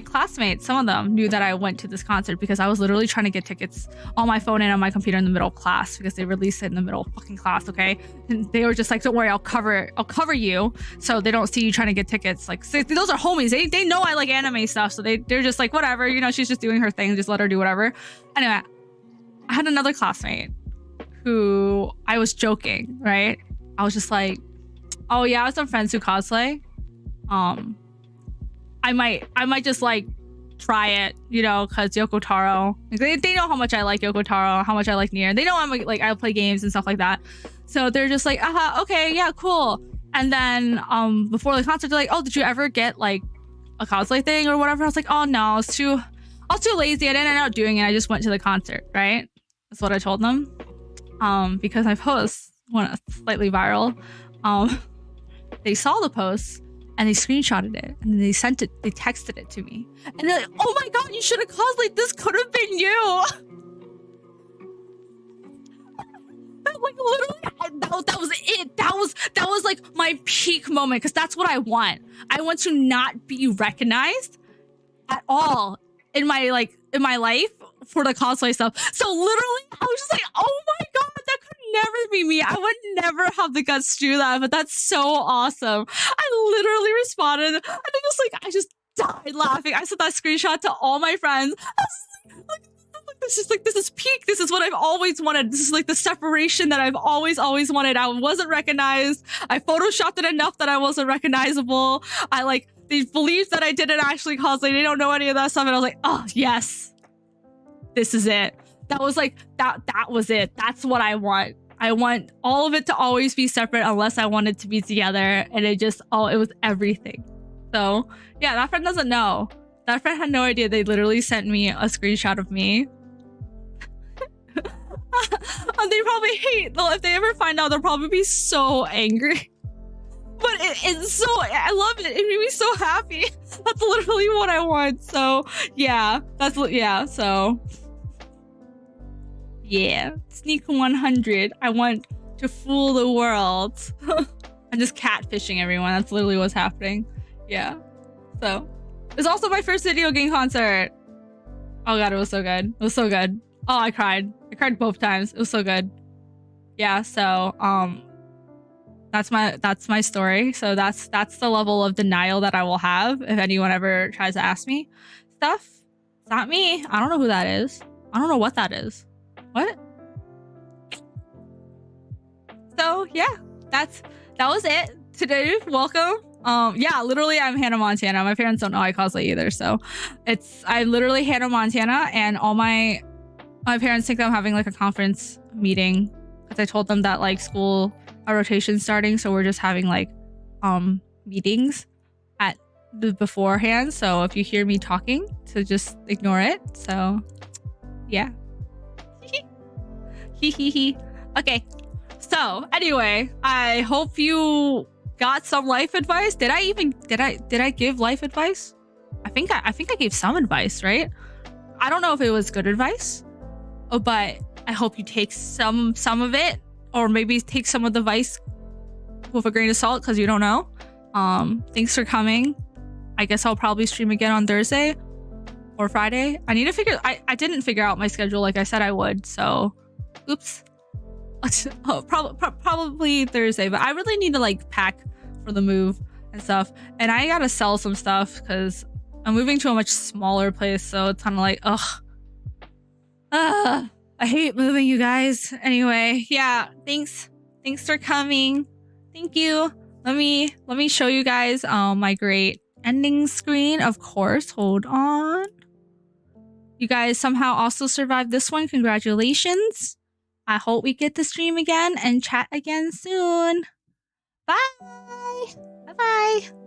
classmates, some of them knew that I went to this concert because I was literally trying to get tickets on my phone and on my computer in the middle of class because they released it in the middle of fucking class. Okay, and they were just like, don't worry, I'll cover you so they don't see you trying to get tickets. Like, so those are homies. They know I like anime stuff, so they're just like, whatever, you know, she's just doing her thing, just let her do whatever. Anyway, I had another classmate who I was joking, right? I was just like, oh yeah, I have some friends who cosplay. I might just like try it, you know, because Yoko Taro. They know how much I like Yoko Taro, how much I like Nier. They know I'm like I play games and stuff like that. So they're just like, okay, yeah, cool. And then before the concert, they're like, oh, did you ever get like a cosplay thing or whatever? I was like, oh no, I was too lazy. I didn't end up doing it. I just went to the concert, right? That's what I told them. Because my post went slightly viral. They saw the post And they screenshotted it and they texted it to me. And they're like, oh my god, you should have cosplayed. This could have been you. Like literally, that was it. That was like my peak moment, because that's what I want. I want to not be recognized at all in my life for the cosplay stuff. So literally, I was just like, oh my god, that could never be me. I would never have the guts to do that, but that's so awesome. I literally responded, and I just died laughing. I sent that screenshot to all my friends. I was like, this is peak. This is what I've always wanted. This is like the separation that I've always wanted. I wasn't recognized. I photoshopped it enough that I wasn't recognizable. They believed that I didn't actually cosplay. They don't know any of that stuff. And I was like, oh yes, this is it. That was like, that was it. That's what I want. I want all of it to always be separate unless I want it to be together. And it was everything. So yeah, that friend doesn't know. That friend had no idea. They literally sent me a screenshot of me. They probably hate, though. If they ever find out, they'll probably be so angry. But it's so, I love it. It made me so happy. That's literally what I want. So yeah, so yeah, Sneak 100. I want to fool the world. I'm just catfishing everyone. That's literally what's happening. Yeah. So it's also my first video game concert. Oh god, it was so good. It was so good. Oh, I cried. I cried both times. It was so good. Yeah, so that's my story. So that's the level of denial that I will have if anyone ever tries to ask me stuff. It's not me. I don't know who that is. I don't know what that is. What? So yeah, that was it today. Welcome. Yeah, literally I'm Hannah Montana. My parents don't know I cosplay either, so I'm literally Hannah Montana, and all my parents think I'm having like a conference meeting because I told them that like school rotation's starting, so we're just having like meetings at the beforehand. So if you hear me talking, to just ignore it. So yeah. Okay. So anyway, I hope you got some life advice. Did I give life advice? I think I gave some advice, right? I don't know if it was good advice, but I hope you take some of it, or maybe take some of the advice with a grain of salt, because you don't know. Thanks for coming. I guess I'll probably stream again on Thursday or Friday. I need to figure. I didn't figure out my schedule like I said I would. So, oops. Probably Thursday, but I really need to like pack for the move and stuff, and I gotta sell some stuff because I'm moving to a much smaller place. So it's kind of like, I hate moving, you guys. Anyway, yeah, thanks for coming. Thank you. Let me show you guys my great ending screen. Of course, hold on. You guys somehow also survived this one. Congratulations. I hope we get to stream again and chat again soon. Bye. Bye-bye.